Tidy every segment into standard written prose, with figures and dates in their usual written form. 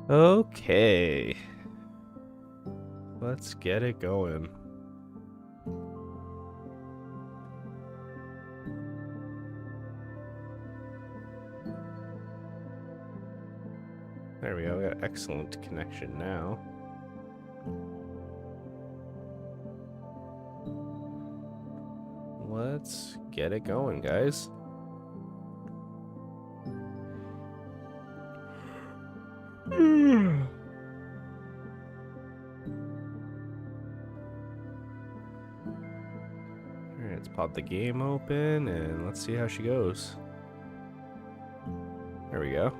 Okay. Let's get it going. There we go. We got excellent connection now. Let's get it going, guys. Alright, let's pop the game open and let's see how she goes. There we go.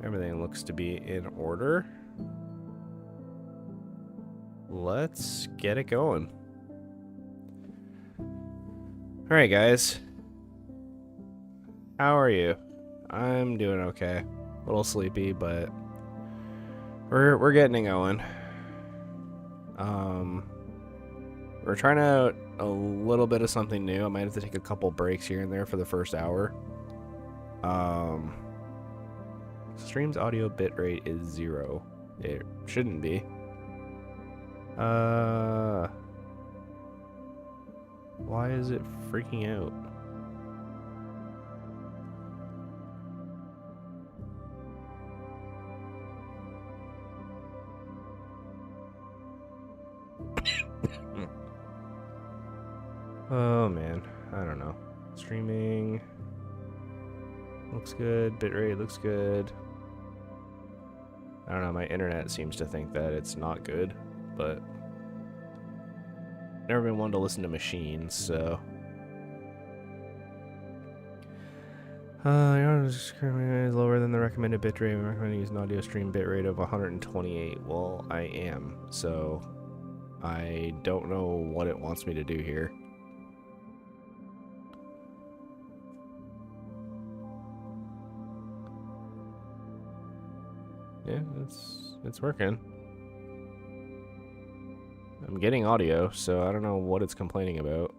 Everything looks to be in order. Let's get it going. Alright, guys. How are you? I'm doing okay. A little sleepy, but we're getting it going. We're trying out a little bit of something new. I might have to take a couple breaks here and there for the first hour. Stream's audio bitrate is 0. It shouldn't be. Why is it freaking out? Oh man, I don't know. Streaming looks good, bitrate looks good. I don't know, my internet seems to think that it's not good, but never been one to listen to machines, so. Your discrimination is lower than the recommended bitrate. I'm recommending using an audio stream bitrate of 128. Well, I am, so I don't know what it wants me to do here. Yeah, it's working. I'm getting audio, so I don't know what it's complaining about.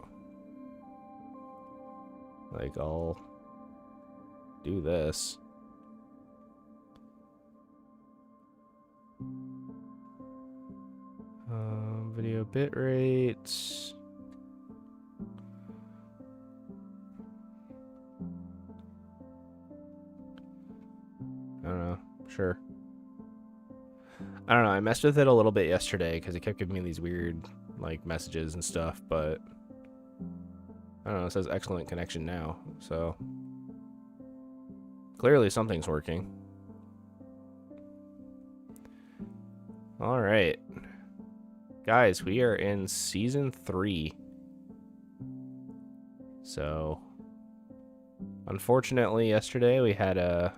Like, I'll do this. Video bitrate. I don't know. Sure. I don't know. I messed with it a little bit yesterday because it kept giving me these weird, like, messages and stuff, but I don't know. It says excellent connection now, so clearly something's working. All right. Guys, we are in season 3. So, unfortunately, yesterday we had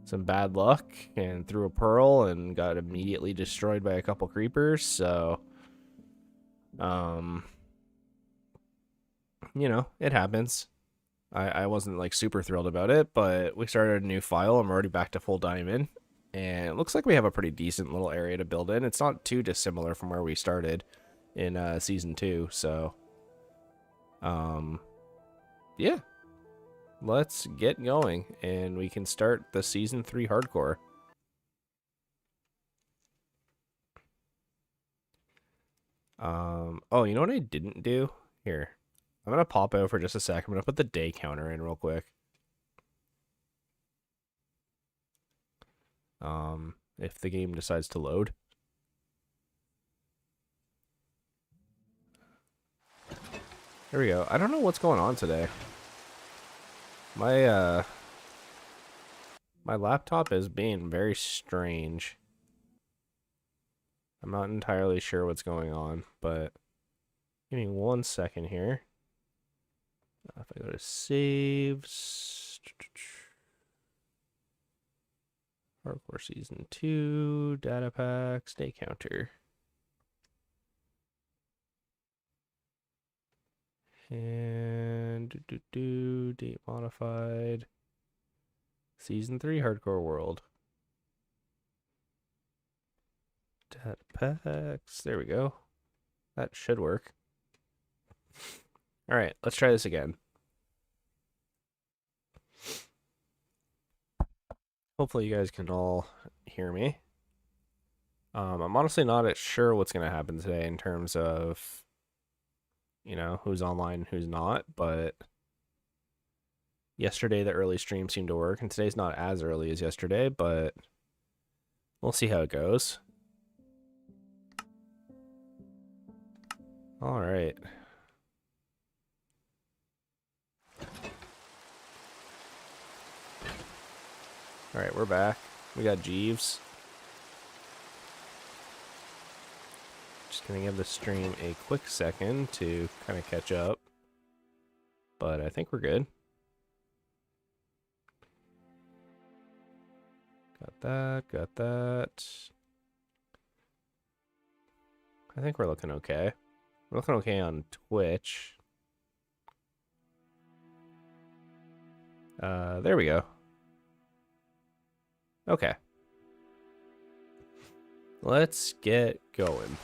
some bad luck and threw a pearl and got immediately destroyed by a couple creepers. So, you know, it happens. I wasn't like super thrilled about it, but we started a new file. I'm already back to full diamond. And it looks like we have a pretty decent little area to build in. It's not too dissimilar from where we started in season 2, so yeah. Let's get going and we can start the season 3 hardcore. Oh, you know what I didn't do? Here. I'm gonna pop out for just a sec. I'm gonna put the day counter in real quick. If the game decides to load. There we go. I don't know what's going on today. My laptop is being very strange. I'm not entirely sure what's going on, but give me 1 second here. If I go to saves, hardcore season 2, data packs, day counter. And date modified. Season 3 hardcore world. Data packs. There we go. That should work. All right, let's try this again. Hopefully you guys can all hear me. I'm honestly not sure what's going to happen today in terms of, who's online and who's not, but yesterday the early stream seemed to work, and today's not as early as yesterday, but we'll see how it goes. All right. All right, we're back. We got Jeeves. Just gonna give the stream a quick second to kind of catch up, but I think we're good. Got that, got that. I think we're looking okay. We're looking okay on Twitch. There we go. Okay. Let's get going.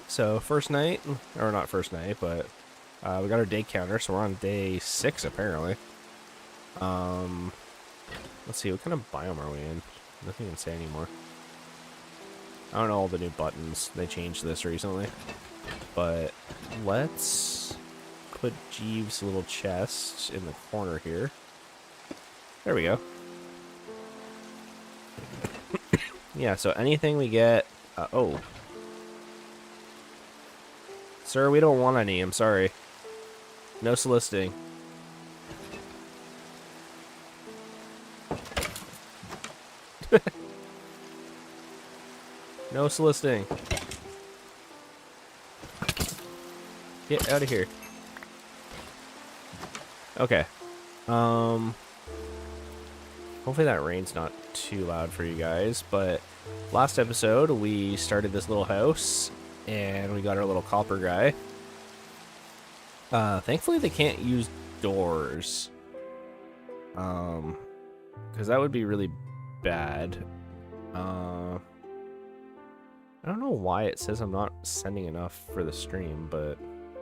So first night, or not first night, but we got our day counter, so we're on day 6 apparently. Let's see, what kind of biome are we in? Nothing can say anymore. I don't know all the new buttons. They changed this recently. But let's put Jeeves' little chest in the corner here. There we go. Yeah, so anything we get... oh. Sir, we don't want any. I'm sorry. No soliciting. No soliciting. Get out of here. Okay. Hopefully that rain's not too loud for you guys, but last episode we started this little house and we got our little copper guy. Thankfully they can't use doors. Because that would be really bad. I don't know why it says I'm not sending enough for the stream, but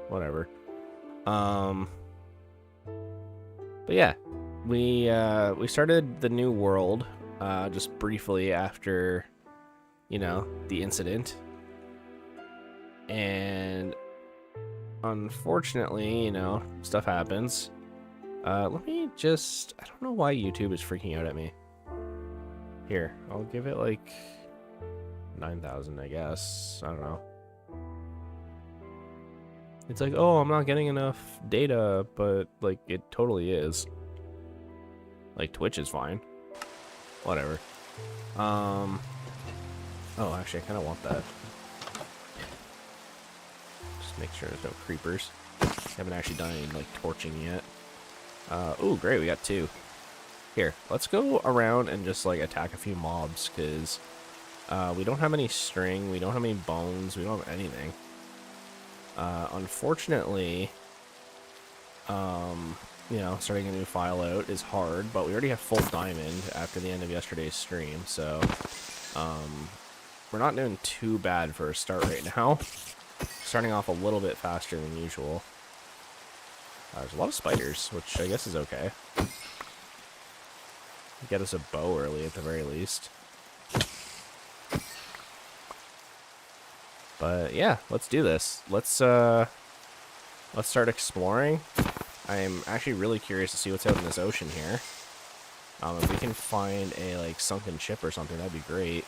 whatever. But yeah, we started the new world just briefly after, the incident. And unfortunately, stuff happens. Let me just... I don't know why YouTube is freaking out at me. Here, I'll give it like 9,000, I guess. I don't know. It's like, oh, I'm not getting enough data, but like it totally is. Like Twitch is fine. Whatever. Oh, actually, I kind of want that. Just make sure there's no creepers. Haven't actually done any like torching yet. Oh, great, we got 2. Here, let's go around and just like attack a few mobs, because we don't have any string, we don't have any bones, we don't have anything. Unfortunately, starting a new file out is hard, but we already have full diamond after the end of yesterday's stream, so we're not doing too bad for a start right now. Starting off a little bit faster than usual. There's a lot of spiders, which I guess is okay. Get us a bow early at the very least. But yeah, let's do this. Let's start exploring. I'm actually really curious to see what's out in this ocean here. If we can find a like sunken ship or something, that'd be great.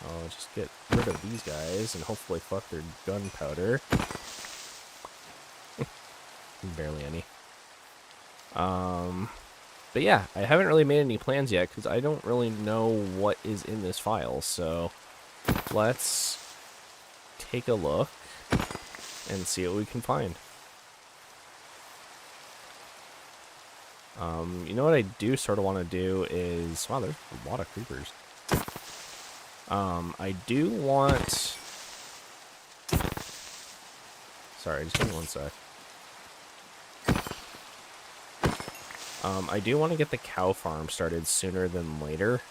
I'll just get rid of these guys and hopefully fuck their gunpowder. Barely any. But yeah, I haven't really made any plans yet because I don't really know what is in this file. So let's take a look and see what we can find. You know what I do sort of want to do is... Wow, there's a lot of creepers. I do want... Sorry, just give me one sec. I do want to get the cow farm started sooner than later.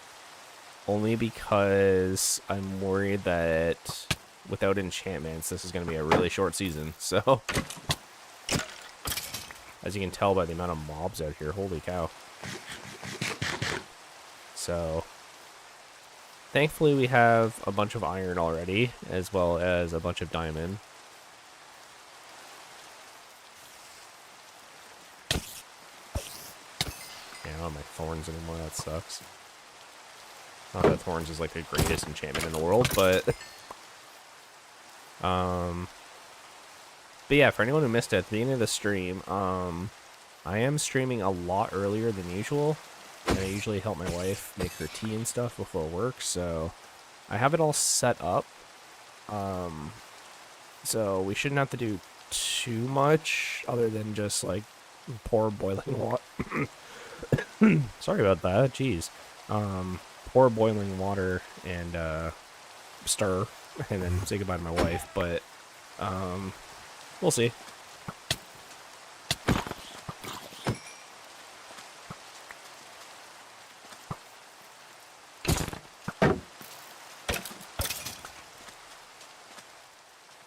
Only because I'm worried that without enchantments, this is going to be a really short season. So I as you can tell by the amount of mobs out here. Holy cow. So, thankfully we have a bunch of iron already, as well as a bunch of diamond. Yeah, I don't have my thorns anymore, that sucks. Not that thorns is like the greatest enchantment in the world, but... But yeah, for anyone who missed it, at the beginning of the stream, I am streaming a lot earlier than usual. And I usually help my wife make her tea and stuff before work, so I have it all set up. So we shouldn't have to do too much other than just like pour boiling water. Sorry about that, jeez. Pour boiling water and stir, and then say goodbye to my wife, but we'll see.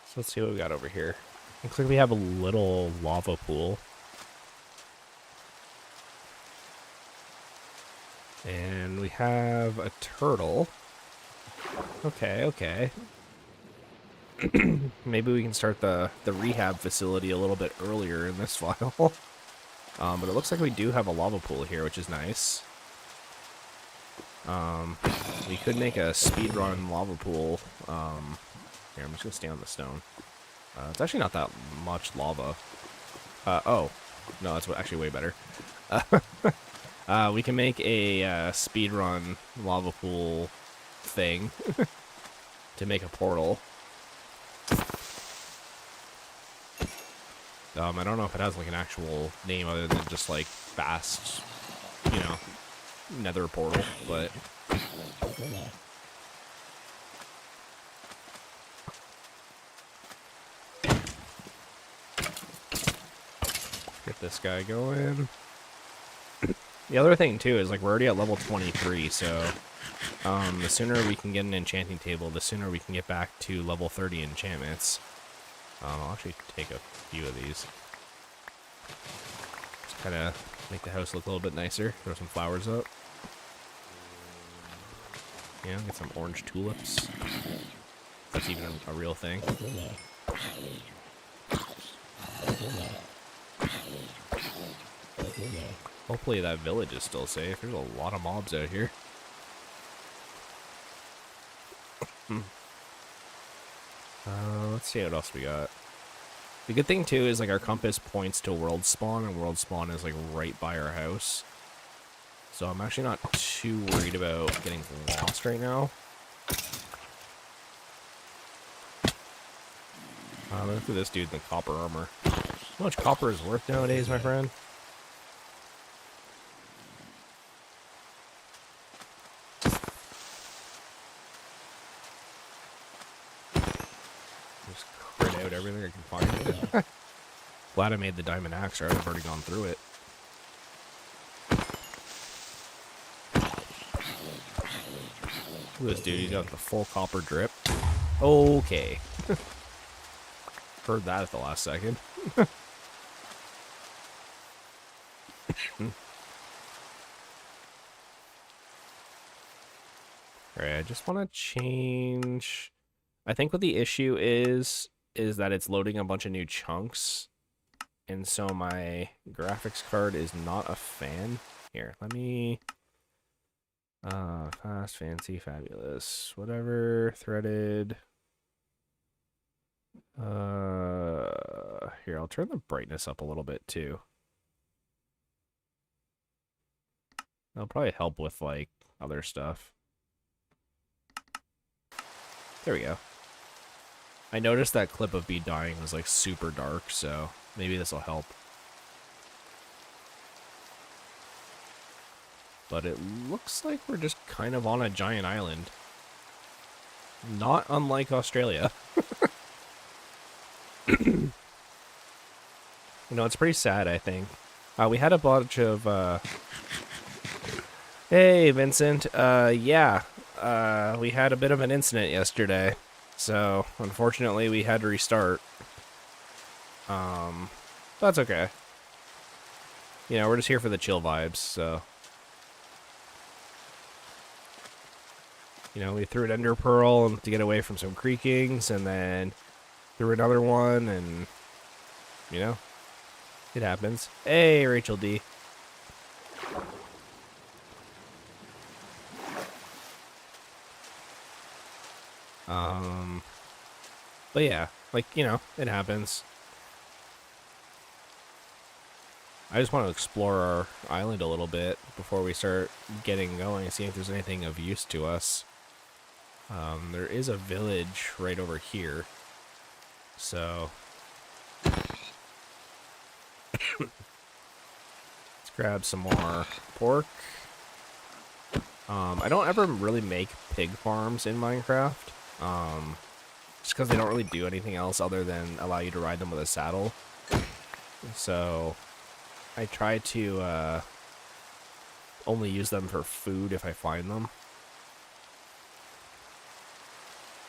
So let's see what we got over here. Looks like we have a little lava pool. And we have a turtle. Okay, okay. Maybe we can start the rehab facility a little bit earlier in this file. But it looks like we do have a lava pool here, which is nice. We could make a speedrun lava pool. Here, I'm just gonna stay on the stone. It's actually not that much lava. Oh. No, that's actually way better. We can make a speedrun lava pool thing to make a portal. I don't know if it has like an actual name other than just like fast, you know, nether portal, but... Get this guy going. The other thing too is like we're already at level 23, so the sooner we can get an enchanting table, the sooner we can get back to level 30 enchantments. I'll actually take a few of these. Just kind of make the house look a little bit nicer. Throw some flowers up. Yeah, get some orange tulips. That's even a real thing. Hopefully that village is still safe. There's a lot of mobs out here. Let's see what else we got. The good thing too is like our compass points to world spawn, and world spawn is like right by our house. So I'm actually not too worried about getting lost right now. Look at this dude in the copper armor. How much copper is worth nowadays, my friend? Just crit out everything I can find. Glad I made the diamond axe, or I've already gone through it. Look at this dude, he's got the full copper drip. Okay. Heard that at the last second. Alright, I just want to change... I think what the issue is that it's loading a bunch of new chunks. And so my graphics card is not a fan. Here, let me... fast, fancy, fabulous. Whatever, threaded... Here, I'll turn the brightness up a little bit too. That'll probably help with like other stuff. There we go. I noticed that clip of me dying was like super dark, so maybe this will help. But it looks like we're just kind of on a giant island. Not unlike Australia. You know, it's pretty sad, I think. We had a bunch of, Hey, Vincent. Yeah. We had a bit of an incident yesterday. So, unfortunately, we had to restart. That's okay. you know, we're just here for the chill vibes, so. You know, we threw an ender pearl to get away from some creakings, and then threw another one, and, you know, it happens. Hey, Rachel D. But yeah, like, you know, it happens. I just want to explore our island a little bit before we start getting going and see if there's anything of use to us. There is a village right over here. So let's grab some more pork. I don't ever really make pig farms in Minecraft. Just because they don't really do anything else other than allow you to ride them with a saddle. So I try to only use them for food if I find them.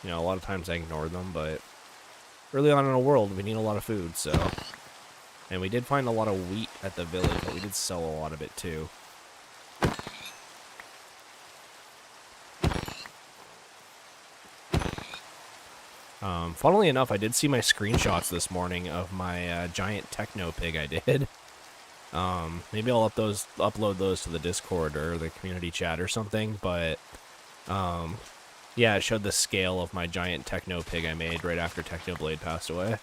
You know, a lot of times I ignore them, but early on in the world, we need a lot of food, so. And we did find a lot of wheat at the village, but we did sell a lot of it too. Funnily enough, I did see my screenshots this morning of my giant techno pig I did. Maybe I'll upload those to the Discord or the community chat or something, but yeah, it showed the scale of my giant techno pig I made right after Technoblade passed away.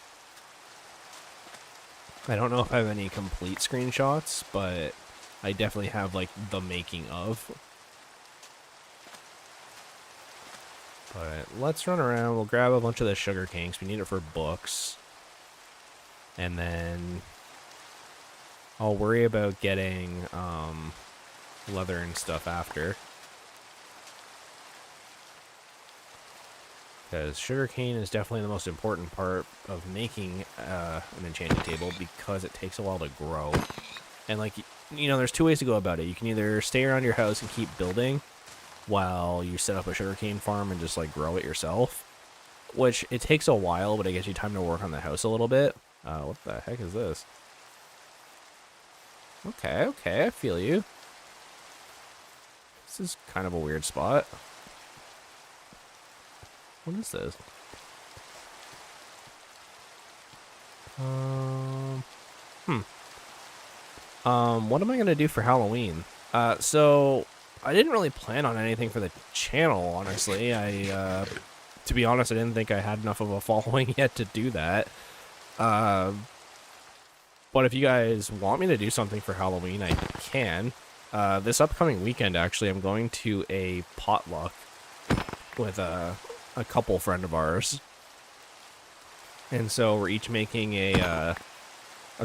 I don't know if I have any complete screenshots, but I definitely have, like, the making of. But let's run around. We'll grab a bunch of the sugar canes. We need it for books. And then I'll worry about getting leather and stuff after. Because sugarcane is definitely the most important part of making an enchanting table because it takes a while to grow. And, like, you know, there's two ways to go about it. You can either stay around your house and keep building while you set up a sugarcane farm and just, like, grow it yourself. Which, it takes a while, but it gives you time to work on the house a little bit. What the heck is this? Okay, I feel you. This is kind of a weird spot. What is this? What am I gonna do for Halloween? So I didn't really plan on anything for the channel, honestly. To be honest, I didn't think I had enough of a following yet to do that. But if you guys want me to do something for Halloween, I can. This upcoming weekend, actually, I'm going to a potluck with a couple friend of ours. And so we're each making a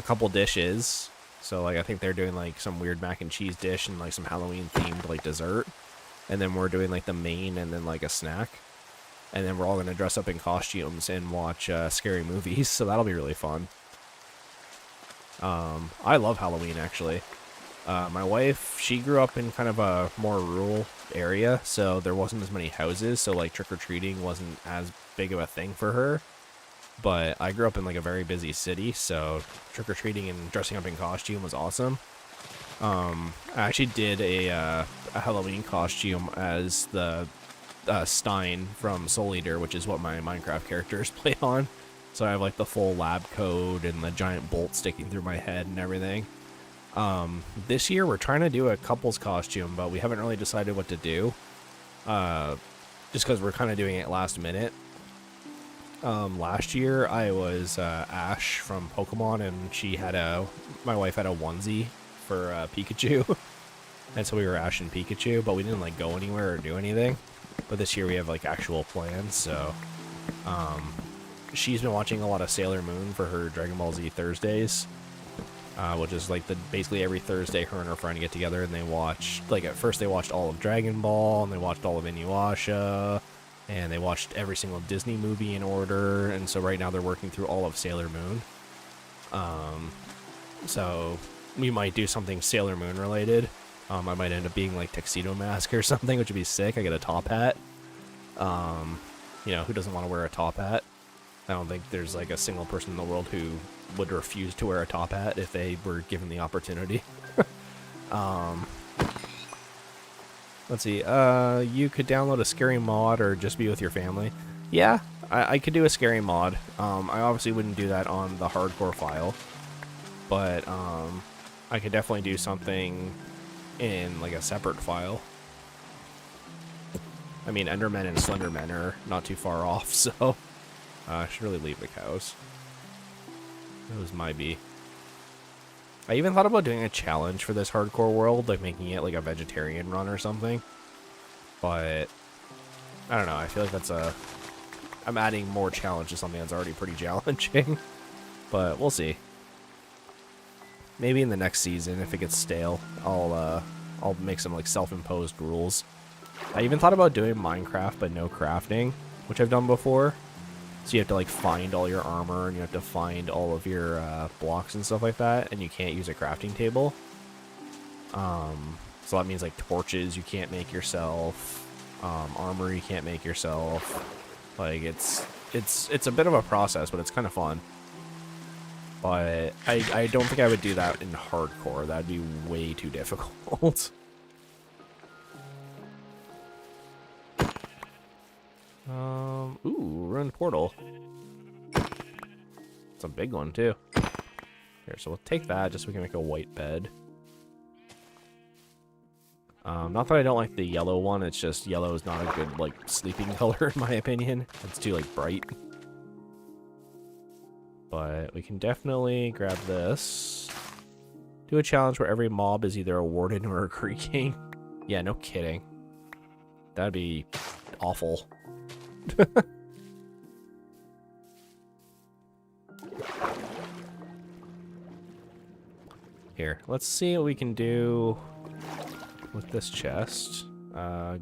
couple dishes. So, like, I think they're doing, like, some weird mac and cheese dish and, like, some Halloween-themed, like, dessert. And then we're doing, like, the main and then, like, a snack. And then we're all going to dress up in costumes and watch scary movies. So that'll be really fun. I love Halloween, actually. My wife, she grew up in kind of a more rural area, so there wasn't as many houses, so, like, trick-or-treating wasn't as big of a thing for her. But I grew up in, like, a very busy city, so trick-or-treating and dressing up in costume was awesome. I actually did a Halloween costume as the Stein from Soul Eater, which is what my Minecraft characters play on. So I have, like, the full lab coat and the giant bolt sticking through my head and everything. This year we're trying to do a couple's costume, but we haven't really decided what to do. Just because we're kind of doing it last minute. Last year I was Ash from Pokemon, and my wife had a onesie for Pikachu. And so we were Ash and Pikachu, but we didn't, like, go anywhere or do anything. But this year we have, like, actual plans, so she's been watching a lot of Sailor Moon for her Dragon Ball Z Thursdays. Which is, like, basically every Thursday her and her friend get together and they watch, like, at first they watched all of Dragon Ball, and they watched all of Inuyasha, and they watched every single Disney movie in order, and so right now they're working through all of Sailor Moon. So we might do something Sailor Moon related. I might end up being, like, Tuxedo Mask or something, which would be sick. I get a top hat. You know, who doesn't want to wear a top hat? I don't think there's, like, a single person in the world who would refuse to wear a top hat if they were given the opportunity. Let's see. You could download a scary mod or just be with your family. Yeah, I could do a scary mod. I obviously wouldn't do that on the hardcore file, but I could definitely do something in like a separate file. I mean, Endermen and Slendermen are not too far off, so I should really leave the cows. Those might be. I even thought about doing a challenge for this hardcore world, like making it like a vegetarian run or something. But I don't know. I feel like that's I'm adding more challenge to something that's already pretty challenging. But we'll see. Maybe in the next season, if it gets stale, I'll make some like self-imposed rules. I even thought about doing Minecraft, but no crafting, which I've done before. So you have to like find all your armor, and you have to find all of your blocks and stuff like that, and you can't use a crafting table. So that means like torches you can't make yourself, armor you can't make yourself. Like it's a bit of a process, but it's kind of fun. But I don't think I would do that in hardcore. That'd be way too difficult. Ooh, ruined portal. It's a big one too. Here, so we'll take that just so we can make a white bed. Not that I don't like the yellow one, it's just yellow is not a good, like, sleeping color in my opinion. It's too, like, bright. But we can definitely grab this. Do a challenge where every mob is either a warden or a creaking. Yeah, no kidding. That'd be awful. Here, let's see what we can do with this chest.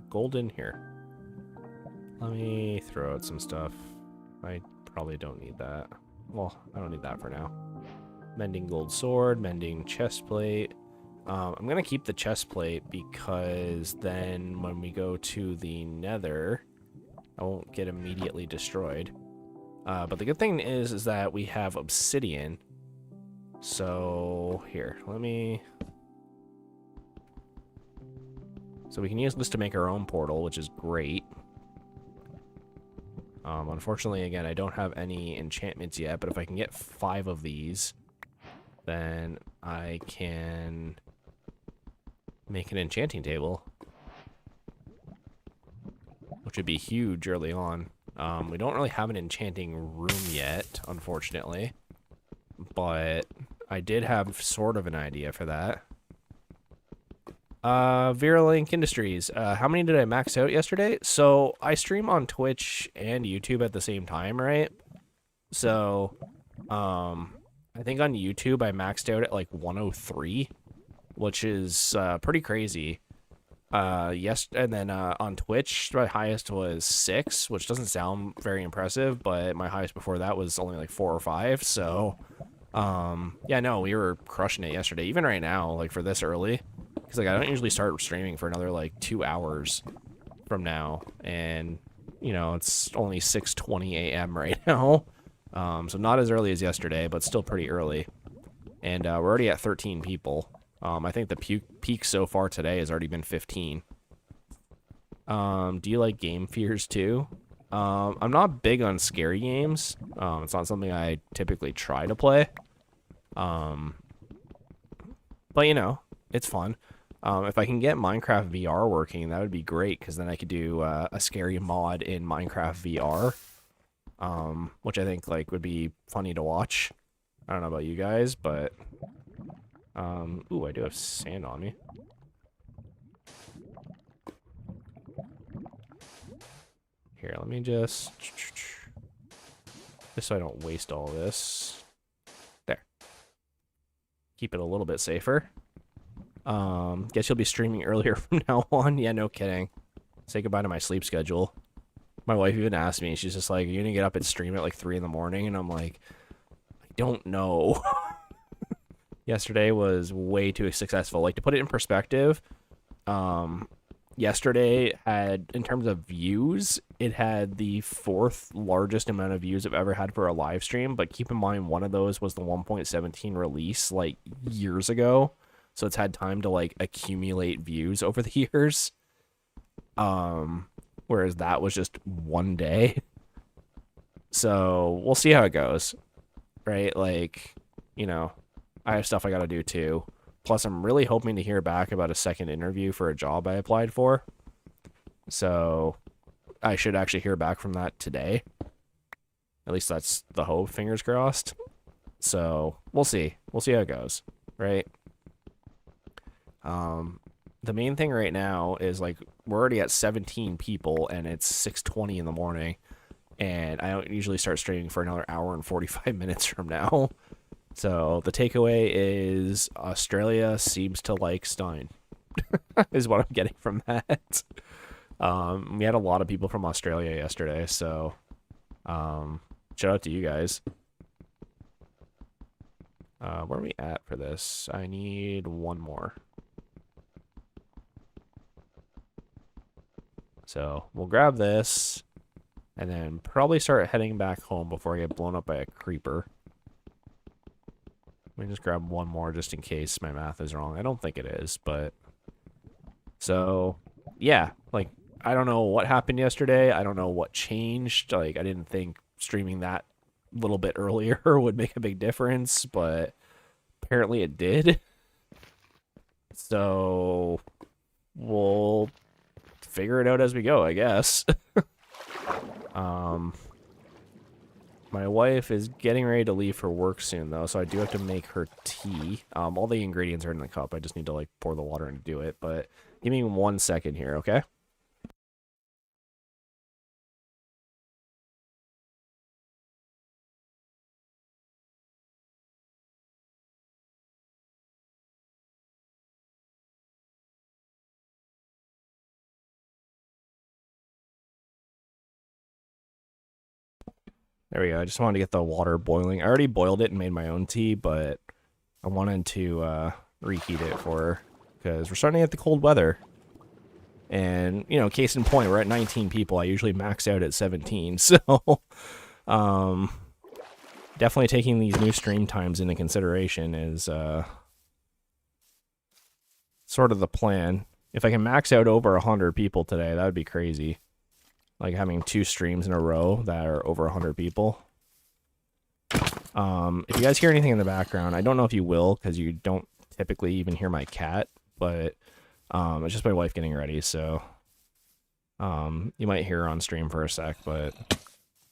Gold in here. Let me throw out some stuff. I probably don't need that. Well, I don't need that for now. Mending gold sword, mending chest plate. I'm gonna keep the chest plate because then when we go to the nether, I won't get immediately destroyed. But the good thing is that we have obsidian. So here, let me... So we can use this to make our own portal, which is great. Unfortunately, again, I don't have any enchantments yet, but if I can get 5 of these, then I can make an enchanting table, which would be huge early on. We don't really have an enchanting room yet, unfortunately, but I did have sort of an idea for that. Virulink Industries. How many did I max out yesterday? So I stream on Twitch and YouTube at the same time, right? So, I think on YouTube I maxed out at like 103, which is pretty crazy. Yes, and then on Twitch my highest was 6, which doesn't sound very impressive, but my highest before that was only like 4 or 5. So, yeah, no, we were crushing it yesterday. Even right now, like for this early. Because like I don't usually start streaming for another like 2 hours from now, and you know it's only 6:20 a.m. right now, so not as early as yesterday, but still pretty early. And we're already at 13 people. I think the peak so far today has already been 15. Do you like game fears too? I'm not big on scary games. It's not something I typically try to play. But you know, it's fun. If I can get Minecraft VR working, that would be great, because then I could do a scary mod in Minecraft VR, which I think like would be funny to watch. I don't know about you guys, but ooh, I do have sand on me. Here, let me just so I don't waste all this. There. Keep it a little bit safer. Guess you'll be streaming earlier from now on. Yeah, no kidding. Say goodbye to my sleep schedule. My wife even asked me, she's just like, are you gonna get up and stream at like 3 in the morning? And I'm like, I don't know. Yesterday was way too successful. Like, to put it in perspective, yesterday had, in terms of views, it had the fourth largest amount of views I've ever had for a live stream. But keep in mind, one of those was the 1.17 release like years ago, so it's had time to like accumulate views over the years. Whereas that was just one day. So we'll see how it goes, right? Like, you know, I have stuff I got to do too. Plus, I'm really hoping to hear back about a second interview for a job I applied for. So I should actually hear back from that today. At least that's the hope, fingers crossed. So we'll see. We'll see how it goes, right? The main thing right now is like we're already at 17 people and it's 6:20 in the morning. And I don't usually start streaming for another hour and 45 minutes from now. So the takeaway is Australia seems to like Stein, is what I'm getting from that. We had a lot of people from Australia yesterday, so shout out to you guys. Where are we at for this? I need one more. So we'll grab this. And then probably start heading back home before I get blown up by a creeper. Let me just grab one more just in case my math is wrong. I don't think it is, but... So, yeah. Like, I don't know what happened yesterday. I don't know what changed. Like, I didn't think streaming that little bit earlier would make a big difference, but apparently it did. So, we'll figure it out as we go, I guess. My wife is getting ready to leave for work soon, though, so I do have to make her tea. All the ingredients are in the cup. I just need to, like, pour the water and do it. But give me 1 second here, okay? There we go. I just wanted to get the water boiling. I already boiled it and made my own tea, but I wanted to reheat it for her because we're starting to get the cold weather. And, you know, case in point, we're at 19 people. I usually max out at 17. So, definitely taking these new stream times into consideration is sort of the plan. If I can max out over 100 people today, that would be crazy. Like having 2 streams in a row that are over 100 people. If you guys hear anything in the background, I don't know if you will because you don't typically even hear my cat, but it's just my wife getting ready, so you might hear her on stream for a sec, but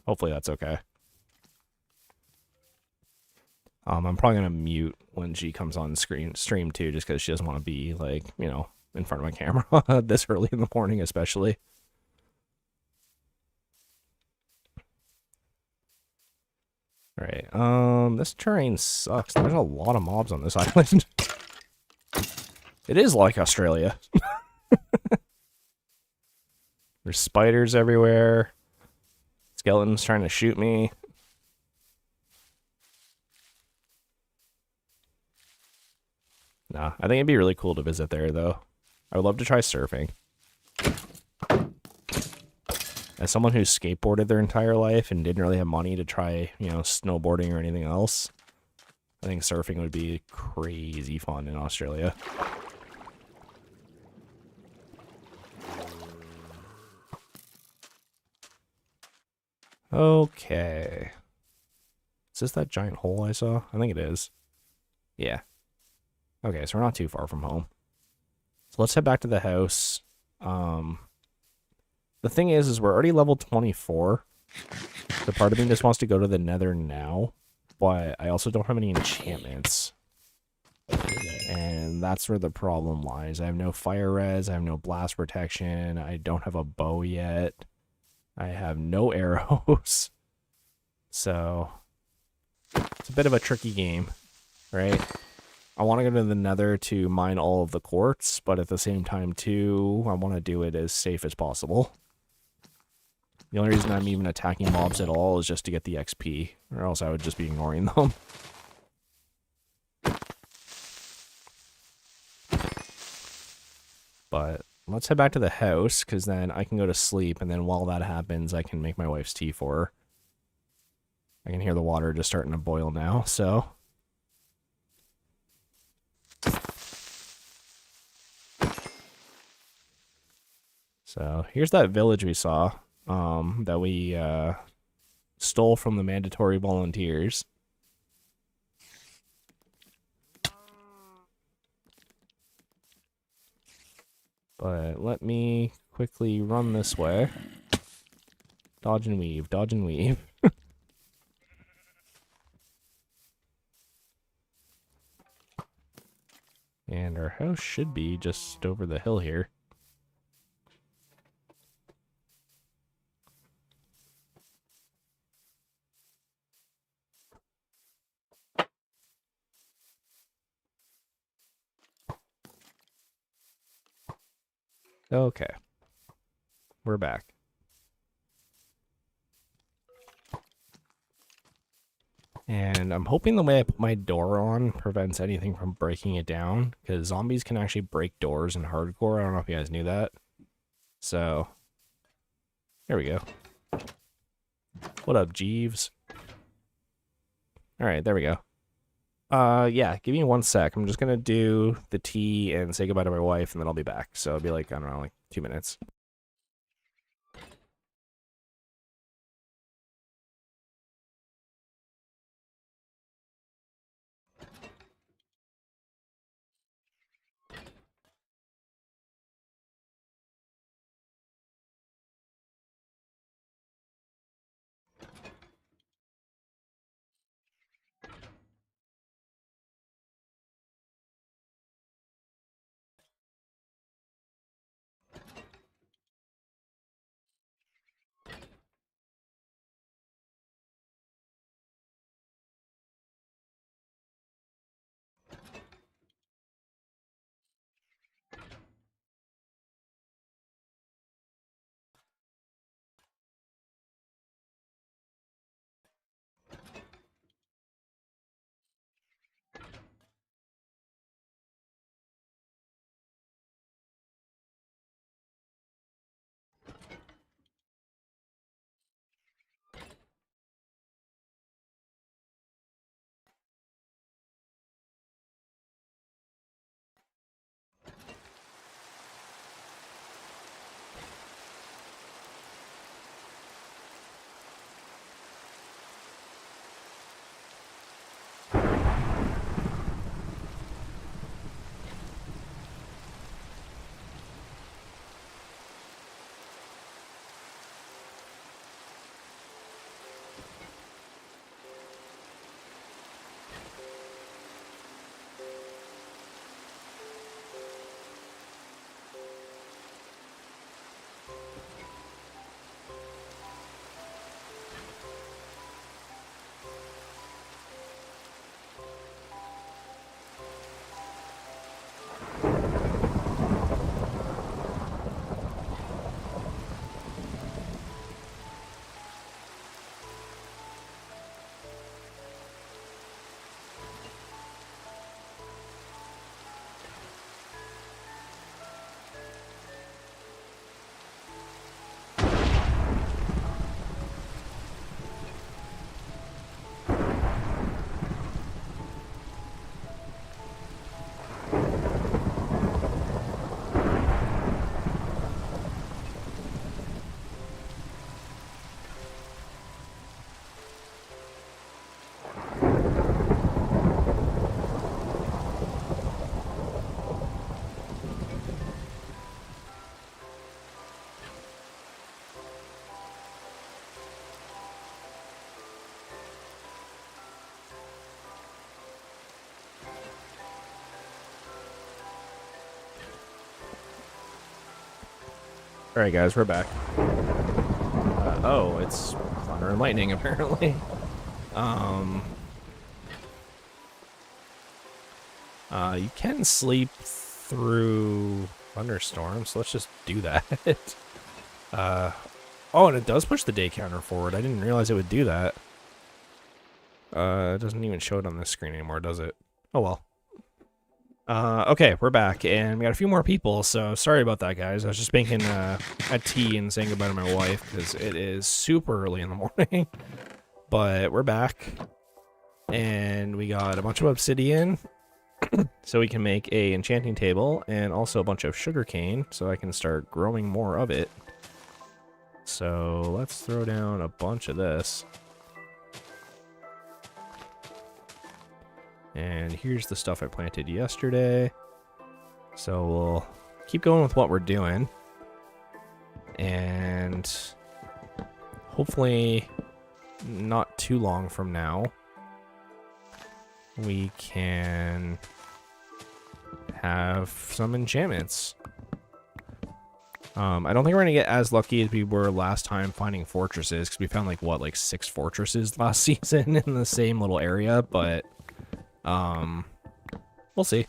hopefully that's okay. I'm probably gonna mute when she comes on stream too, just because she doesn't want to be like, you know, in front of my camera this early in the morning, especially. Alright, this terrain sucks. There's a lot of mobs on this island. It is like Australia. There's spiders everywhere. Skeletons trying to shoot me. Nah, I think it'd be really cool to visit there, though. I would love to try surfing. As someone who skateboarded their entire life and didn't really have money to try, you know, snowboarding or anything else, I think surfing would be crazy fun in Australia. Okay. Is this that giant hole I saw? I think it is. Yeah. Okay, so we're not too far from home. So let's head back to the house. The thing is we're already level 24. So part of me just wants to go to the nether now, but I also don't have any enchantments. And that's where the problem lies. I have no fire res, I have no blast protection, I don't have a bow yet. I have no arrows. So it's a bit of a tricky game, right? I want to go to the nether to mine all of the quartz, but at the same time too, I want to do it as safe as possible. The only reason I'm even attacking mobs at all is just to get the XP, or else I would just be ignoring them. But let's head back to the house, because then I can go to sleep, and then while that happens, I can make my wife's tea for her. I can hear the water just starting to boil now, so... So, here's that village we saw, that we, stole from the mandatory volunteers. But let me quickly run this way. Dodge and weave, dodge and weave. And our house should be just over the hill here. Okay. We're back. And I'm hoping the way I put my door on prevents anything from breaking it down, because zombies can actually break doors in hardcore. I don't know if you guys knew that. So, there we go. What up, Jeeves? Alright, there we go. Yeah, give me 1 sec. I'm just gonna do the tea and say goodbye to my wife, and then I'll be back. So it'll be like, I don't know, like 2 minutes. Alright guys, we're back. Oh, it's thunder and lightning apparently. You can sleep through thunderstorms, so let's just do that. Oh, and it does push the day counter forward. I didn't realize it would do that. It doesn't even show it on this screen anymore, does it? Oh well. Okay, we're back, and we got a few more people, so sorry about that, guys. I was just making a tea and saying goodbye to my wife, because it is super early in the morning. But we're back, and we got a bunch of obsidian, so we can make a enchanting table, and also a bunch of sugarcane, so I can start growing more of it. So let's throw down a bunch of this. And here's the stuff I planted yesterday. So we'll keep going with what we're doing. And hopefully not too long from now, we can have some enchantments. I don't think we're going to get as lucky as we were last time finding fortresses, because we found like 6 fortresses last season in the same little area, but we'll see.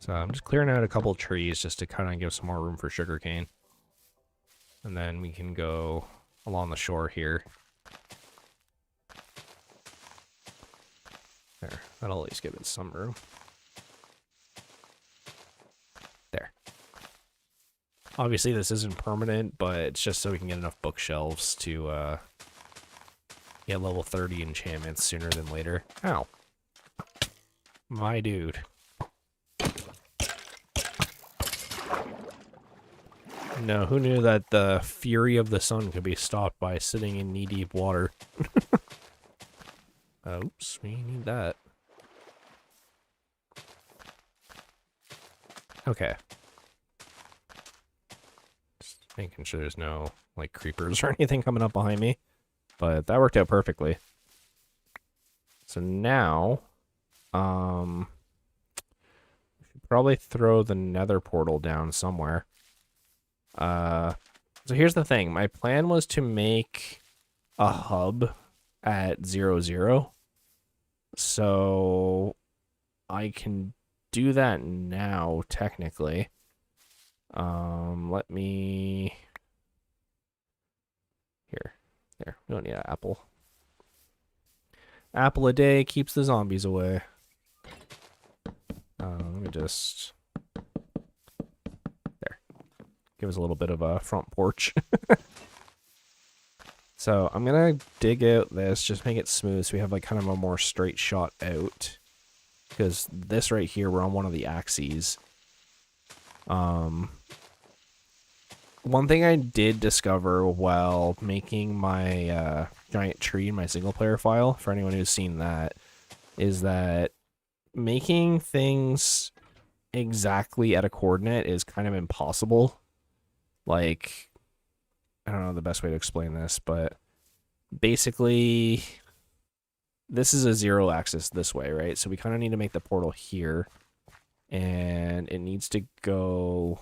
So I'm just clearing out a couple of trees just to kind of give some more room for sugarcane. And then we can go along the shore here. There, that'll at least give it some room. There. Obviously this isn't permanent, but it's just so we can get enough bookshelves to get level 30 enchantments sooner than later. Ow. My dude. No, who knew that the fury of the sun could be stopped by sitting in knee-deep water? Oops, we need that. Okay. Just making sure there's no, like, creepers or anything coming up behind me. But that worked out perfectly. So now, we should probably throw the nether portal down somewhere. So here's the thing. My plan was to make a hub at 0, 0. So I can do that now, technically. Let me... Here. There. We don't need an apple. Apple a day keeps the zombies away. Let me just... There. Give us a little bit of a front porch. So I'm going to dig out this, just make it smooth so we have like kind of a more straight shot out. Because this right here, we're on one of the axes. One thing I did discover while making my giant tree in my single player file, for anyone who's seen that, is that making things exactly at a coordinate is kind of impossible. Like, I don't know the best way to explain this, but basically this is a 0 axis this way, right? So we kind of need to make the portal here, and it needs to go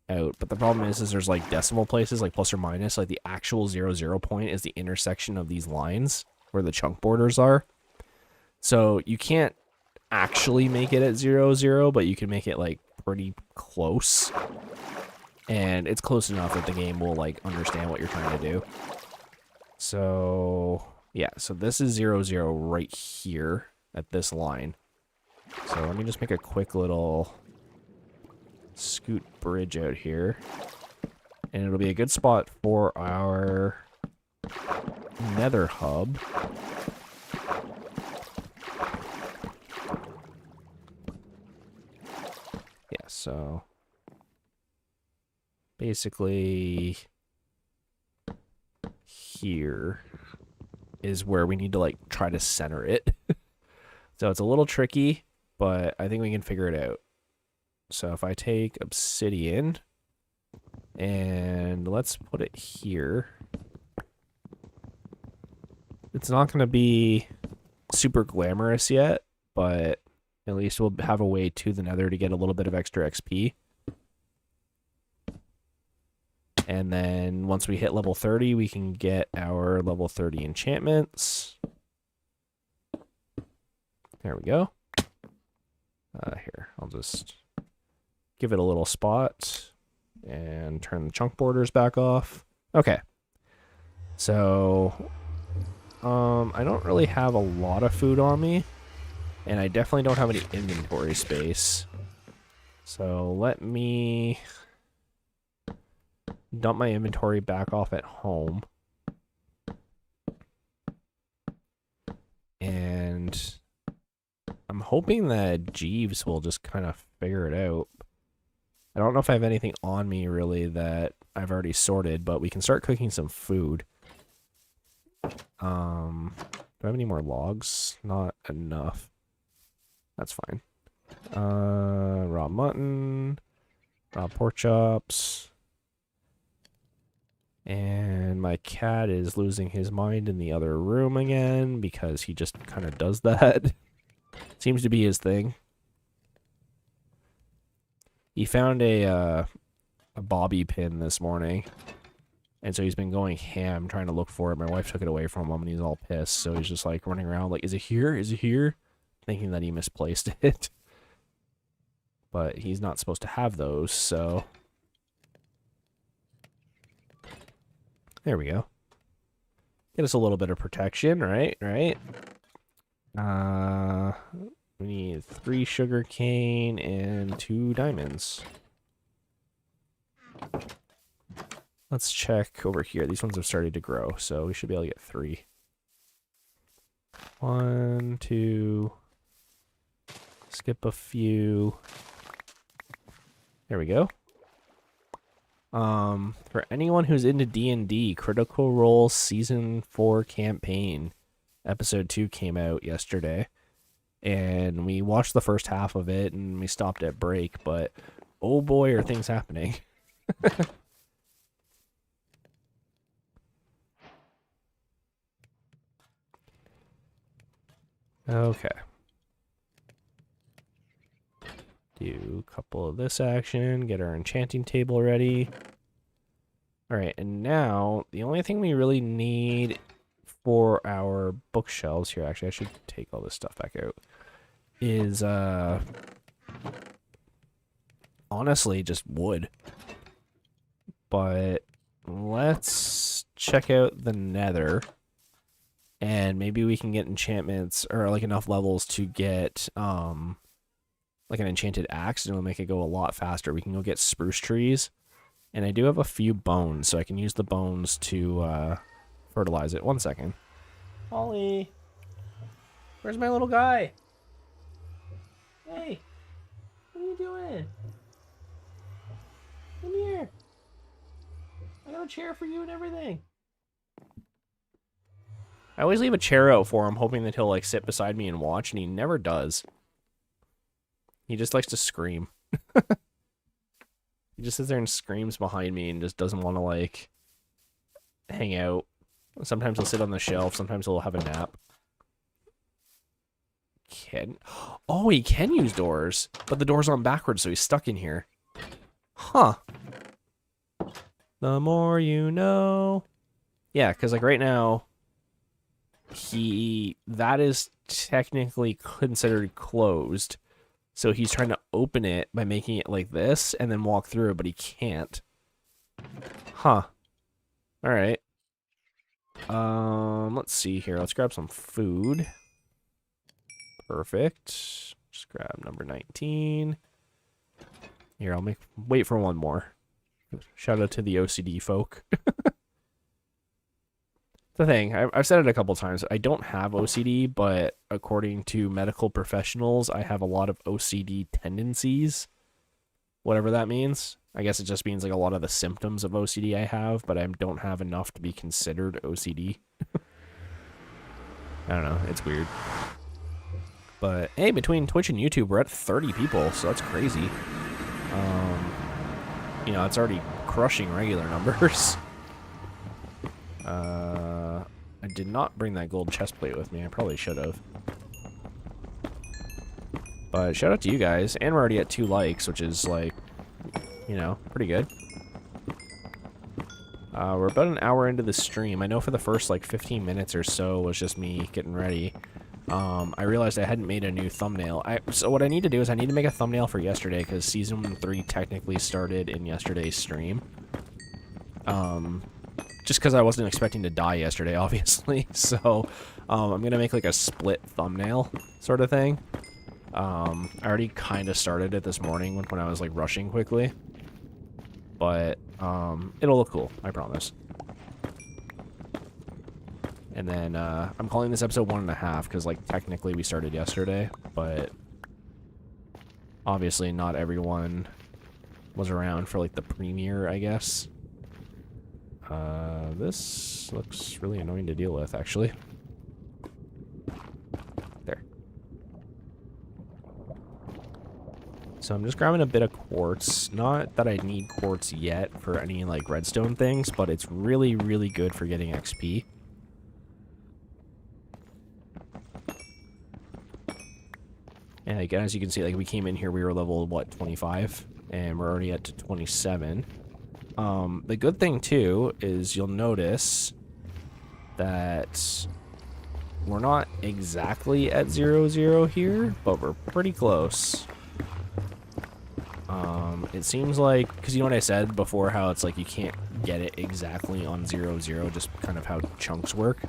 out. But the problem is there's like decimal places, like plus or minus, like the actual 0, 0 point is the intersection of these lines where the chunk borders are. So you can't actually make it at 0, 0, but you can make it like pretty close. And it's close enough that the game will like understand what you're trying to do. So yeah, so this is 0, 0 right here at this line. So let me just make a quick little scoot bridge out here. And it'll be a good spot for our nether hub. Yeah, so basically here is where we need to like try to center it. So it's a little tricky, but I think we can figure it out. So if I take obsidian and let's put it here, it's not going to be super glamorous yet, but at least we'll have a way to the nether to get a little bit of extra XP. And then once we hit level 30, we can get our level 30 enchantments. There we go. Here, I'll just give it a little spot and turn the chunk borders back off. Okay. So I don't really have a lot of food on me, and I definitely don't have any inventory space. So let me dump my inventory back off at home. And I'm hoping that Jeeves will just kind of figure it out. I don't know if I have anything on me really that I've already sorted, but we can start cooking some food. Do I have any more logs? Not enough. That's fine. Raw mutton, raw pork chops. And my cat is losing his mind in the other room again because he just kind of does that. Seems to be his thing. He found a bobby pin this morning, and so he's been going ham trying to look for it. My wife took it away from him, and he's all pissed. So he's just like running around like, "Is it here? Is it here?" Thinking that he misplaced it. But he's not supposed to have those, so there we go. Get us a little bit of protection, right? Right. We need 3 sugar cane and 2 diamonds. Let's check over here. These ones have started to grow, so we should be able to get 3. 1, 2. Skip a few. There we go. For anyone who's into D&D, Critical Role Season 4 campaign, Episode 2 came out yesterday. And we watched the first half of it, and we stopped at break, but oh boy, are things happening. Okay. Do a couple of this action, get our enchanting table ready. Alright, and now, the only thing we really need for our bookshelves here, actually I should take all this stuff back out, is honestly just wood. But let's check out the nether, and maybe we can get enchantments, or like enough levels to get like an enchanted axe, and it'll make it go a lot faster. We can go get spruce trees, and I do have a few bones, so I can use the bones to fertilize it. 1 second. Ollie, where's my little guy? Hey, what are you doing? Come here. I got a chair for you and everything. I always leave a chair out for him, hoping that he'll like sit beside me and watch, and he never does. He just likes to scream. He just sits there and screams behind me and just doesn't want to like hang out. Sometimes he'll sit on the shelf, sometimes he'll have a nap. Oh, he can use doors, but the door's on backwards, so he's stuck in here. Huh. The more you know. Yeah, because like right now, that is technically considered closed. So he's trying to open it by making it like this and then walk through it, but he can't. Huh. All right. Let's see here. Let's grab some food. Perfect. Just grab number 19. Here, I'll wait for one more. Shout out to the OCD folk. The thing, I've said it a couple times, I don't have OCD, but according to medical professionals, I have a lot of OCD tendencies. Whatever that means. I guess it just means like a lot of the symptoms of OCD I have, but I don't have enough to be considered OCD. I don't know, it's weird. But hey, between Twitch and YouTube, we're at 30 people, so that's crazy. You know, it's already crushing regular numbers. I did not bring that gold chest plate with me. I probably should have. But shout out to you guys. And we're already at 2 likes, which is like, you know, pretty good. We're about an hour into the stream. I know for the first like 15 minutes or so was just me getting ready. I realized I hadn't made a new thumbnail. So what I need to do is I need to make a thumbnail for yesterday, because Season 3 technically started in yesterday's stream. just because I wasn't expecting to die yesterday, obviously. So I'm gonna make like a split thumbnail sort of thing. I already kind of started it this morning when I was like rushing quickly, but it'll look cool, I promise. And then I'm calling this episode 1.5 because like technically we started yesterday, but obviously not everyone was around for like the premiere, I guess. This looks really annoying to deal with, actually. There. So I'm just grabbing a bit of quartz. Not that I need quartz yet for any like redstone things, but it's really, really good for getting XP. And like, as you can see, like we came in here, we were level, what, 25? And we're already at to 27. The good thing, too, is you'll notice that we're not exactly at 0, here, but we're pretty close. It seems like, because you know what I said before, how it's like you can't get it exactly on 0, just kind of how chunks work.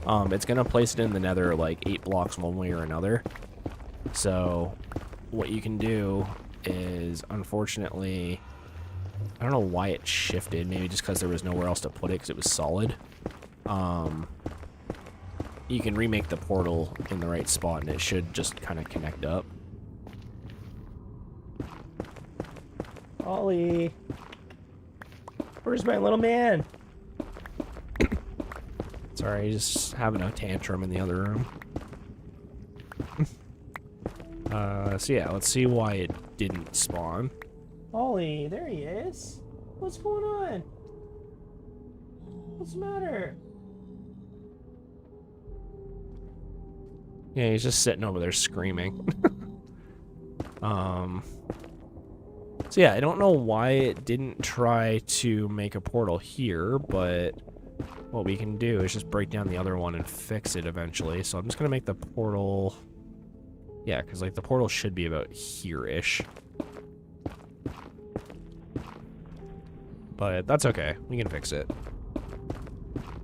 It's going to place it in the nether like 8 blocks one way or another. So what you can do is, unfortunately, I don't know why it shifted, maybe just because there was nowhere else to put it because it was solid. You can remake the portal in the right spot and it should just kind of connect up. Ollie, where's my little man? Sorry, he's just having a tantrum in the other room. So yeah, let's see why it didn't spawn. Ollie, there he is. What's going on? What's the matter? Yeah, he's just sitting over there screaming. So yeah, I don't know why it didn't try to make a portal here, but what we can do is just break down the other one and fix it eventually. So I'm just gonna make the portal... Yeah, because like the portal should be about here-ish. But that's okay. We can fix it.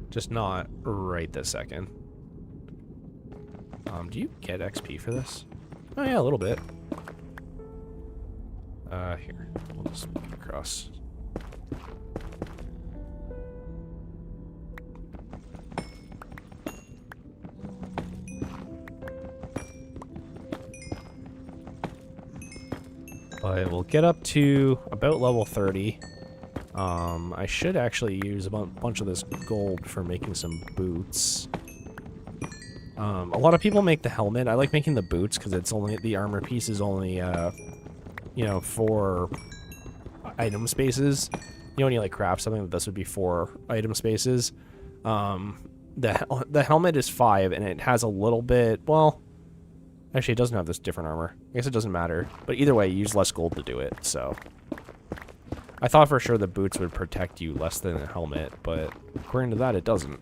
Just not right this second. Do you get XP for this? Oh yeah, a little bit. Here. We'll just make it across. But we'll get up to about level 30. I should actually use a bunch of this gold for making some boots. A lot of people make the helmet. I like making the boots because it's only, the armor piece is only, you know, 4 item spaces. You know, when you like craft something, this would be 4 item spaces. The helmet is 5 and it has a little bit, well, actually it doesn't have this different armor. I guess it doesn't matter. But either way, you use less gold to do it, so. I thought for sure the boots would protect you less than a helmet, but according to that, it doesn't.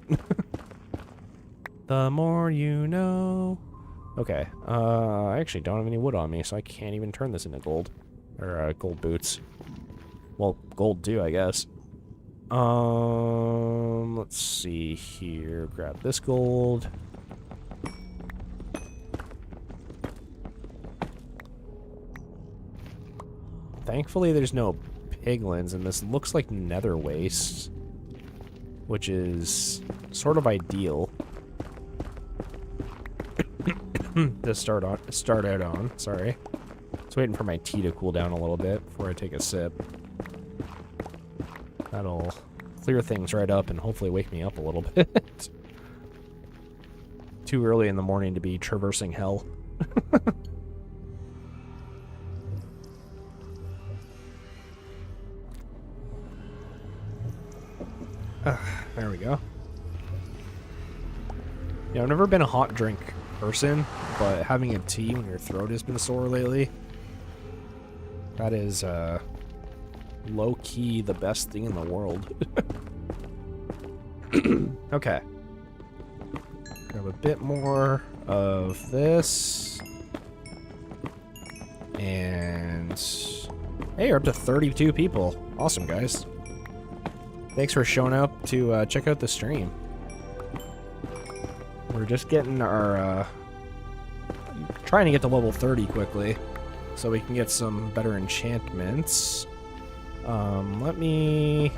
The more you know. Okay, I actually don't have any wood on me, so I can't even turn this into gold. Or, gold boots. Well, gold too, I guess. Let's see here. Grab this gold. Thankfully, there's no piglins, and this looks like nether waste, which is sort of ideal to start out on. Sorry, just waiting for my tea to cool down a little bit before I take a sip. That'll clear things right up and hopefully wake me up a little bit. Too early in the morning to be traversing hell. There we go. Yeah, I've never been a hot drink person, but having a tea when your throat has been sore lately, that is low-key the best thing in the world. Okay. Grab a bit more of this. And hey, we're up to 32 people. Awesome, guys. Thanks for showing up to check out the stream. We're just getting our, trying to get to level 30 quickly, so we can get some better enchantments. Let me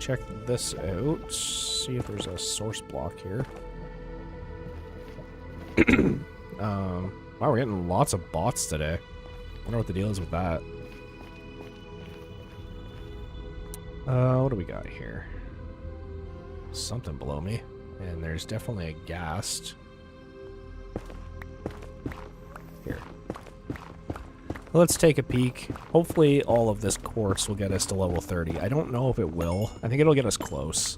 check this out, see if there's a source block here. Wow, we're getting lots of bots today. Wonder what the deal is with that. What do we got here? Something below me. And there's definitely a ghast. Here. Let's take a peek. Hopefully all of this quartz will get us to level 30. I don't know if it will. I think it'll get us close.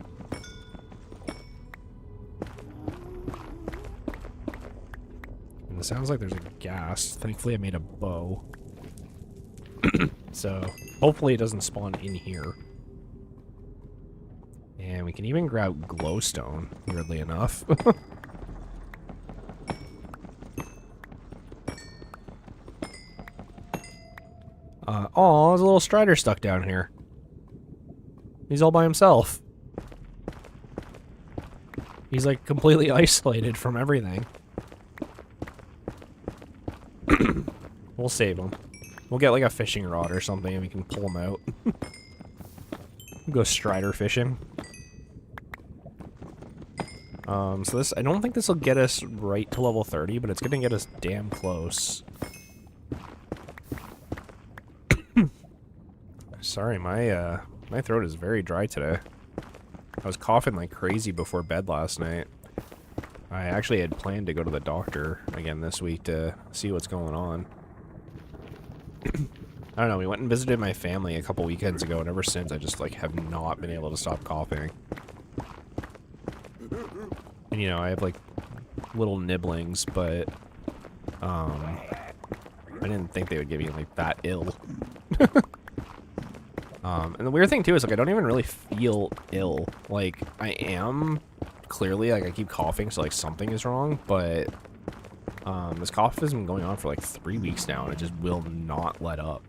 And it sounds like there's a ghast. Thankfully I made a bow. So hopefully it doesn't spawn in here. And we can even grab glowstone, weirdly enough. Aw, there's a little strider stuck down here. He's all by himself. He's like completely isolated from everything. We'll save him. We'll get like a fishing rod or something and we can pull him out. We'll go strider fishing. So this, I don't think this will get us right to level 30, but it's gonna get us damn close. Sorry, my throat is very dry today. I was coughing like crazy before bed last night. I actually had planned to go to the doctor again this week to see what's going on. I don't know, we went and visited my family a couple weekends ago, and ever since I just like have not been able to stop coughing. And you know, I have like little nibblings, but I didn't think they would get me like that ill. And the weird thing too is like I don't even really feel ill. Like I am clearly, like I keep coughing, so like something is wrong, but this cough has been going on for like 3 weeks now and it just will not let up.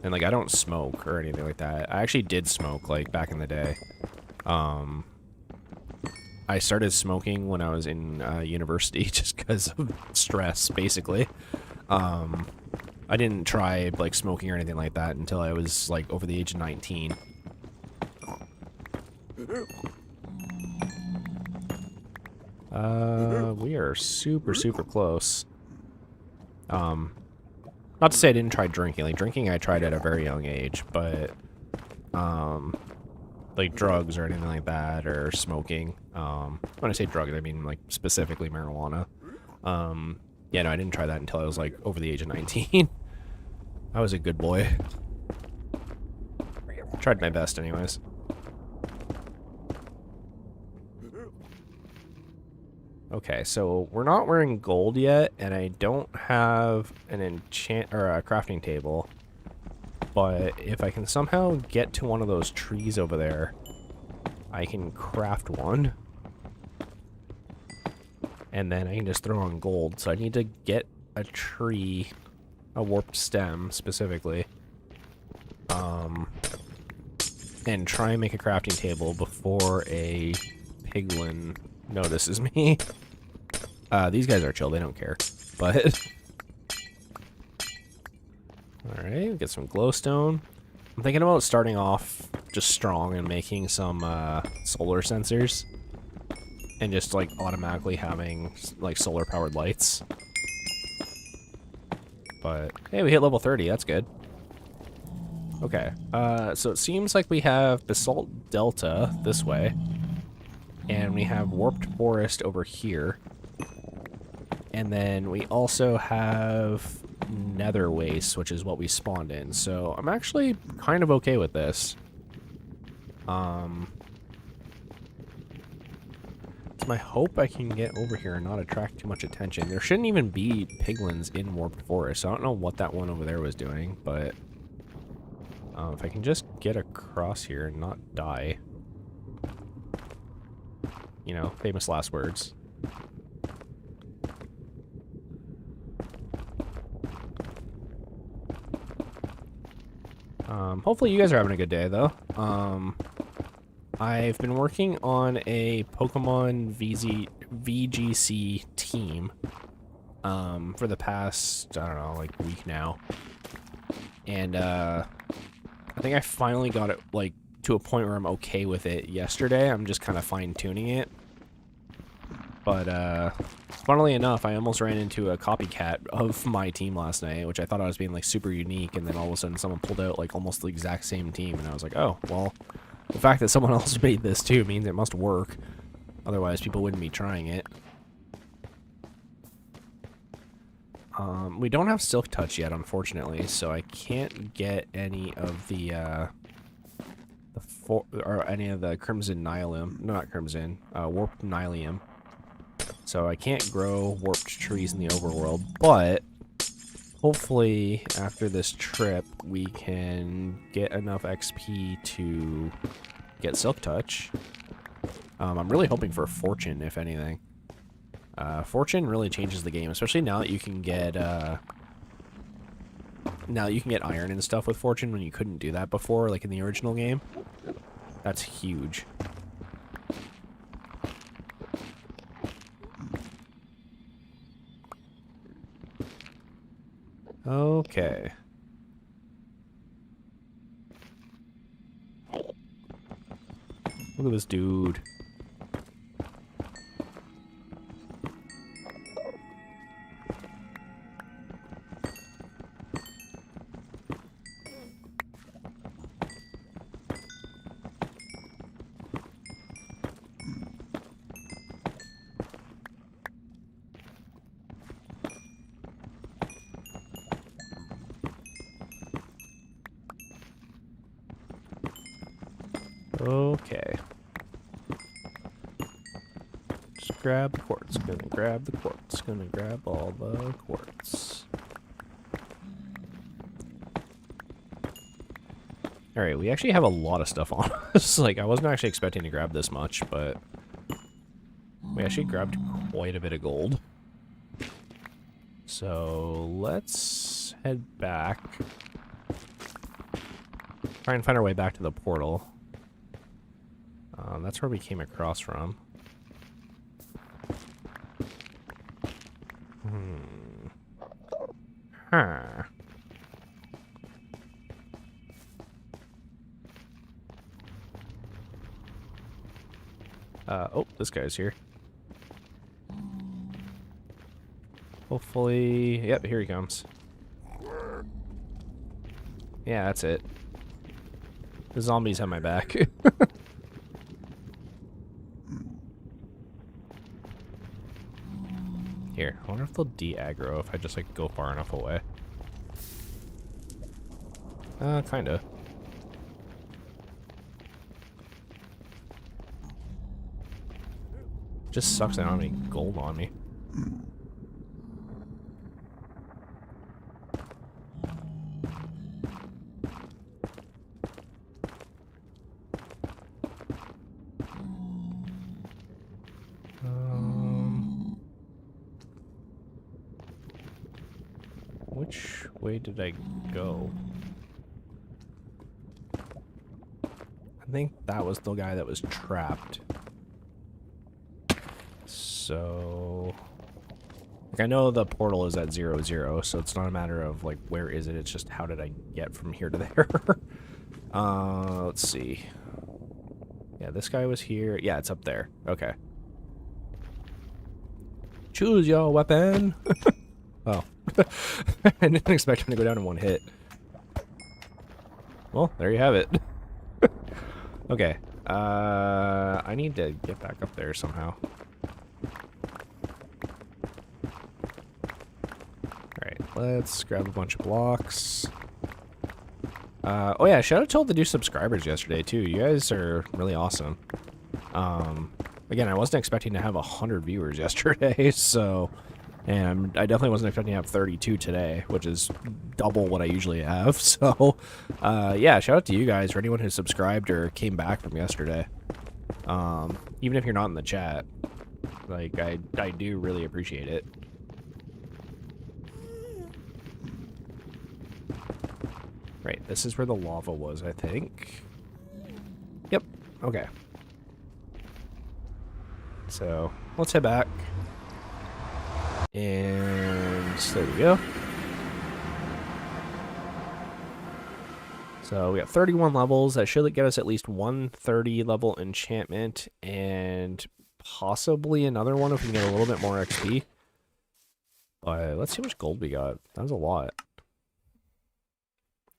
And like I don't smoke or anything like that. I actually did smoke like back in the day. I started smoking when I was in university just because of stress, basically. I didn't try like smoking or anything like that until I was like over the age of 19. We are super close. Not to say I didn't try drinking. Like drinking I tried at a very young age, but like drugs or anything like that, or smoking. When I say drugs, I mean like specifically marijuana. Yeah, no, I didn't try that until I was like over the age of 19. I was a good boy. Tried my best anyways. Okay, so we're not wearing gold yet, and I don't have an enchant or a crafting table. But if I can somehow get to one of those trees over there, I can craft one. And then I can just throw on gold. So I need to get a tree, a warped stem specifically, and try and make a crafting table before a piglin notices me. These guys are chill, they don't care. But alright, get some glowstone. I'm thinking about starting off just strong and making some solar sensors. And just like automatically having like solar powered lights. But hey, we hit level 30, that's good. Okay, so it seems like we have Basalt Delta this way. And we have Warped Forest over here. And then we also have Nether Waste, which is what we spawned in. So I'm actually kind of okay with this. It's my hope I can get over here and not attract too much attention. There shouldn't even be piglins in Warped Forest. So I don't know what that one over there was doing, but if I can just get across here and not die. You know, famous last words. Hopefully you guys are having a good day, though. I've been working on a Pokemon VGC team for the past, I don't know, like week now. And I think I finally got it like to a point where I'm okay with it yesterday. I'm just kind of fine-tuning it. But funnily enough, I almost ran into a copycat of my team last night, which I thought I was being like super unique, and then all of a sudden someone pulled out like almost the exact same team, and I was like, oh, well, the fact that someone else made this too means it must work. Otherwise, people wouldn't be trying it. We don't have Silk Touch yet, unfortunately, so I can't get any of the any of the Crimson Nylium. No, not Crimson. Warped Nylium. So I can't grow warped trees in the overworld, but hopefully after this trip we can get enough XP to get Silk Touch. I'm really hoping for Fortune, if anything. Fortune really changes the game, especially now that you can get iron and stuff with Fortune when you couldn't do that before, like in the original game. That's huge. Okay. Look at this dude. Okay. Just grab the quartz. Gonna grab the quartz. Gonna grab all the quartz. Alright, we actually have a lot of stuff on us. Like, I wasn't actually expecting to grab this much, but we actually grabbed quite a bit of gold. So, let's head back. Try and find our way back to the portal. That's where we came across from. Huh. Oh, this guy's here. Hopefully... Yep, here he comes. Yeah, that's it. The zombies have my back. Here, I wonder if they'll de-aggro if I just, like, go far enough away. Kinda. Just sucks I don't have any gold on me. Which way did I go? I think that was the guy that was trapped. So... Like, I know the portal is at 0-0, so it's not a matter of, like, where is it? It's just how did I get from here to there? Let's see. Yeah, this guy was here. Yeah, it's up there. Okay. Choose your weapon! Oh. I didn't expect him to go down in one hit. Well, there you have it. Okay. I need to get back up there somehow. Alright, let's grab a bunch of blocks. Oh yeah, shout out to all the new subscribers yesterday too. You guys are really awesome. Again, I wasn't expecting to have 100 viewers yesterday, so... And I definitely wasn't expecting to have 32 today, which is double what I usually have. So, yeah, shout out to you guys, for anyone who subscribed or came back from yesterday. Even if you're not in the chat, like, I do really appreciate it. Right, this is where the lava was, I think. Yep, okay. So, let's head back. And there we go. So we got 31 levels. That should get us at least 130 level enchantment and possibly another one if we can get a little bit more XP. But let's see how much gold we got. That was a lot.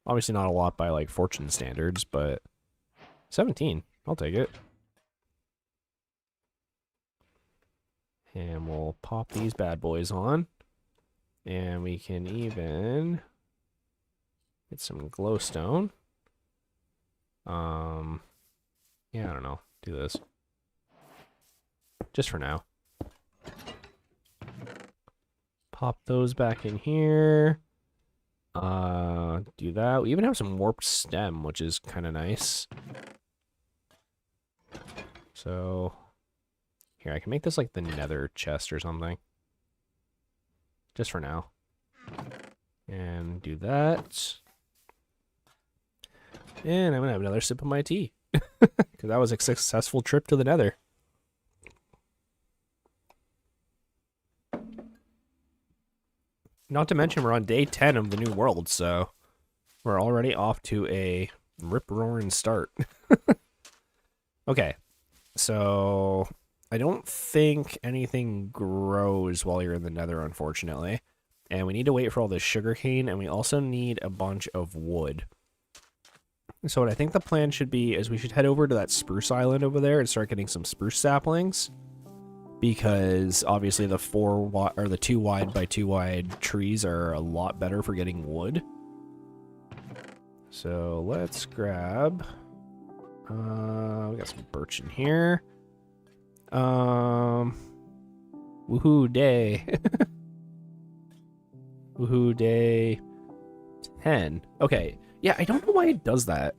Obviously not a lot by like fortune standards, but 17. I'll take it. And we'll pop these bad boys on. And we can even get some glowstone. Yeah, I don't know. Do this. Just for now. Pop those back in here. Do that. We even have some warped stem, which is kind of nice. So, here, I can make this like the nether chest or something. Just for now. And do that. And I'm going to have another sip of my tea. Because that was a successful trip to the nether. Not to mention we're on day 10 of the new world, so we're already off to a rip-roaring start. Okay, so I don't think anything grows while you're in the nether, unfortunately. And we need to wait for all this sugarcane, and we also need a bunch of wood. So what I think the plan should be is we should head over to that spruce island over there and start getting some spruce saplings. Because obviously the 2 wide by 2 wide trees are a lot better for getting wood. So let's grab, we got some birch in here. Woohoo day. Woohoo day 10. Okay. Yeah, I don't know why it does that.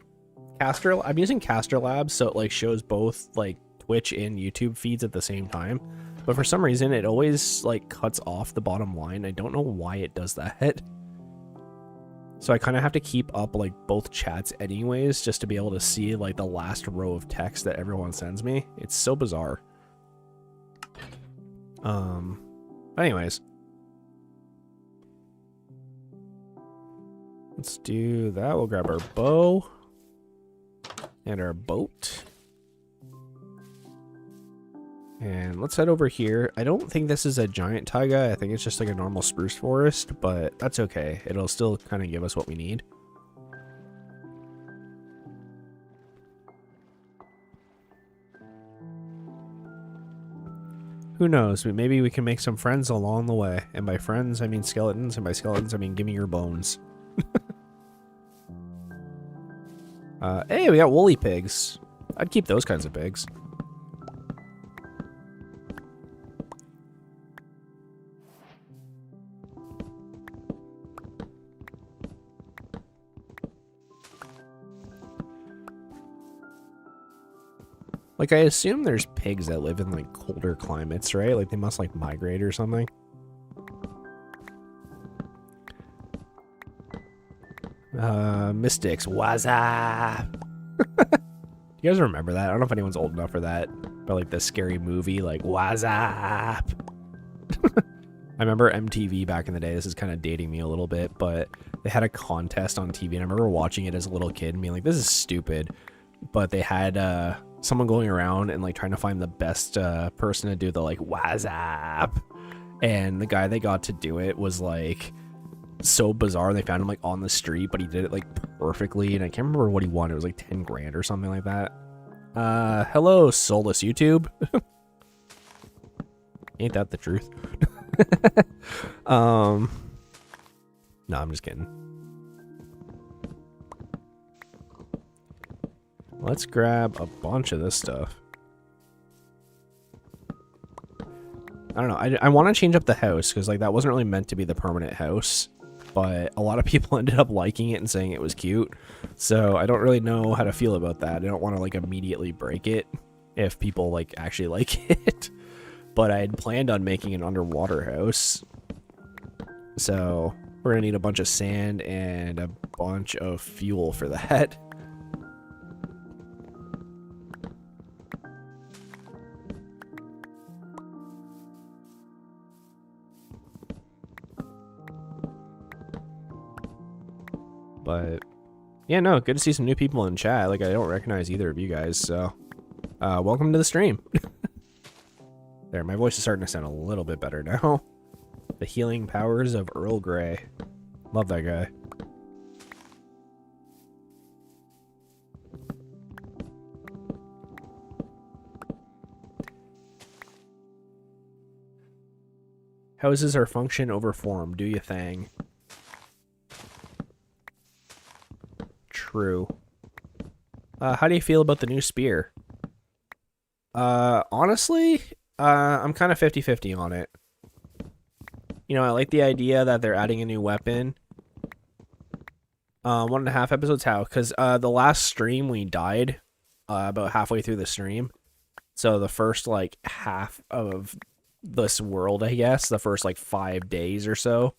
I'm using Caster Labs, so it like shows both like Twitch and YouTube feeds at the same time. But for some reason, it always like cuts off the bottom line. I don't know why it does that. So I kind of have to keep up like both chats anyways, just to be able to see like the last row of text that everyone sends me. It's so bizarre. Anyways. Let's do that. We'll grab our bow and our boat. And let's head over here. I don't think this is a giant taiga. I think it's just like a normal spruce forest, but that's okay. It'll still kind of give us what we need. Who knows? Maybe we can make some friends along the way. And by friends, I mean skeletons. And by skeletons, I mean give me your bones. Hey, we got woolly pigs. I'd keep those kinds of pigs. Like, I assume there's pigs that live in, like, colder climates, right? Like, they must, like, migrate or something. Mystics. What's up? You guys remember that? I don't know if anyone's old enough for that. But, like, the scary movie, like, what's up? I remember MTV back in the day. This is kind of dating me a little bit, but they had a contest on TV, and I remember watching it as a little kid and being like, this is stupid. But they had, someone going around and like trying to find the best person to do the like what's up, and the guy they got to do it was like so bizarre. They found him like on the street, but he did it like perfectly, and I can't remember what he won. It was like 10 grand or something like that. Hello, soulless YouTube. Ain't that the truth? No, I'm just kidding. Let's grab a bunch of this stuff. I don't know. I want to change up the house because like that wasn't really meant to be the permanent house, but a lot of people ended up liking it and saying it was cute. So I don't really know how to feel about that. I don't want to like immediately break it if people like actually like it. But I had planned on making an underwater house. So We're gonna need a bunch of sand and a bunch of fuel for that. But yeah, no, good to see some new people in chat. Like, I don't recognize either of you guys, so welcome to the stream. There, my voice is starting to sound a little bit better now. The healing powers of Earl Grey. Love that guy. Houses are function over form, do you thing? True. How do you feel about the new spear? Honestly, I'm kind of 50-50 on it. You know, I like the idea that they're adding a new weapon. 1.5 episodes how? Because the last stream we died about halfway through the stream. So the first, like, half of this world, I guess, the first, like, 5 days or so,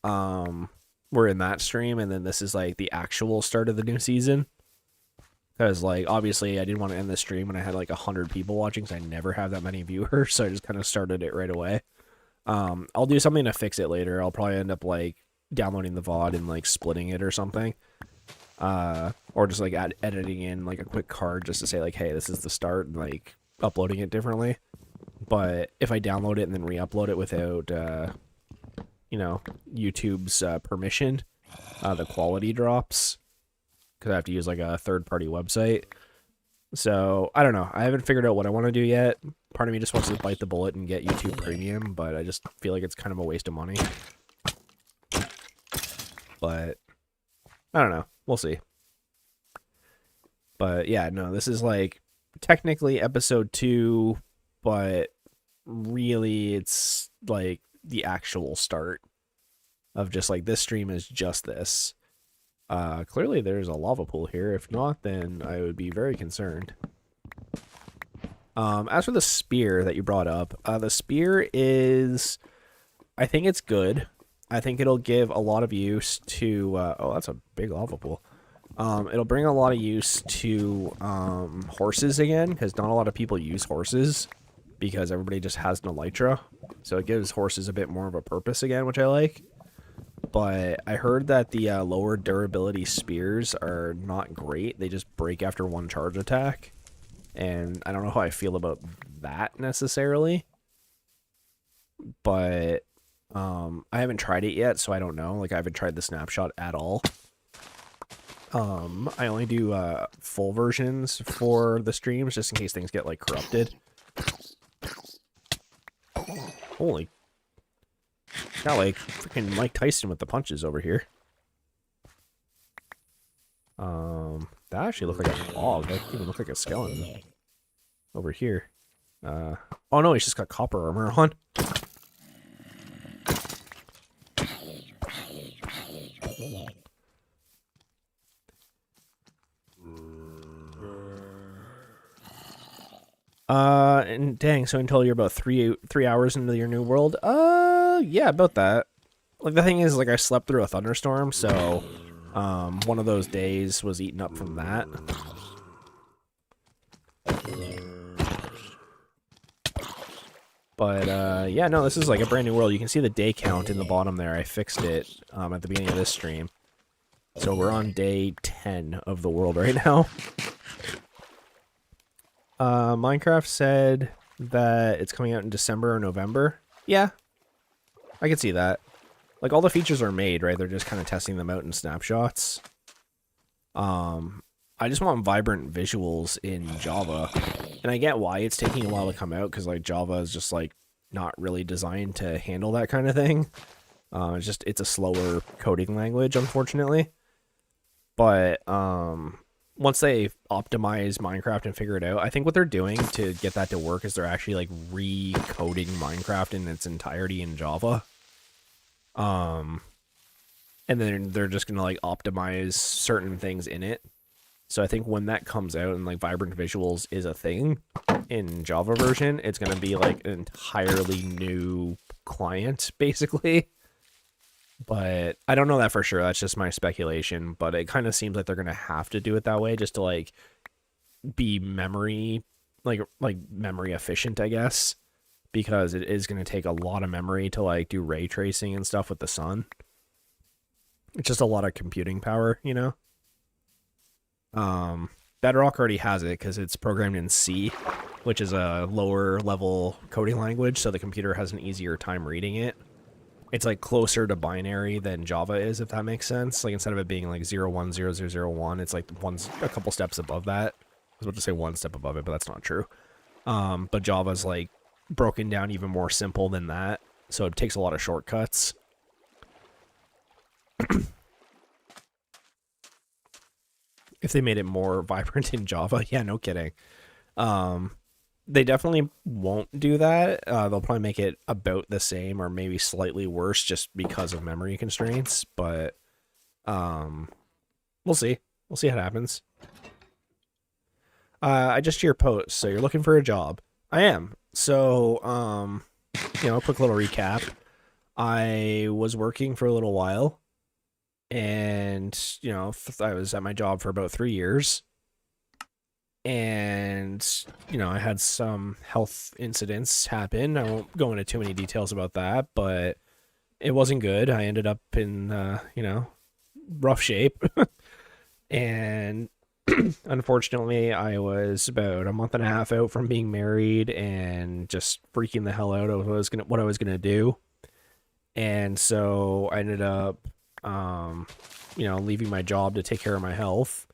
we're in that stream, and then this is, like, the actual start of the new season. Because, like, obviously I didn't want to end the stream when I had, like, 100 people watching, because I never have that many viewers, so I just kind of started it right away. I'll do something to fix it later. I'll probably end up, like, downloading the VOD and, like, splitting it or something. Or just, like, editing in, like, a quick card just to say, like, hey, this is the start, and, like, uploading it differently. But if I download it and then re-upload it without, you know, YouTube's permission, the quality drops. Because I have to use, like, a third-party website. So, I don't know. I haven't figured out what I want to do yet. Part of me just wants to bite the bullet and get YouTube Premium, but I just feel like it's kind of a waste of money. But, I don't know. We'll see. But, yeah, no, this is, like, technically episode 2, but really it's, like, the actual start of just, like, this stream is just this. Clearly there's a lava pool here. If not, then I would be very concerned. As for the spear that you brought up, the spear is, I think it's good. I think it'll give a lot of use to, oh, that's a big lava pool. It'll bring a lot of use to, horses again, because not a lot of people use horses, because everybody just has an elytra. So it gives horses a bit more of a purpose again, which I like. But I heard that the lower durability spears are not great. They just break after one charge attack. And I don't know how I feel about that necessarily. But I haven't tried it yet, so I don't know. Like, I haven't tried the snapshot at all. I only do full versions for the streams, just in case things get, like, corrupted. Holy... Got like freaking Mike Tyson with the punches over here. That actually looked like a log. That even looked like a skeleton over here. Oh no, he's just got copper armor on. And dang, so until you're about three hours into your new world? Yeah, about that. Like, the thing is, like, I slept through a thunderstorm, so, one of those days was eaten up from that. But, yeah, no, this is, like, a brand new world. You can see the day count in the bottom there. I fixed it, at the beginning of this stream. So we're on day 10 of the world right now. Minecraft said that it's coming out in December or November. Yeah, I could see that. Like, all the features are made, right? They're just kind of testing them out in snapshots. I just want vibrant visuals in Java. And I get why it's taking a while to come out, because, like, Java is just, like, not really designed to handle that kind of thing. It's a slower coding language, unfortunately. But, once they optimize Minecraft and figure it out, I think what they're doing to get that to work is they're actually, like, recoding Minecraft in its entirety in Java. And then they're just gonna, like, optimize certain things in it. So I think when that comes out and, like, vibrant visuals is a thing in Java version, it's gonna be, like, an entirely new client, basically. But I don't know that for sure. That's just my speculation. But it kind of seems like they're gonna have to do it that way just to like be memory, like memory efficient, I guess, because it is gonna take a lot of memory to like do ray tracing and stuff with the sun. It's just a lot of computing power, you know. Bedrock already has it because it's programmed in C, which is a lower level coding language, so the computer has an easier time reading it. It's like closer to binary than Java is, if that makes sense. Like instead of it being like 0 1 0 0 0 1, it's like a couple steps above that. I was about to say one step above it, but that's not true. But Java's like broken down even more simple than that, so it takes a lot of shortcuts. If they made it more vibrant in Java, yeah, no kidding. They definitely won't do that. They'll probably make it about the same or maybe slightly worse just because of memory constraints. But we'll see. We'll see how it happens. I just hear posts. So you're looking for a job. I am. So, quick little recap. I was working for a little while. And, I was at my job for about 3 years. And, I had some health incidents happen. I won't go into too many details about that, but it wasn't good. I ended up in, rough shape. And unfortunately, I was about a month and a half out from being married and just freaking the hell out of what I was gonna do. And so I ended up, leaving my job to take care of my health.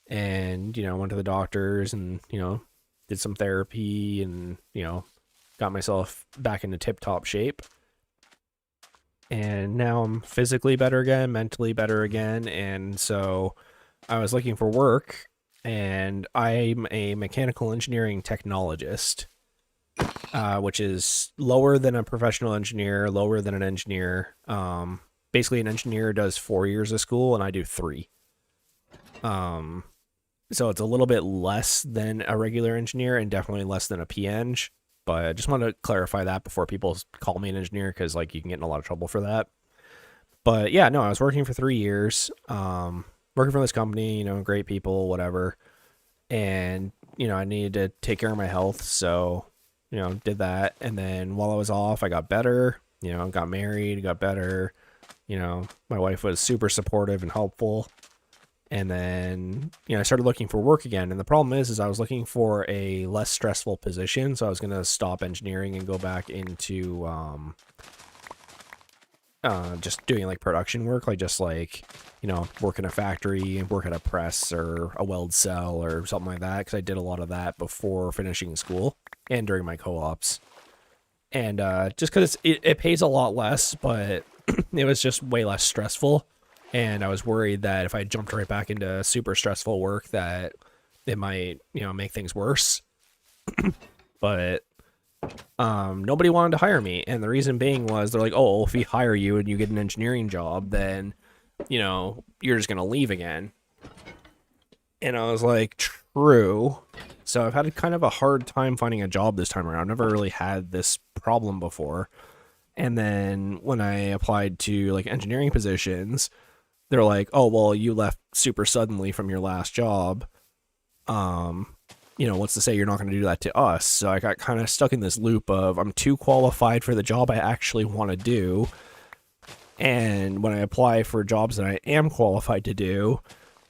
And, went to the doctors and, did some therapy and, got myself back into tip-top shape. And now I'm physically better again, mentally better again. And so I was looking for work, and I'm a mechanical engineering technologist, which is lower than a professional engineer, lower than an engineer. Basically, an engineer does 4 years of school, and I do 3. So it's a little bit less than a regular engineer and definitely less than a PEng. But I just want to clarify that before people call me an engineer, because like you can get in a lot of trouble for that. But yeah, no, I was working for 3 years, working for this company, great people, whatever. And, I needed to take care of my health. So, did that. And then while I was off, I got better, got married, got better. My wife was super supportive and helpful. And then, I started looking for work again. And the problem is I was looking for a less stressful position. So I was going to stop engineering and go back into just doing like production work, like just like, work in a factory, work at a press or a weld cell or something like that. Because I did a lot of that before finishing school and during my co-ops. And just because it pays a lot less, but it was just way less stressful. And I was worried that if I jumped right back into super stressful work that it might, make things worse. But nobody wanted to hire me. And the reason being was they're like, oh, if we hire you and you get an engineering job, then, you're just going to leave again. And I was like, true. So I've had kind of a hard time finding a job this time around. I've never really had this problem before. And then when I applied to like engineering positions, they're like, oh, well, you left super suddenly from your last job. What's to say you're not going to do that to us? So I got kind of stuck in this loop of I'm too qualified for the job I actually want to do. And when I apply for jobs that I am qualified to do,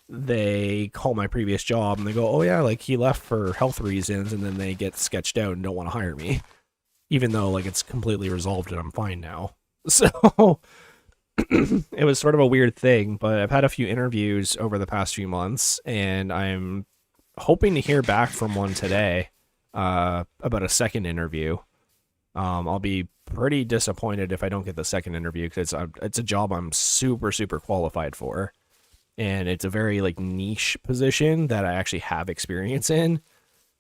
they call my previous job and they go, oh, yeah, like he left for health reasons. And then they get sketched out and don't want to hire me, even though like it's completely resolved and I'm fine now. So it was sort of a weird thing, but I've had a few interviews over the past few months, and I'm hoping to hear back from one today about a second interview. I'll be pretty disappointed if I don't get the second interview, because it's a job I'm super, super qualified for, and it's a very like niche position that I actually have experience in.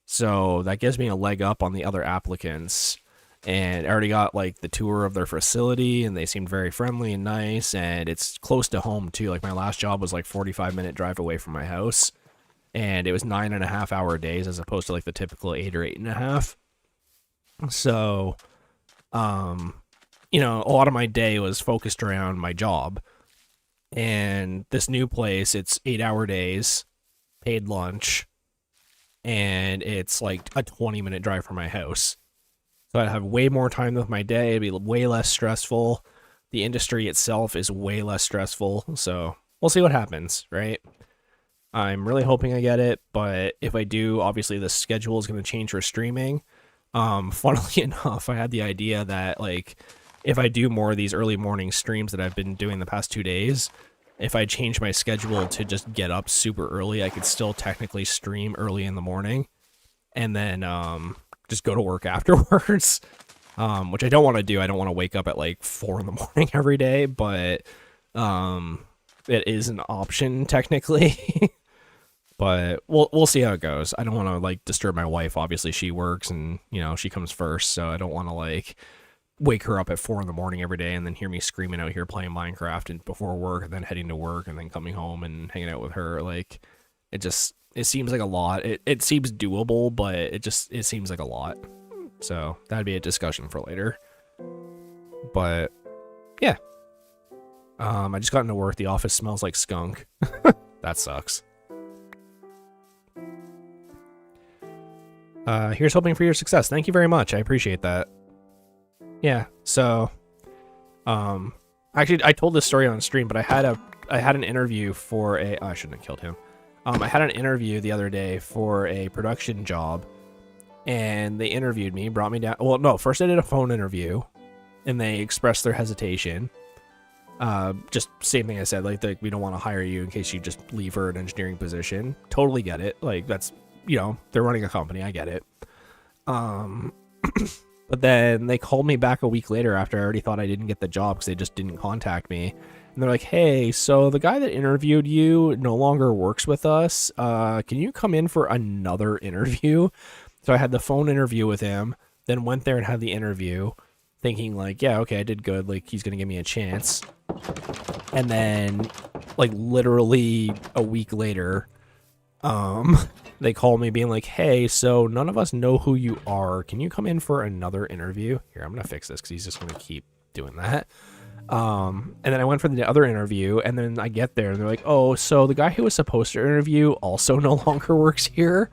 So that gives me a leg up on the other applicants. And I already got like the tour of their facility, and they seemed very friendly and nice, and it's close to home too. Like my last job was like 45-minute drive away from my house, and it was 9.5-hour days as opposed to like the typical 8 or 8.5. So, you know, a lot of my day was focused around my job. And this new place, it's 8-hour days, paid lunch, and it's like a 20-minute drive from my house. So I'd have way more time with my day. It'd be way less stressful. The industry itself is way less stressful. So we'll see what happens, right? I'm really hoping I get it, but if I do, obviously the schedule is going to change for streaming. Funnily enough, I had the idea that, like, if I do more of these early morning streams that I've been doing the past 2 days, if I change my schedule to just get up super early, I could still technically stream early in the morning and then just go to work afterwards, which I don't want to do. I don't want to wake up at like 4 in the morning every day, but it is an option technically. But we'll see how it goes. I don't want to like disturb my wife. Obviously, she works and, you know, she comes first, so I don't want to like wake her up at 4 in the morning every day and then hear me screaming out here playing Minecraft and before work and then heading to work and then coming home and hanging out with her. Like, it seems like a lot. It seems doable, but it seems like a lot. So that'd be a discussion for later. But yeah. I just got into work. The office smells like skunk. That sucks. Here's hoping for your success. Thank you very much. I appreciate that. Yeah, so actually I told this story on stream, but I had an interview for I shouldn't have killed him. I had an interview the other day for a production job, and they interviewed me, brought me down. Well, no, first I did a phone interview, and they expressed their hesitation. Just same thing I said, like we don't want to hire you in case you just leave for an engineering position. Totally get it. Like, that's, you know, they're running a company. I get it. But then they called me back a week later after I already thought I didn't get the job because they just didn't contact me. And they're like, hey, so the guy that interviewed you no longer works with us. Can you come in for another interview? So I had the phone interview with him, then went there and had the interview, thinking like, yeah, okay, I did good. Like, he's going to give me a chance. And then, like, literally a week later, they called me being like, hey, so none of us know who you are. Can you come in for another interview? Here, I'm going to fix this because he's just going to keep doing that. And then I went for the other interview, and then I get there and they're like, oh, so the guy who was supposed to interview also no longer works here,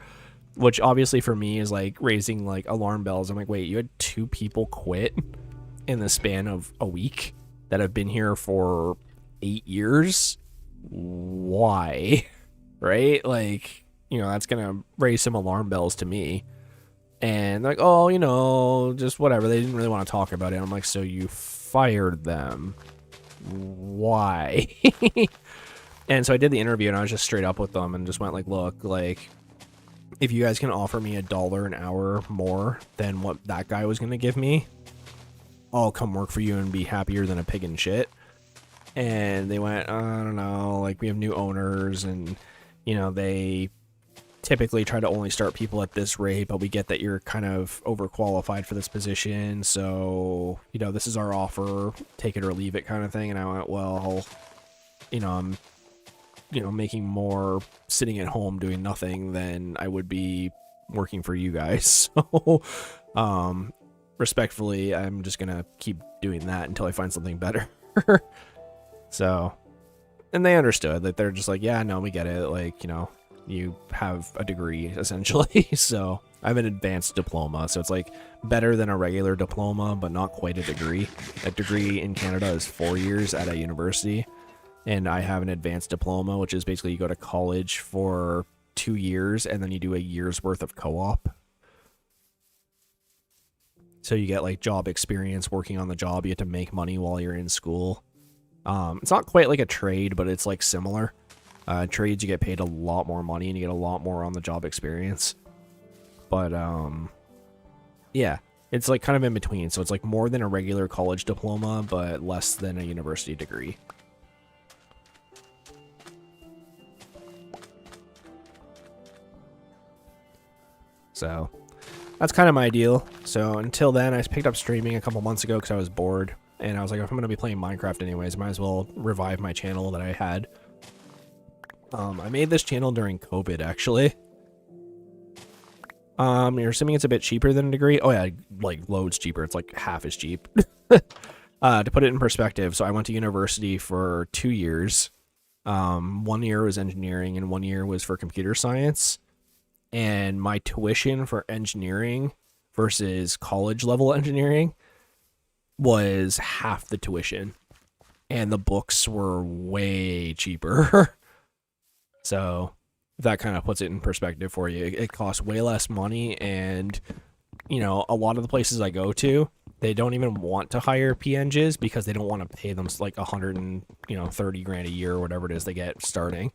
which obviously for me is like raising like alarm bells. I'm like, wait, you had 2 people quit in the span of a week that have been here for 8 years? Why? Right? Like, you know, that's going to raise some alarm bells to me. And they're like, oh, you know, just whatever. They didn't really want to talk about it. I'm like, so you fired them. Why? And so I did the interview and I was just straight up with them and just went like, look, like, if you guys can offer me $1 an hour more than what that guy was going to give me, I'll come work for you and be happier than a pig in shit. And they went, I don't know, like, we have new owners and, you know, they typically try to only start people at this rate, but we get that you're kind of overqualified for this position, so, you know, this is our offer, take it or leave it kind of thing. And I went, well, you know, I'm, you know, making more sitting at home doing nothing than I would be working for you guys. So, respectfully, I'm just gonna keep doing that until I find something better. So, and they understood that. They're just like, yeah, no, we get it. Like, you know, you have a degree essentially. So I have an advanced diploma. So it's like better than a regular diploma, but not quite a degree. A degree in Canada is 4 years at a university. And I have an advanced diploma, which is basically you go to college for 2 years and then you do a year's worth of co-op. So you get like job experience working on the job. You get to make money while you're in school. It's not quite like a trade, but it's like similar. Trades, you get paid a lot more money and you get a lot more on the job experience. But yeah, it's like kind of in between. So it's like more than a regular college diploma, but less than a university degree. So that's kind of my deal. So until then, I picked up streaming a couple months ago because I was bored. And I was like, if I'm going to be playing Minecraft anyways, might as well revive my channel that I had. I made this channel during COVID, actually. You're assuming it's a bit cheaper than a degree? Oh yeah, like loads cheaper. It's like half as cheap. To put it in perspective, so I went to university for 2 years. 1 year was engineering and 1 year was for computer science. And my tuition for engineering versus college level engineering was half the tuition. And the books were way cheaper. So that kind of puts it in perspective for you. It costs way less money, and a lot of the places I go to, they don't even want to hire PNGs because they don't want to pay them like 130 grand a year or whatever it is they get starting.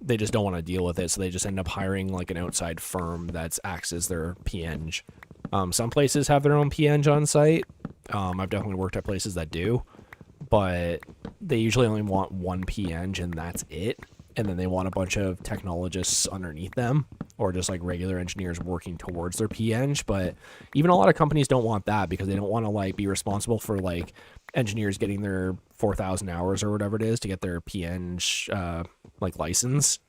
They just don't want to deal with it, so they just end up hiring like an outside firm that acts as their PNG. Some places have their own PNG on site. I've definitely worked at places that do, but they usually only want one PNG and that's it. And then they want a bunch of technologists underneath them, or just like regular engineers working towards their PNG. But even a lot of companies don't want that because they don't want to like be responsible for like engineers getting their 4,000 hours or whatever it is to get their PNG like license.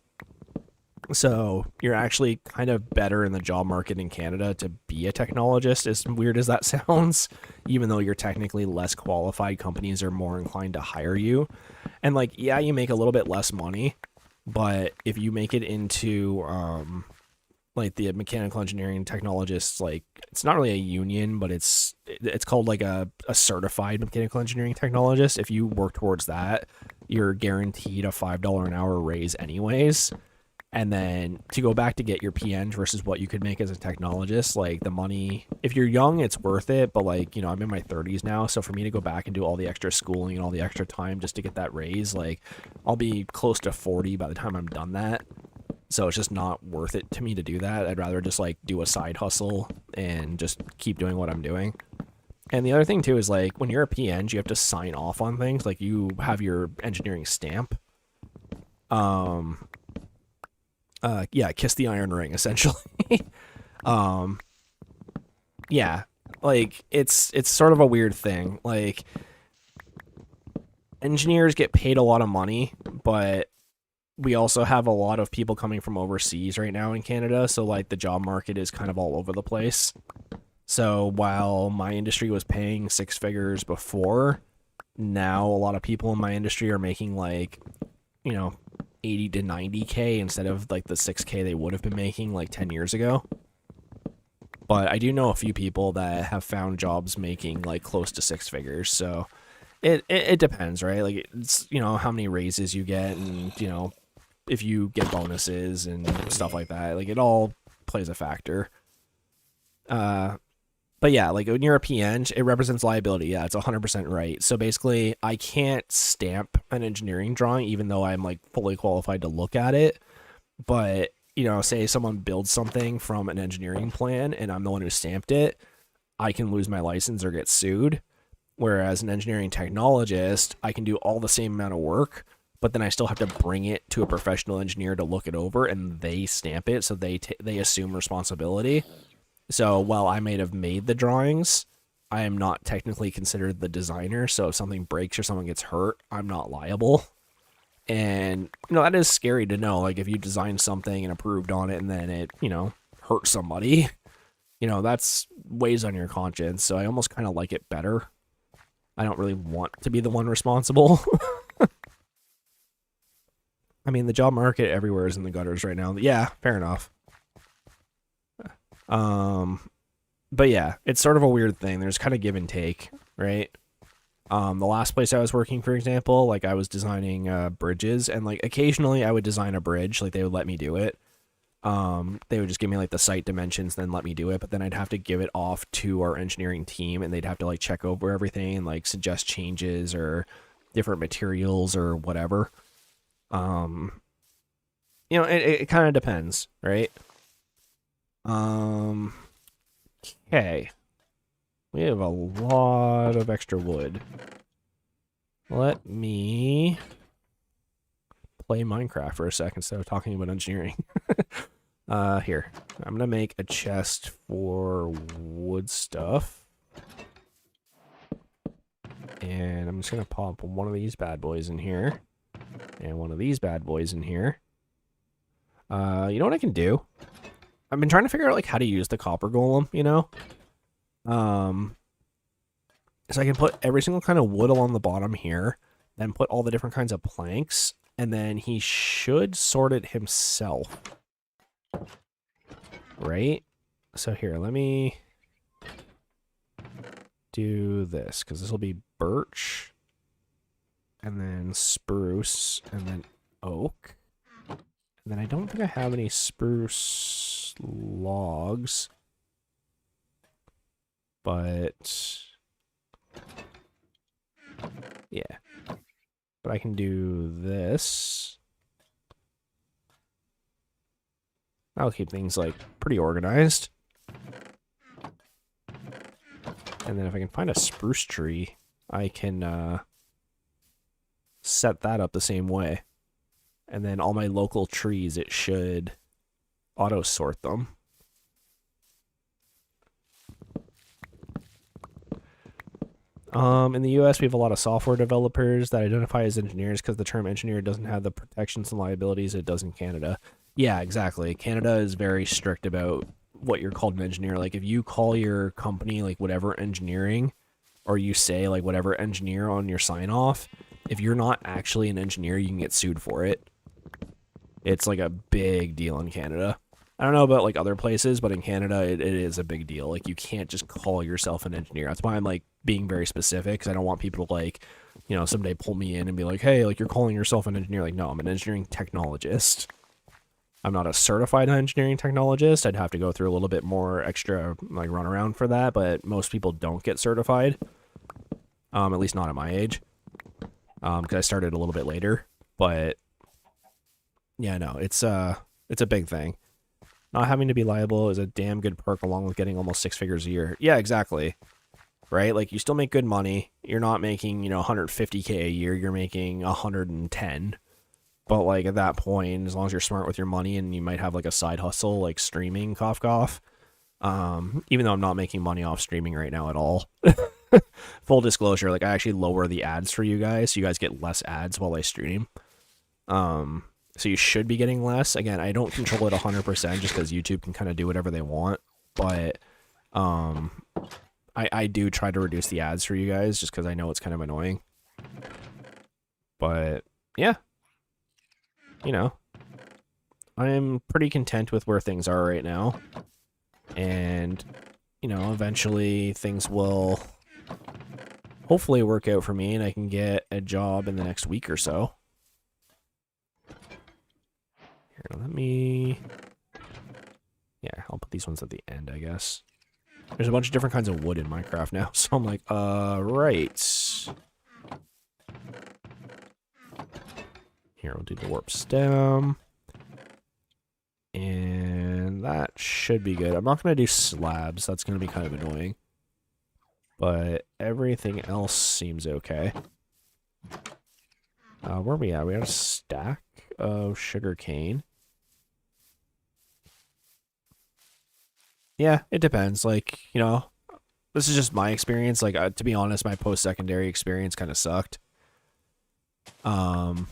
So you're actually kind of better in the job market in Canada to be a technologist, as weird as that sounds. Even though you're technically less qualified, companies are more inclined to hire you. And like, yeah, you make a little bit less money, but if you make it into like the mechanical engineering technologists, like it's not really a union, but it's called like a certified mechanical engineering technologist. If you work towards that, you're guaranteed a $5 an hour raise anyways. And then to go back to get your PN versus what you could make as a technologist, like the money, if you're young, it's worth it. But like, I'm in my 30s now. So for me to go back and do all the extra schooling and all the extra time just to get that raise, like I'll be close to 40 by the time I'm done that. So it's just not worth it to me to do that. I'd rather just like do a side hustle and just keep doing what I'm doing. And the other thing too is like when you're a PN, you have to sign off on things. Like you have your engineering stamp. Yeah, kiss the iron ring, essentially. Yeah, like it's sort of a weird thing. Like engineers get paid a lot of money, but we also have a lot of people coming from overseas right now in Canada, so like the job market is kind of all over the place. So while my industry was paying six figures before, now a lot of people in my industry are making like, 80 to 90K instead of like the 6K they would have been making like 10 years ago. But I do know a few people that have found jobs making like close to six figures. So it depends, right? Like it's, how many raises you get and, if you get bonuses and stuff like that, like it all plays a factor. But yeah, like when you're a PN, it represents liability. Yeah, it's 100% right. So basically, I can't stamp an engineering drawing, even though I'm like fully qualified to look at it. But, say someone builds something from an engineering plan and I'm the one who stamped it, I can lose my license or get sued. Whereas an engineering technologist, I can do all the same amount of work, but then I still have to bring it to a professional engineer to look it over and they stamp it. So they assume responsibility. So while I may have made the drawings, I am not technically considered the designer. So if something breaks or someone gets hurt, I'm not liable. And, that is scary to know. Like if you design something and approved on it and then it, hurt somebody, that's weighs on your conscience. So I almost kind of like it better. I don't really want to be the one responsible. I mean, the job market everywhere is in the gutters right now. Yeah, fair enough. But yeah, it's sort of a weird thing. There's kind of give and take, right? The last place I was working, for example, like I was designing bridges, and like occasionally I would design a bridge, like they would let me do it. They would just give me like the site dimensions, then let me do it, but then I'd have to give it off to our engineering team, and they'd have to like check over everything and like suggest changes or different materials or whatever. It kind of depends, right? Okay. We have a lot of extra wood. Let me play Minecraft for a second instead of talking about engineering. Here. I'm gonna make a chest for wood stuff. And I'm just gonna pop one of these bad boys in here. And one of these bad boys in here. You know what I can do? I've been trying to figure out like how to use the copper golem, is I can put every single kind of wood along the bottom here, then put all the different kinds of planks, and then he should sort it himself. Right? So here, let me do this, because this will be birch, and then spruce, and then oak. And then I don't think I have any spruce logs, but yeah. But I can do this. That'll keep things, like, pretty organized. And then if I can find a spruce tree, I can set that up the same way. And then all my local trees, it should auto-sort them. In the US, we have a lot of software developers that identify as engineers because the term engineer doesn't have the protections and liabilities it does in Canada. Yeah, exactly. Canada is very strict about what you're called an engineer. Like, if you call your company, like, whatever engineering, or you say, like, whatever engineer on your sign-off, if you're not actually an engineer, you can get sued for it. It's, like, a big deal in Canada. I don't know about, like, other places, but in Canada, it is a big deal. Like, you can't just call yourself an engineer. That's why I'm, like, being very specific, because I don't want people to, like, you know, someday pull me in and be like, hey, like, you're calling yourself an engineer. Like, no, I'm an engineering technologist. I'm not a certified engineering technologist. I'd have to go through a little bit more extra, like, run around for that, but most people don't get certified. At least not at my age. Because I started a little bit later. But, yeah, no, it's a big thing. Not having to be liable is a damn good perk along with getting almost 6 figures a year. Yeah, exactly. Right? Like, you still make good money. You're not making, you know, 150K a year. You're making 110. But, like, at that point, as long as you're smart with your money and you might have, like, a side hustle, like streaming, cough, cough. Even though I'm not making money off streaming right now at all. Full disclosure, like, I actually lower the ads for you guys, so you guys get less ads while I stream. So you should be getting less. Again, I don't control it 100% just because YouTube can kind of do whatever they want. But I do try to reduce the ads for you guys just because I know it's kind of annoying. But, yeah. You know, I'm pretty content with where things are right now. And, you know, eventually things will hopefully work out for me and I can get a job in the next week or so. Here, let me... Yeah, I'll put these ones at the end, I guess. There's a bunch of different kinds of wood in Minecraft now, so I'm like, right. Here, we'll do the warp stem. And that should be good. I'm not going to do slabs. That's going to be kind of annoying. But everything else seems okay. Where are we at? We have a stack of sugar cane. Yeah, it depends. Like, you know, this is just my experience. Like, to be honest, my post-secondary experience kind of sucked. You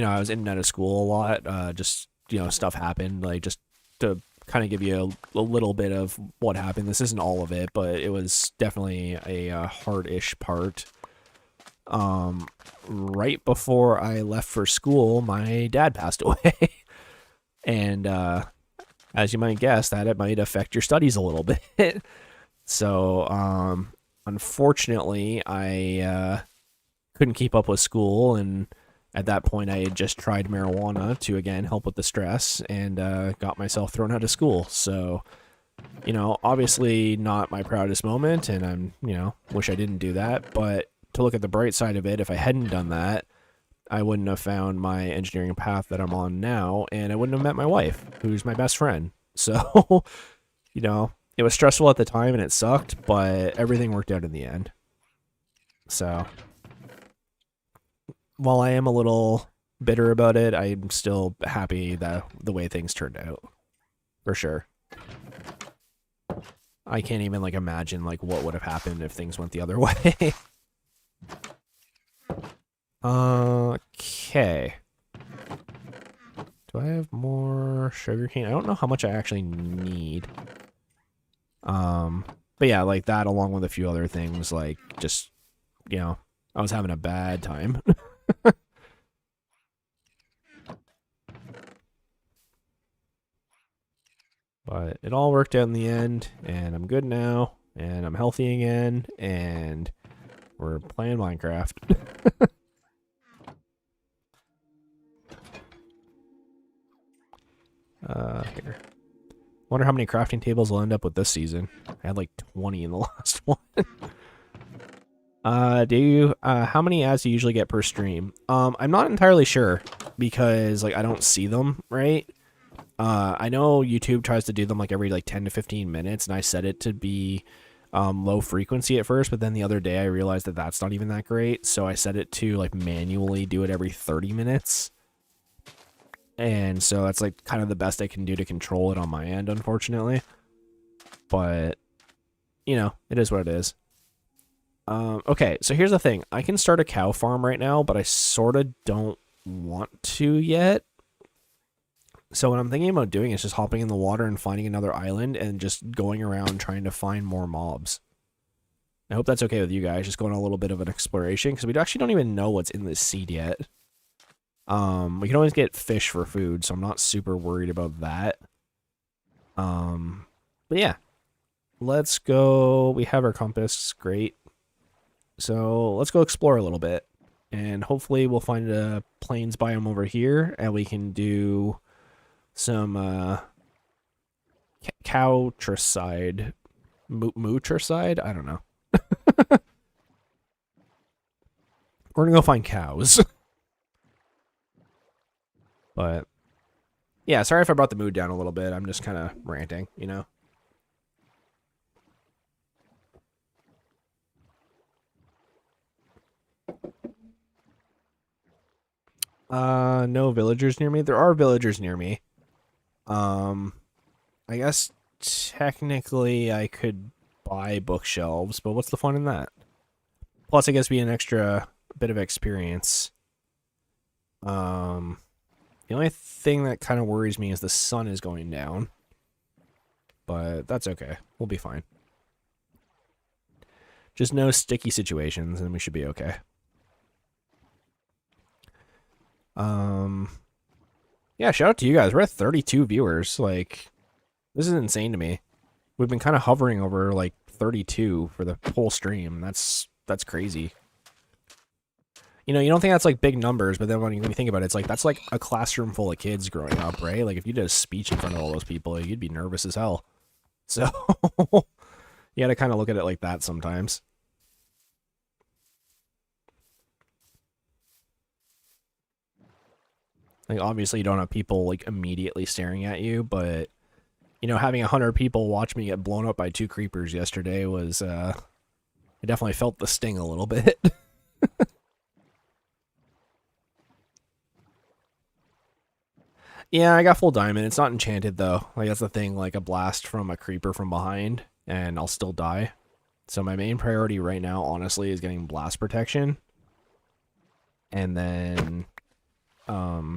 know, I was in and out of school a lot. Just, you know, stuff happened. Like, just to kind of give you a little bit of what happened. This isn't all of it, but it was definitely a hard-ish part. Right before I left for school, my dad passed away. And, as you might guess, that it might affect your studies a little bit. So, unfortunately, I couldn't keep up with school, and at that point, I had just tried marijuana to, again, help with the stress, and got myself thrown out of school. So, you know, obviously not my proudest moment, and I'm, you know, wish I didn't do that. But to look at the bright side of it, if I hadn't done that, I wouldn't have found my engineering path that I'm on now, and I wouldn't have met my wife, who's my best friend. So, you know, it was stressful at the time, and it sucked, but everything worked out in the end. So, while I am a little bitter about it, I'm still happy that the way things turned out. For sure. I can't even, like, imagine, like, what would have happened if things went the other way. Okay. Do I have more sugarcane? I don't know how much I actually need. But yeah, like that along with a few other things, like just, you know, I was having a bad time. But it all worked out in the end, and I'm good now, and I'm healthy again, and we're playing Minecraft. Here. Wonder how many crafting tables will end up with this season. I had like 20 in the last one. How many ads do you usually get per stream? I'm not entirely sure because like I don't see them, right? I know YouTube tries to do them like every like 10 to 15 minutes, and I set it to be low frequency at first, but then the other day I realized that that's not even that great, so I set it to like manually do it every 30 minutes. And so that's like kind of the best I can do to control it on my end, unfortunately. But, you know, it is what it is. Okay, so here's the thing. I can start a cow farm right now, but I sort of don't want to yet. So what I'm thinking about doing is just hopping in the water and finding another island and just going around trying to find more mobs. I hope that's okay with you guys, just going on a little bit of an exploration, because we actually don't even know what's in this seed yet. We can always get fish for food, so I'm not super worried about that. But yeah, let's go. We have our compass, great. So let's go explore a little bit, and hopefully we'll find a plains biome over here, and we can do some cowtricide, mootricide. I don't know. We're gonna go find cows. But yeah, sorry if I brought the mood down a little bit. I'm just kind of ranting, you know. No villagers near me. There are villagers near me. I guess technically I could buy bookshelves, but what's the fun in that? Plus, I guess be an extra bit of experience. The only thing that kind of worries me is the sun is going down. But that's okay. We'll be fine. Just no sticky situations, and we should be okay. Yeah, shout out to you guys. We're at 32 viewers. Like, this is insane to me. We've been kind of hovering over, like, 32 for the whole stream. That's crazy. You know, you don't think that's like big numbers, but then when you think about it, it's like that's like a classroom full of kids growing up, right? Like if you did a speech in front of all those people, you'd be nervous as hell. So you got to kind of look at it like that sometimes. Like obviously you don't have people like immediately staring at you, but you know, having 100 people watch me get blown up by 2 creepers yesterday was I definitely felt the sting a little bit. Yeah, I got full diamond. It's not enchanted, though. Like, that's the thing. Like, a blast from a creeper from behind, and I'll still die. So my main priority right now, honestly, is getting blast protection. And then,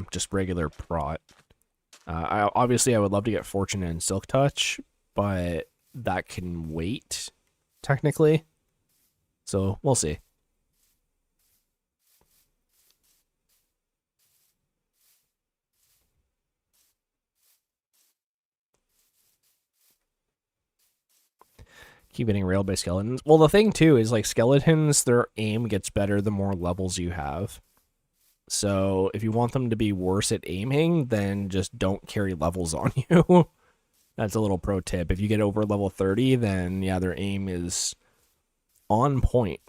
just regular prot. Obviously, I would love to get fortune and silk touch, but that can wait, technically. So, we'll see. Keep getting railed by skeletons. Well, the thing too is like skeletons, their aim gets better the more levels you have. So if you want them to be worse at aiming, then just don't carry levels on you. That's a little pro tip. If you get over level 30, then yeah, their aim is on point.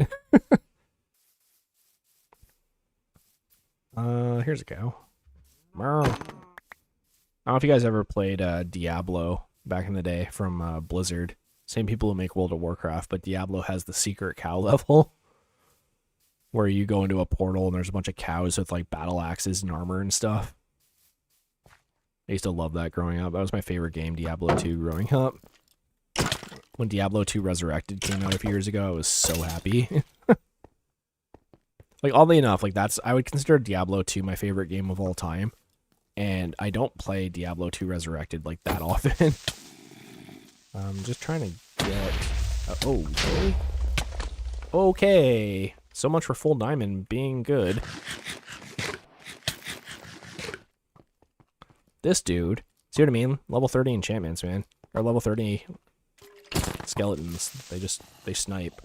Here's a cow. I don't know if you guys ever played Diablo back in the day from Blizzard. Same people who make World of Warcraft, but Diablo has the secret cow level where you go into a portal and there's a bunch of cows with like battle axes and armor and stuff. I used to love that growing up. That was my favorite game, Diablo 2, growing up. When Diablo 2 Resurrected came out a few years ago, I was so happy. Like, oddly enough, like I would consider Diablo 2 my favorite game of all time. And I don't play Diablo 2 Resurrected like that often. I'm just trying to get Okay. Okay. So much for full diamond being good. This dude, see what I mean? Level 30 enchantments, man. Or level 30 skeletons. They snipe.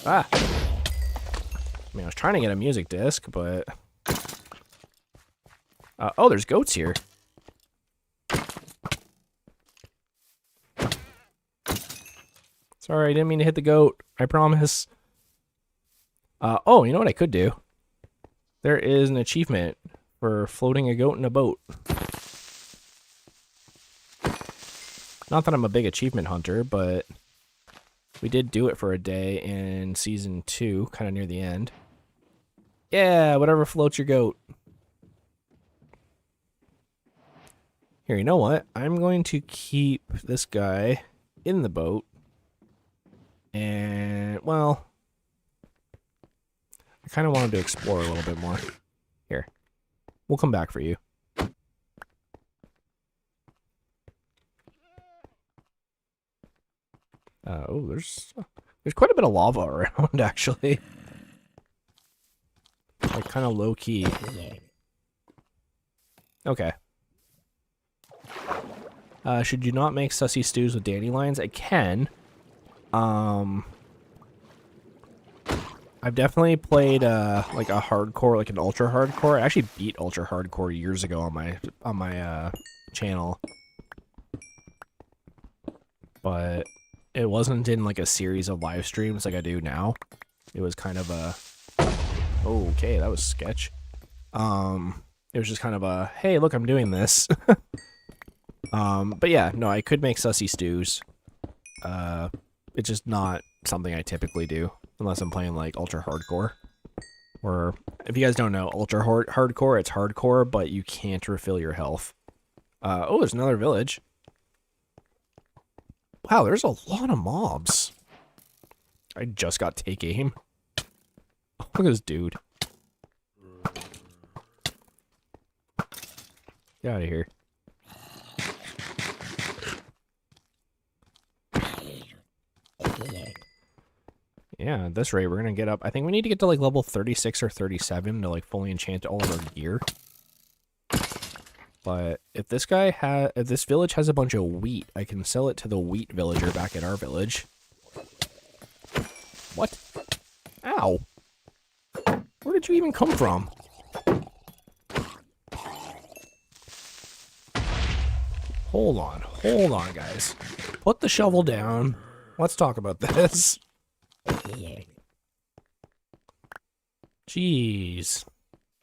Ah! I mean, I was trying to get a music disc, but... oh, there's goats here. Sorry, I didn't mean to hit the goat. I promise. Oh, you know what I could do? There is an achievement for floating a goat in a boat. Not that I'm a big achievement hunter, but we did do it for a day in Season 2, kind of near the end. Yeah, whatever floats your goat. Here, you know what? I'm going to keep this guy in the boat. And, well, I kind of wanted to explore a little bit more. Here, we'll come back for you. Oh, there's quite a bit of lava around, actually. Like, kind of low-key. Okay. Should you not make sussy stews with dandelions? I can. I've definitely played like a hardcore, like an ultra hardcore. I actually beat ultra hardcore years ago on my channel, but it wasn't in like a series of live streams like I do now. It was kind of a okay, that was sketch. It was just kind of a hey, look, I'm doing this. But yeah, no, I could make sussy stews. It's just not something I typically do. Unless I'm playing, like, ultra hardcore. Or, if you guys don't know, ultra hardcore, it's hardcore, but you can't refill your health. Oh, there's another village. Wow, there's a lot of mobs. I just got take aim. Oh, look at this dude. Get out of here. Yeah, at this rate, we're gonna get up. I think we need to get to like level 36 or 37 to like fully enchant all of our gear. But if this village has a bunch of wheat, I can sell it to the wheat villager back at our village. What? Ow! Where did you even come from? Hold on, guys. Put the shovel down. Let's talk about this. Jeez.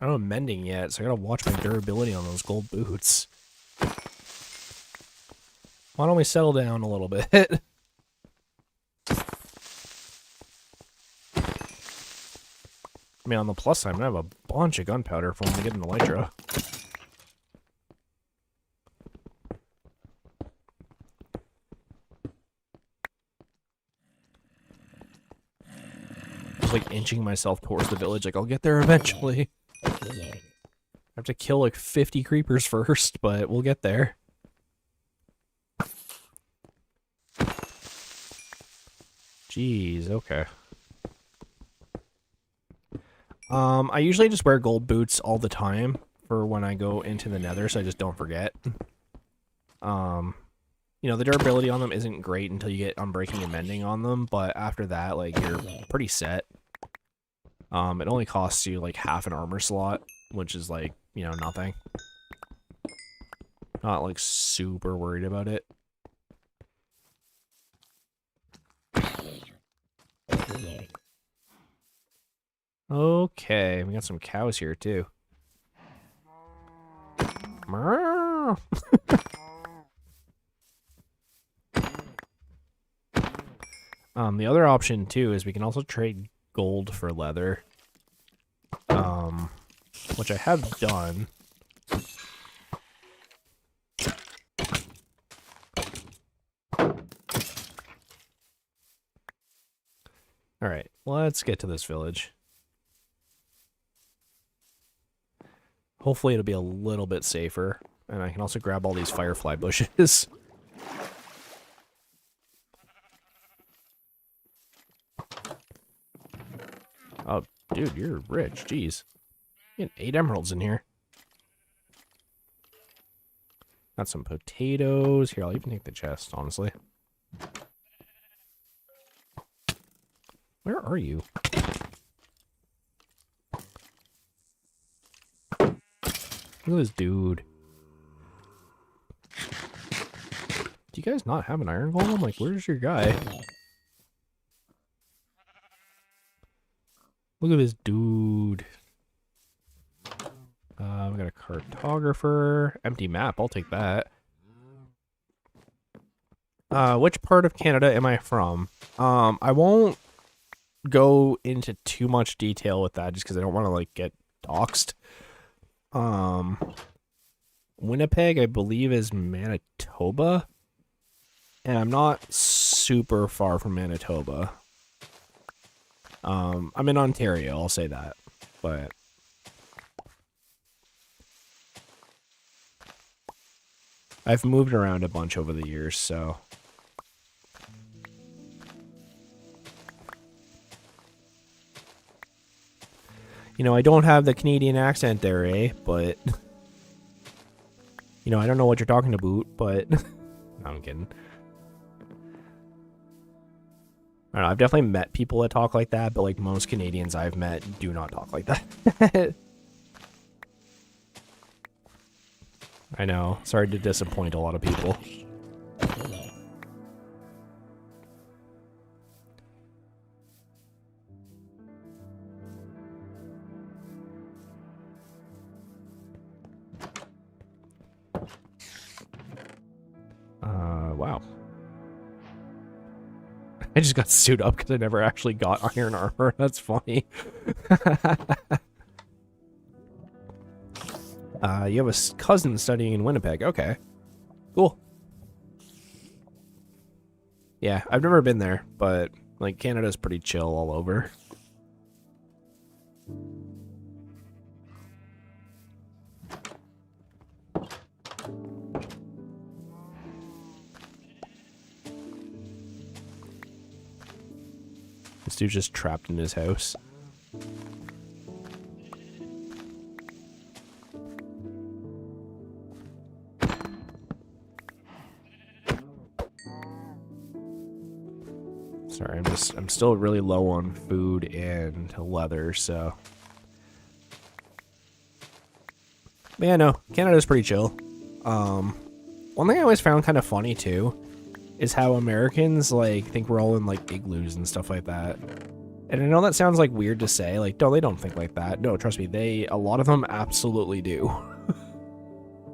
I don't have mending yet, so I gotta watch my durability on those gold boots. Why don't we settle down a little bit? I mean, on the plus side, I'm gonna have a bunch of gunpowder for when we get an elytra. Like inching myself towards the village, like I'll get there eventually. I have to kill like 50 creepers first, but we'll get there. Jeez, okay. I usually just wear gold boots all the time for when I go into the nether, so I just don't forget. You know, the durability on them isn't great until you get unbreaking and mending on them, but after that, like, you're pretty set. It only costs you, like, half an armor slot, which is, like, you know, nothing. Not, like, super worried about it. Okay, we got some cows here, too. The other option, too, is we can also trade gold for leather. Which I have done. Alright, let's get to this village. Hopefully it'll be a little bit safer. And I can also grab all these firefly bushes. dude, you're rich. Jeez. You get 8 emeralds in here. Got some potatoes. Here, I'll even take the chest, honestly. Where are you? Look at this dude. Do you guys not have an iron golem? Like, where's your guy? Look at this dude. We got a cartographer. Empty map. I'll take that. Which part of Canada am I from? I won't go into too much detail with that just because I don't want to, like, get doxxed. Winnipeg, I believe, is Manitoba. And I'm not super far from Manitoba. I'm in Ontario, I'll say that. But I've moved around a bunch over the years, so. You know, I don't have the Canadian accent there, eh? But, you know, I don't know what you're talking about, but no, I'm kidding. I don't know, I've definitely met people that talk like that, but like most Canadians I've met do not talk like that. I know. Sorry to disappoint a lot of people. Wow. I just got suited up because I never actually got iron armor. That's funny. You have a cousin studying in Winnipeg. Okay. Cool. Yeah, I've never been there, but like Canada's pretty chill all over. This dude's just trapped in his house. Sorry, I'm still really low on food and leather, so. But yeah, no, Canada's pretty chill. One thing I always found kind of funny too is how Americans like think we're all in like igloos and stuff like that. And I know that sounds like weird to say, like, no, they don't think like that. No, trust me, a lot of them absolutely do.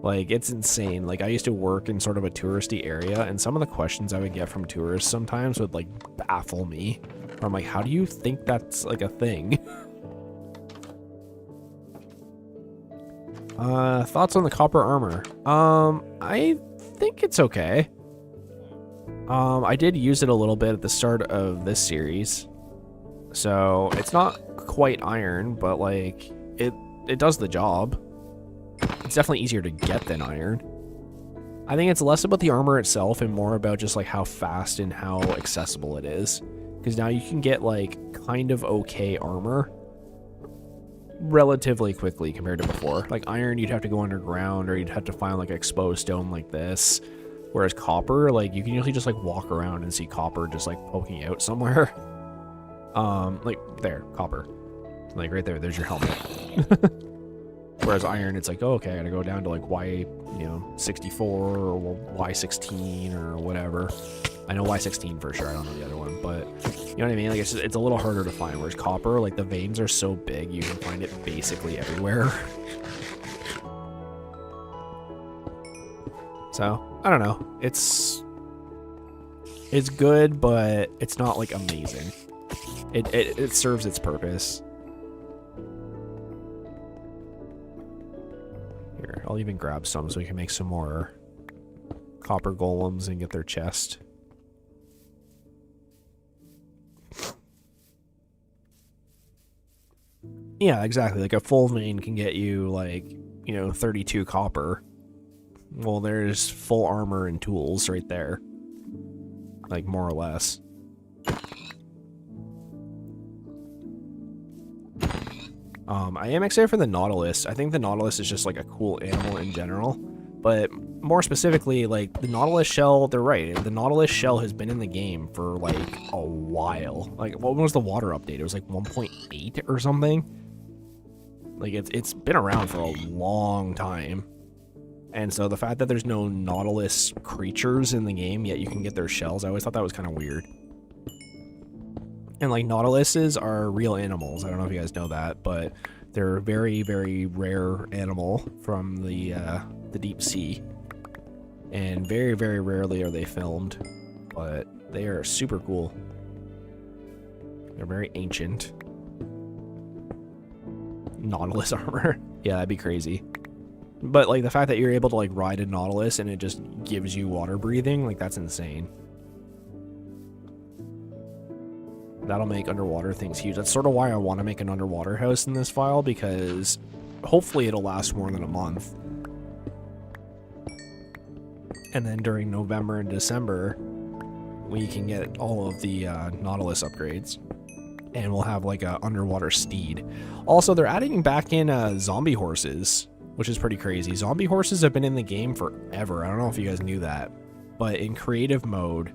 Like, it's insane. Like, I used to work in sort of a touristy area, and some of the questions I would get from tourists sometimes would, like, baffle me. I'm like, how do you think that's, like, a thing? Thoughts on the copper armor? I think it's okay. I did use it a little bit at the start of this series. So, it's not quite iron, but, like, it does the job. It's definitely easier to get than iron. I think it's less about the armor itself and more about just like how fast and how accessible it is. Because now you can get like kind of okay armor relatively quickly compared to before. Like iron, you'd have to go underground or you'd have to find like exposed stone like this. Whereas copper, like you can usually just like walk around and see copper just like poking out somewhere. Like there, copper. Like right there, there's your helmet. Whereas iron, it's like, oh, okay, I gotta go down to like Y64 or Y16 or whatever. I know Y16 for sure. I don't know the other one, but you know what I mean? Like it's a little harder to find. Whereas copper, like the veins are so big, you can find it basically everywhere. So I don't know. It's good, but it's not like amazing. It serves its purpose. Here, I'll even grab some so we can make some more copper golems and get their chest. Yeah, exactly. Like a full vein can get you like, 32 copper. Well, there's full armor and tools right there. Like more or less. I am excited for the Nautilus. I think the Nautilus is just like a cool animal in general. But more specifically, like the Nautilus shell, they're right. The Nautilus shell has been in the game for like a while. Like, what was the water update? It was like 1.8 or something. Like, it's been around for a long time. And so the fact that there's no Nautilus creatures in the game, yet you can get their shells, I always thought that was kind of weird. And like Nautiluses are real animals. I don't know if you guys know that, but they're a very, very rare animal from the deep sea. And very, very rarely are they filmed, but they are super cool. They're very ancient. Nautilus armor. Yeah, that'd be crazy. But like the fact that you're able to like ride a Nautilus and it just gives you water breathing, like that's insane. That'll make underwater things huge. That's sort of why I want to make an underwater house in this file, because hopefully it'll last more than a month. And then during November and December, we can get all of the Nautilus upgrades. And we'll have like a underwater steed. Also, they're adding back in zombie horses, which is pretty crazy. Zombie horses have been in the game forever. I don't know if you guys knew that. But in creative mode,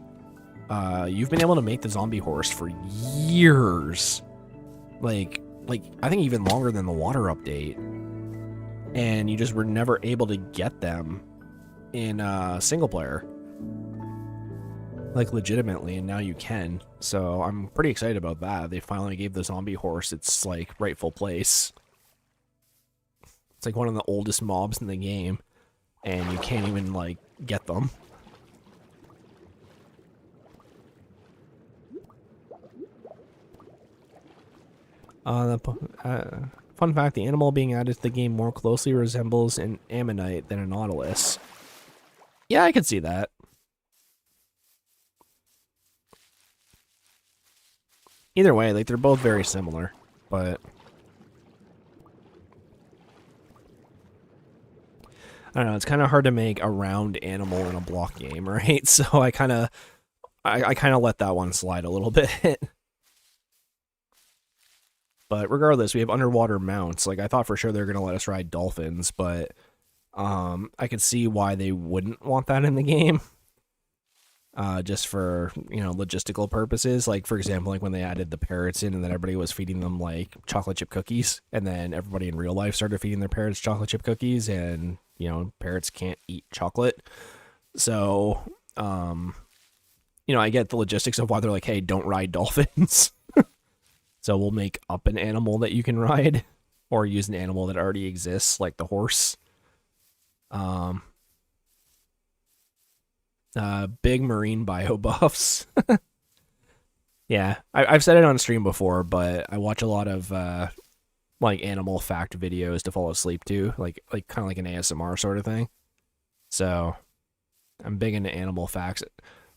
you've been able to make the zombie horse for years. Like I think even longer than the water update. And you just were never able to get them in single player. Like legitimately, and now you can. So I'm pretty excited about that. They finally gave the zombie horse its like rightful place. It's like one of the oldest mobs in the game, and you can't even like get them. Fun fact, the animal being added to the game more closely resembles an ammonite than a nautilus. Yeah, I could see that. Either way, like, they're both very similar, but I don't know, it's kind of hard to make a round animal in a block game, right? So I kind of let that one slide a little bit. But regardless, we have underwater mounts. Like, I thought for sure they were going to let us ride dolphins, but I could see why they wouldn't want that in the game. Just for, you know, logistical purposes. Like, for example, like when they added the parrots in and then everybody was feeding them, like, chocolate chip cookies. And then everybody in real life started feeding their parrots chocolate chip cookies. And, you know, parrots can't eat chocolate. So, you know, I get the logistics of why they're like, hey, don't ride dolphins. So we'll make up an animal that you can ride. Or use an animal that already exists, like the horse. Big marine bio buffs. Yeah, I've said it on stream before, but I watch a lot of like animal fact videos to fall asleep to, like kind of like an ASMR sort of thing. So I'm big into animal facts.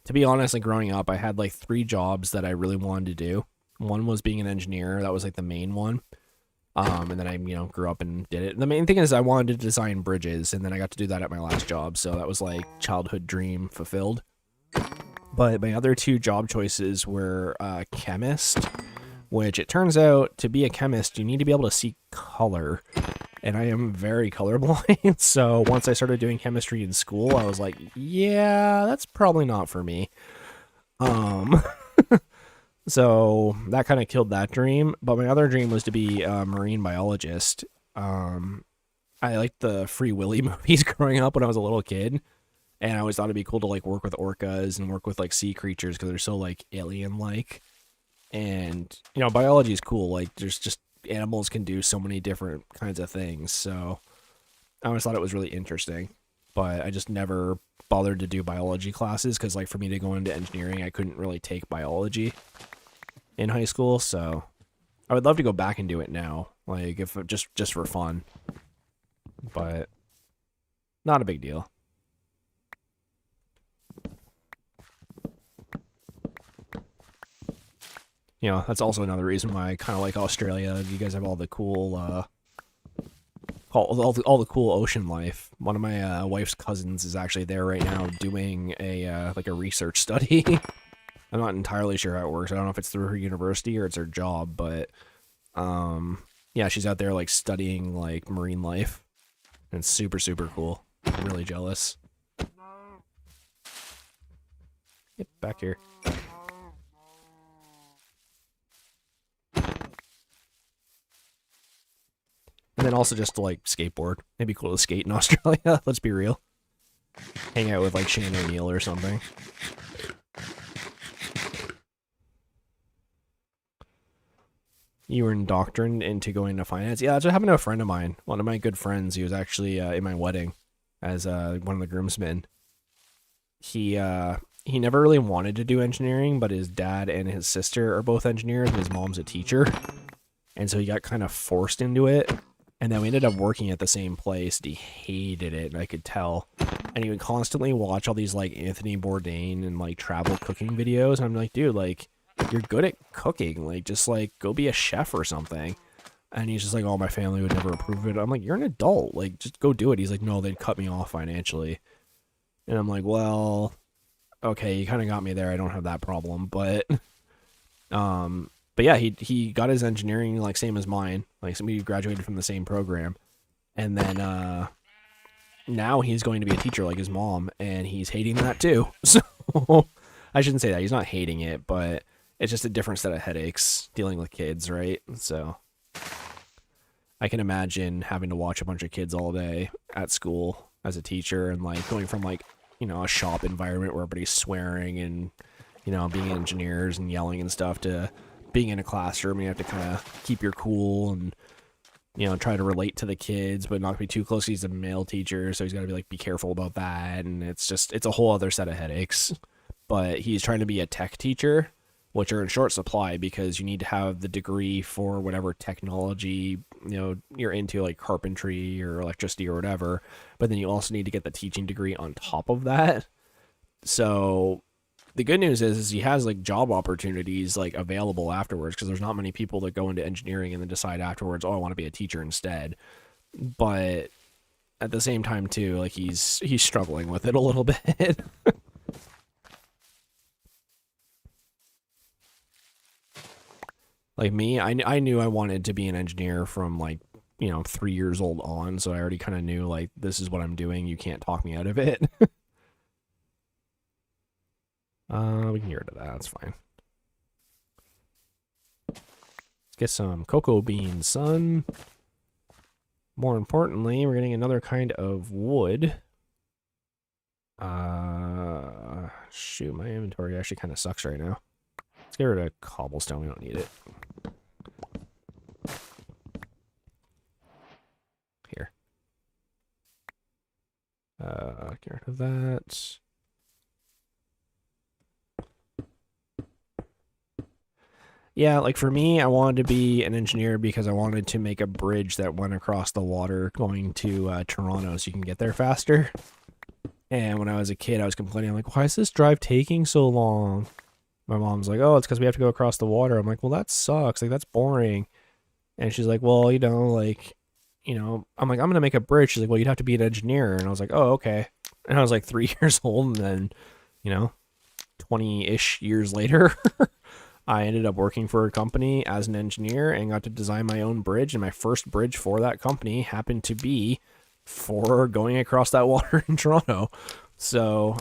To be honest, like growing up, I had like 3 jobs that I really wanted to do. One was being an engineer. That was like the main one. And then I, you know, grew up and did it. The main thing is I wanted to design bridges, and then I got to do that at my last job. So that was like childhood dream fulfilled. But my other 2 job choices were chemist, which it turns out to be a chemist, you need to be able to see color. And I am very colorblind. So once I started doing chemistry in school, I was like, yeah, that's probably not for me. So that kind of killed that dream. But my other dream was to be a marine biologist. I liked the Free Willy movies growing up when I was a little kid. And I always thought it'd be cool to like work with orcas and work with like sea creatures because they're so like alien-like. And, you know, biology is cool. Like there's just animals can do so many different kinds of things. So I always thought it was really interesting. But I just never bothered to do biology classes because like for me to go into engineering, I couldn't really take biology in high school. So I would love to go back and do it now. Like if just for fun. But not a big deal. You know, that's also another reason why I kind of like Australia. You guys have all the cool, all the cool ocean life. One of my wife's cousins is actually there right now doing a like a research study. I'm not entirely sure how it works. I don't know if it's through her university or it's her job, but Yeah, she's out there like studying like marine life. And it's super, super cool. I'm really jealous. Get back here. And then also just to like skateboard. It'd be cool to skate in Australia. Let's be real. Hang out with like Shane O'Neill or something. You were indoctrined into going to finance? Yeah, that's what happened to a friend of mine. One of my good friends. He was actually in my wedding as one of the groomsmen. He never really wanted to do engineering, but his dad and his sister are both engineers, and his mom's a teacher. And so he got kind of forced into it. And then we ended up working at the same place. And he hated it, and I could tell. And he would constantly watch all these like Anthony Bourdain and like travel cooking videos. And I'm like, dude, like, you're good at cooking. Like, just like go be a chef or something. And he's just like, oh, my family would never approve of it. I'm like, you're an adult. Like, just go do it. He's like, no, they'd cut me off financially. And I'm like, well, okay, you kind of got me there. I don't have that problem, but yeah, he got his engineering like same as mine. Like, we graduated from the same program, and then now he's going to be a teacher like his mom, and he's hating that too. So I shouldn't say that. He's not hating it, but it's just a different set of headaches dealing with kids, right? So I can imagine having to watch a bunch of kids all day at school as a teacher, and like going from like, you know, a shop environment where everybody's swearing and, you know, being engineers and yelling and stuff, to being in a classroom. You have to kind of keep your cool and, you know, try to relate to the kids, but not be too close. He's a male teacher, so he's got to be like, be careful about that. And it's a whole other set of headaches. But he's trying to be a tech teacher, which are in short supply because you need to have the degree for whatever technology, you know, you're into, like carpentry or electricity or whatever. But then you also need to get the teaching degree on top of that. So the good news is he has like job opportunities like available afterwards, because there's not many people that go into engineering and then decide afterwards, oh, I want to be a teacher instead. But at the same time too, like he's struggling with it a little bit. Like me, I knew I wanted to be an engineer from like, you know, 3 years old on, so I already kind of knew like, this is what I'm doing. You can't talk me out of it. We can get rid of that. That's fine. Let's get some cocoa beans, son. More importantly, we're getting another kind of wood. Shoot, my inventory actually kind of sucks right now. Let's get rid of cobblestone. We don't need it. Here. Get rid of that. Yeah, like for me, I wanted to be an engineer because I wanted to make a bridge that went across the water going to Toronto so you can get there faster. And when I was a kid, I was complaining, I'm like, why is this drive taking so long? My mom's like, oh, it's because we have to go across the water. I'm like, well, that sucks. Like, that's boring. And she's like, well, you know, like, you know, I'm like, I'm going to make a bridge. She's like, well, you'd have to be an engineer. And I was like, oh, okay. And I was like 3 years old. And then, you know, 20-ish years later, I ended up working for a company as an engineer and got to design my own bridge. And my first bridge for that company happened to be for going across that water in Toronto. So,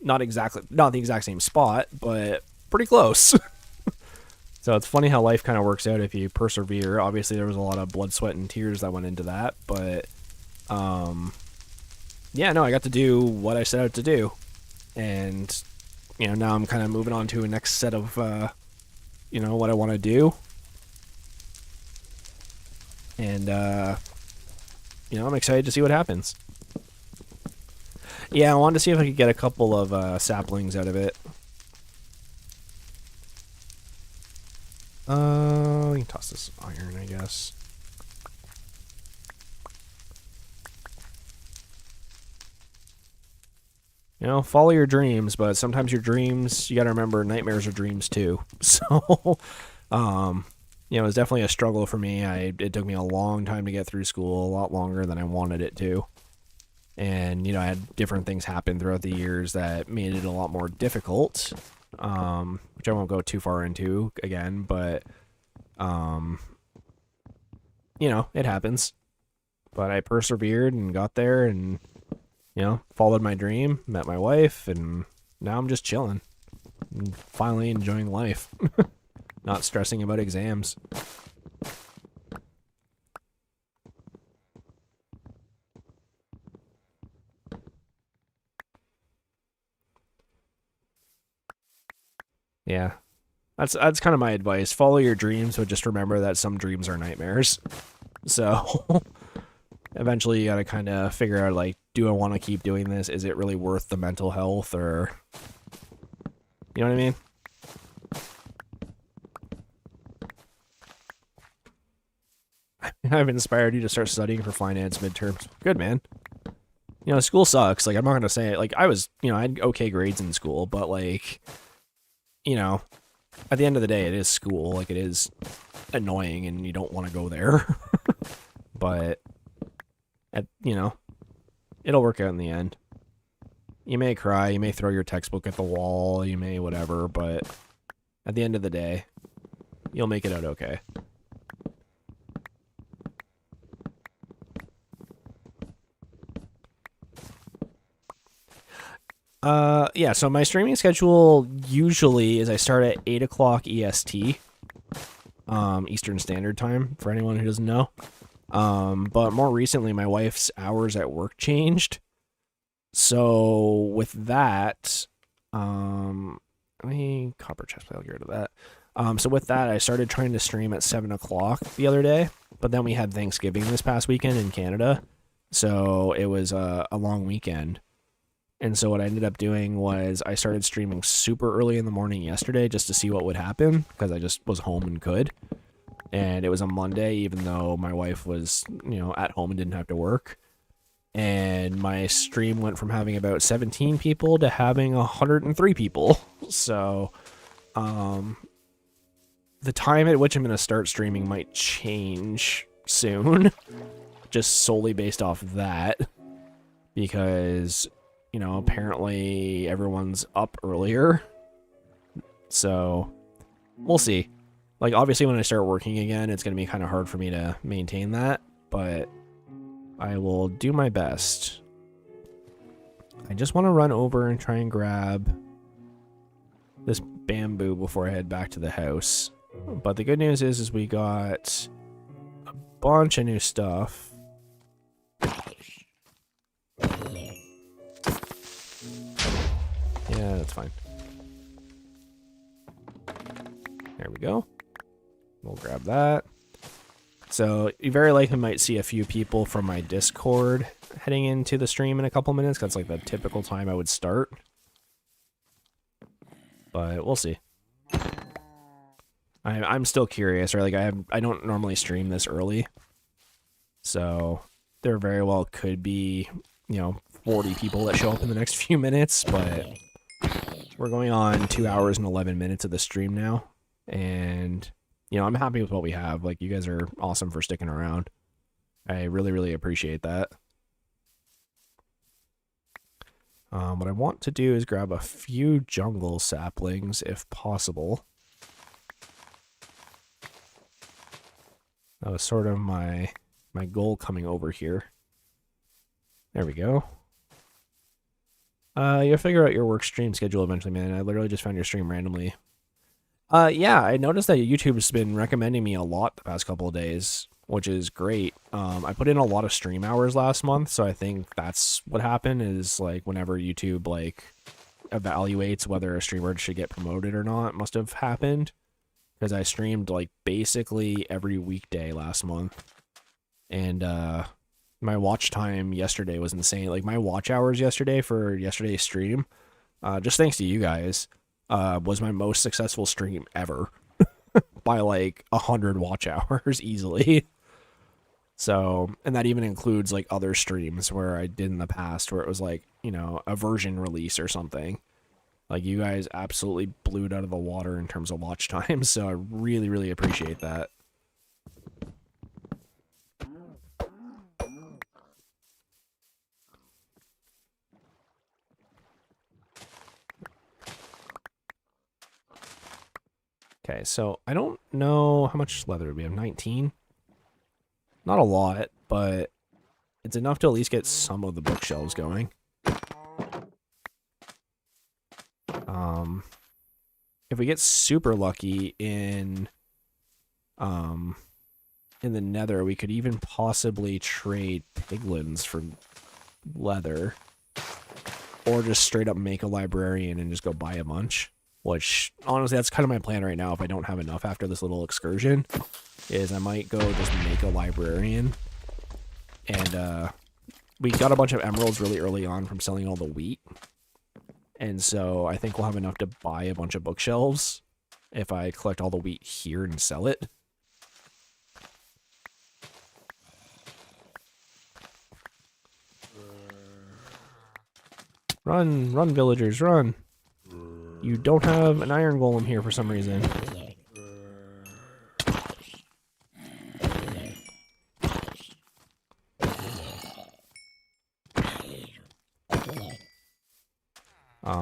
not the exact same spot, but pretty close. So it's funny how life kind of works out if you persevere. Obviously, there was a lot of blood, sweat, and tears that went into that, but yeah, no, I got to do what I set out to do, and you know, now I'm kind of moving on to a next set of you know, what I want to do, and you know, I'm excited to see what happens. Yeah, I wanted to see if I could get a couple of saplings out of it. We can toss this iron, I guess. You know, follow your dreams, but sometimes your dreams, you gotta remember, nightmares are dreams too. So, you know, it was definitely a struggle for me. It took me a long time to get through school, a lot longer than I wanted it to. And, you know, I had different things happen throughout the years that made it a lot more difficult, which I won't go too far into again, but, you know, it happens. But I persevered and got there and, you know, followed my dream, met my wife, and now I'm just chilling. And finally enjoying life. Not stressing about exams. Yeah. That's kind of my advice. Follow your dreams, but just remember that some dreams are nightmares. So eventually you gotta kind of figure out, like, do I want to keep doing this? Is it really worth the mental health, or, you know what I mean? I've inspired you to start studying for finance midterms. Good, man. You know, school sucks. Like, I'm not gonna say it. Like, I was, you know, I had okay grades in school, but, like, you know, at the end of the day, it is school. Like, it is annoying, and you don't want to go there. But, you know, it'll work out in the end. You may cry, you may throw your textbook at the wall, you may whatever, but at the end of the day, you'll make it out okay. Yeah, so my streaming schedule usually is I start at 8 o'clock EST, Eastern Standard Time, for anyone who doesn't know. But more recently, my wife's hours at work changed. So with that, copper chest, I'll get rid of that. So with that, I started trying to stream at 7 o'clock the other day, but then we had Thanksgiving this past weekend in Canada, so it was a long weekend. And so what I ended up doing was I started streaming super early in the morning yesterday just to see what would happen, because I just was home and could. And it was a Monday, even though my wife was, you know, at home and didn't have to work. And my stream went from having about 17 people to having 103 people. So, the time at which I'm going to start streaming might change soon, just solely based off of that, because, you know, apparently everyone's up earlier. So, we'll see. Like, obviously when I start working again, it's going to be kind of hard for me to maintain that, but I will do my best. I just want to run over and try and grab this bamboo before I head back to the house. But the good news is we got a bunch of new stuff. Yeah, that's fine. There we go. We'll grab that. So you very likely might see a few people from my Discord heading into the stream in a couple minutes. That's like the typical time I would start. But we'll see. I'm still curious, right? Like I don't normally stream this early. So there very well could be, you know, 40 people that show up in the next few minutes, but we're going on 2 hours and 11 minutes of the stream now. And, you know, I'm happy with what we have. Like, you guys are awesome for sticking around. I really, really appreciate that. What I want to do is grab a few jungle saplings, if possible. That was sort of my goal coming over here. There we go. You'll figure out your work stream schedule eventually, man. I literally just found your stream randomly. Yeah, I noticed that YouTube's been recommending me a lot the past couple of days, which is great. I put in a lot of stream hours last month, so I think that's what happened, is like whenever YouTube like evaluates whether a streamer should get promoted or not, must have happened, because I streamed like basically every weekday last month. And my watch time yesterday was insane. Like my watch hours yesterday for yesterday's stream, just thanks to you guys, was my most successful stream ever by like 100 watch hours easily. So, and that even includes like other streams where I did in the past where it was like, you know, a version release or something. Like, you guys absolutely blew it out of the water in terms of watch time, so I really, really appreciate that. Okay, so I don't know how much leather we have. 19? Not a lot, but it's enough to at least get some of the bookshelves going. If we get super lucky in the Nether, we could even possibly trade piglins for leather, or just straight up make a librarian and just go buy a bunch. Which honestly, that's kind of my plan right now. If I don't have enough after this little excursion, is I might go just make a librarian, and we got a bunch of emeralds really early on from selling all the wheat. And so I think we'll have enough to buy a bunch of bookshelves if I collect all the wheat here and sell it. Run, run, villagers, run. You don't have an iron golem here for some reason.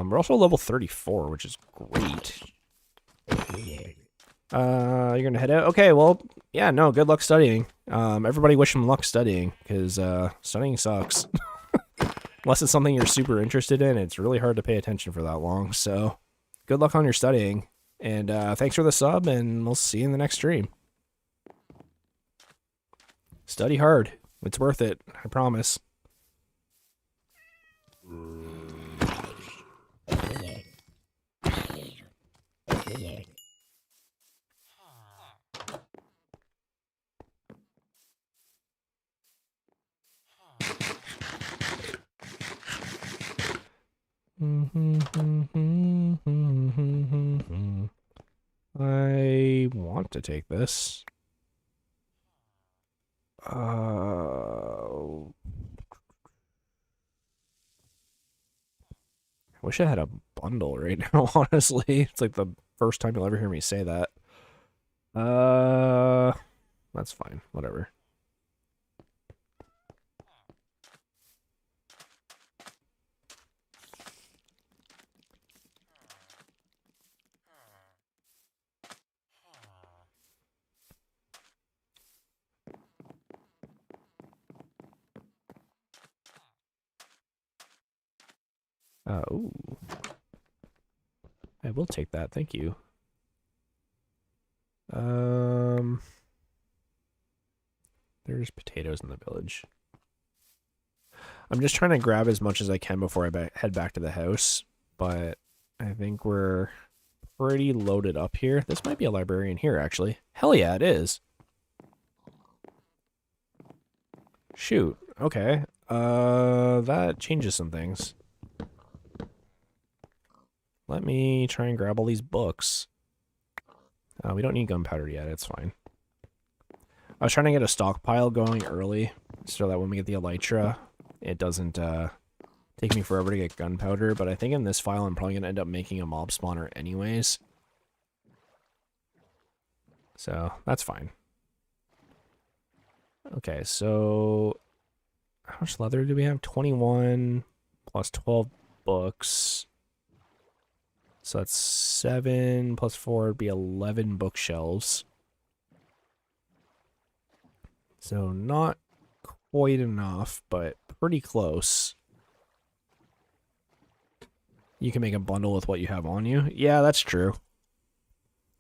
We're also level 34, which is great. You're gonna head out? Okay, well, yeah, no, good luck studying. Everybody wish him luck studying, because studying sucks. Unless it's something you're super interested in, it's really hard to pay attention for that long, so good luck on your studying. And thanks for the sub, and we'll see you in the next stream. Study hard. It's worth it, I promise. I want to take this. I wish I had a bundle right now, honestly. It's like the first time you'll ever hear me say that. That's fine. Whatever. Ooh. I will take that, thank you. There's potatoes in the village. I'm just trying to grab as much as I can before I head back to the house, but I think we're pretty loaded up here. This might be a librarian here, actually. Hell yeah, it is. Shoot, okay. That changes some things. Let me try and grab all these books. We don't need gunpowder yet, it's fine. I was trying to get a stockpile going early, so that when we get the elytra, it doesn't take me forever to get gunpowder, but I think in this file I'm probably going to end up making a mob spawner anyways. So, that's fine. Okay, so how much leather do we have? 21 plus 12 books. So that's 7 plus 4 would be 11 bookshelves. So not quite enough, but pretty close. You can make a bundle with what you have on you. Yeah, that's true.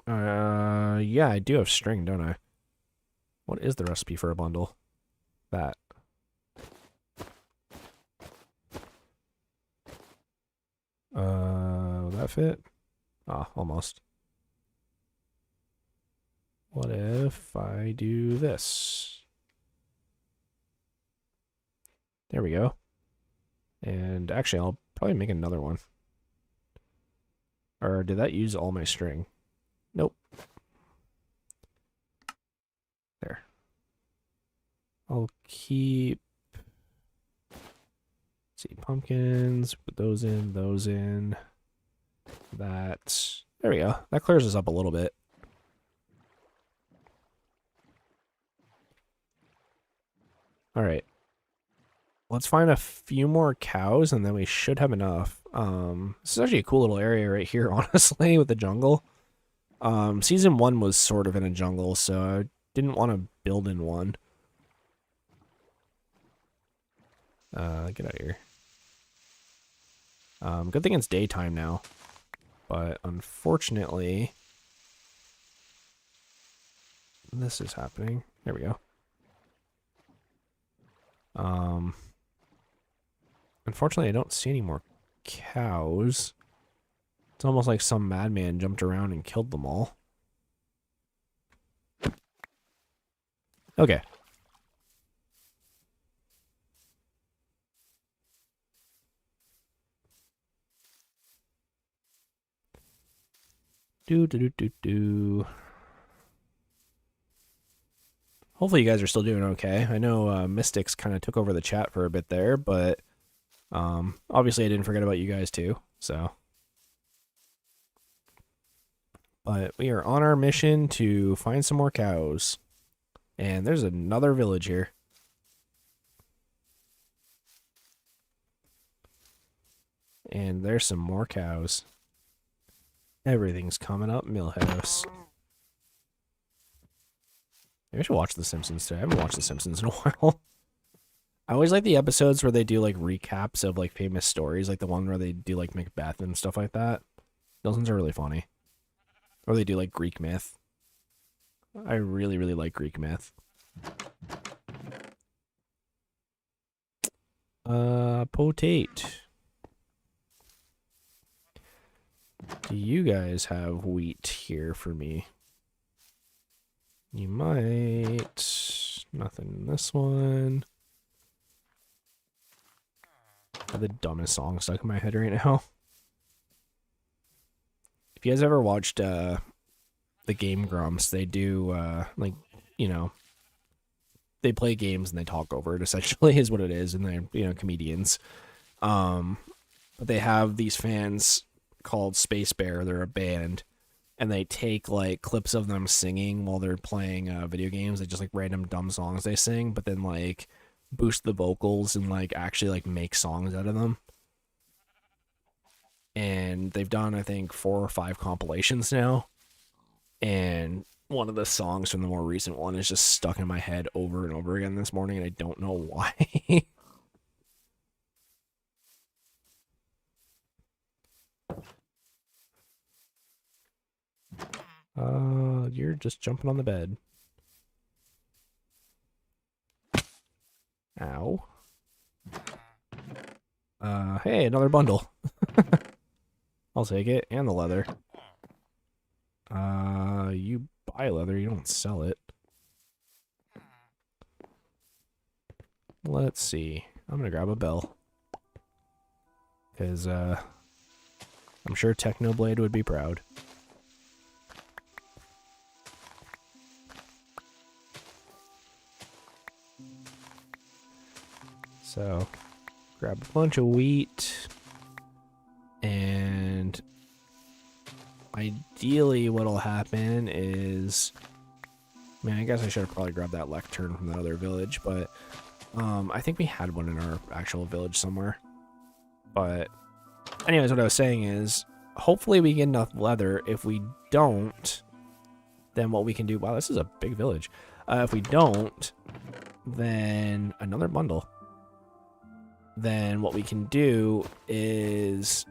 Yeah, I do have string, don't I? What is the recipe for a bundle? That. Will that fit? Ah, almost. What if I do this? There we go. And actually, I'll probably make another one. Or did that use all my string? Nope. There. I'll keep... Let's see, pumpkins, put those in, that. There we go. That clears us up a little bit. Alright. Let's find a few more cows, and then we should have enough. This is actually a cool little area right here, honestly, with the jungle. Season 1 was sort of in a jungle, so I didn't want to build in one. Get out of here. Good thing it's daytime now. But unfortunately, this is happening. There we go. Unfortunately, I don't see any more cows. It's almost like some madman jumped around and killed them all. Okay. Hopefully you guys are still doing okay. I know Mystics kind of took over the chat for a bit there, but obviously I didn't forget about you guys too, so. But we are on our mission to find some more cows. And there's another village here. And there's some more cows. Everything's coming up, Millhouse. Maybe I should watch The Simpsons today. I haven't watched The Simpsons in a while. I always like the episodes where they do like recaps of like famous stories, like the one where they do like Macbeth and stuff like that. Those ones are really funny. Or they do like Greek myth. I really, really like Greek myth. Potate. Do you guys have wheat here for me? You might. Nothing in this one. I have the dumbest song stuck in my head right now. If you guys ever watched the Game Grumps, they do like, you know, they play games and they talk over it, essentially is what it is, and they're, you know, comedians. But they have these fans called Space Bear. They're a band, and they take like clips of them singing while they're playing video games. They just like random dumb songs they sing, but then like boost the vocals and like actually like make songs out of them. And they've done, I think, 4 or 5 compilations now. And one of the songs from the more recent one is just stuck in my head over and over again this morning, and I don't know why. You're just jumping on the bed. Ow. Hey, another bundle. I'll take it, and the leather. You buy leather, you don't sell it. Let's see. I'm gonna grab a bell. Because, I'm sure Technoblade would be proud. So, grab a bunch of wheat. And ideally what'll happen is, man, I guess I should have probably grabbed that lectern from the other village, but I think we had one in our actual village somewhere. But anyways, what I was saying is, hopefully we get enough leather. If we don't, then what we can do, wow, this is a big village. If we don't, then another bundle. Then what we can do is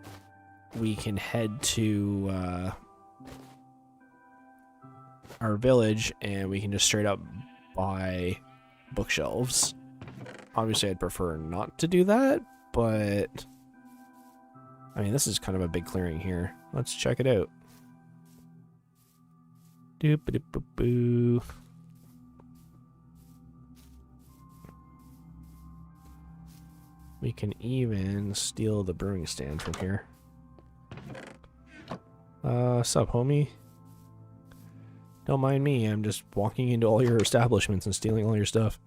we can head to our village and we can just straight up buy bookshelves. Obviously, I'd prefer not to do that, but I mean, this is kind of a big clearing here. Let's check it out. Doop-a-doop-a-boo. We can even steal the brewing stand from here. Sup, homie? Don't mind me, I'm just walking into all your establishments and stealing all your stuff.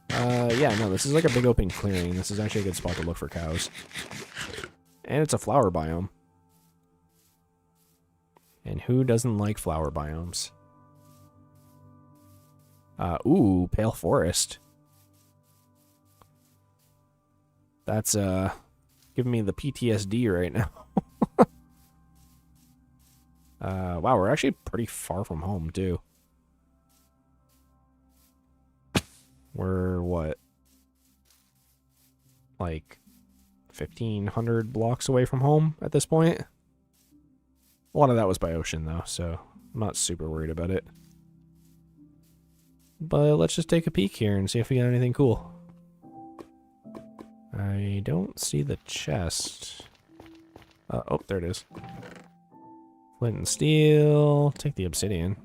Yeah, no, this is like a big open clearing. This is actually a good spot to look for cows. And it's a flower biome. And who doesn't like flower biomes? Ooh, pale forest. That's, giving me the PTSD right now. Wow, we're actually pretty far from home, too. We're what? Like 1,500 blocks away from home at this point. A lot of that was by ocean though, so I'm not super worried about it. But let's just take a peek here and see if we got anything cool. I don't see the chest. Oh, there it is. Flint and steel. Take the obsidian.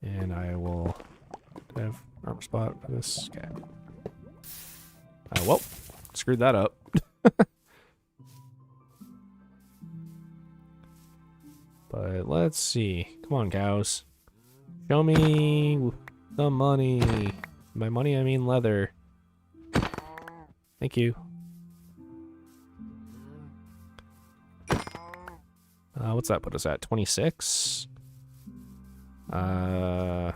And I will have armor spot for this guy. Well, screwed that up. But let's see. Come on, cows. Show me the money. By money, I mean leather. Thank you. What's that put us at? 26? If I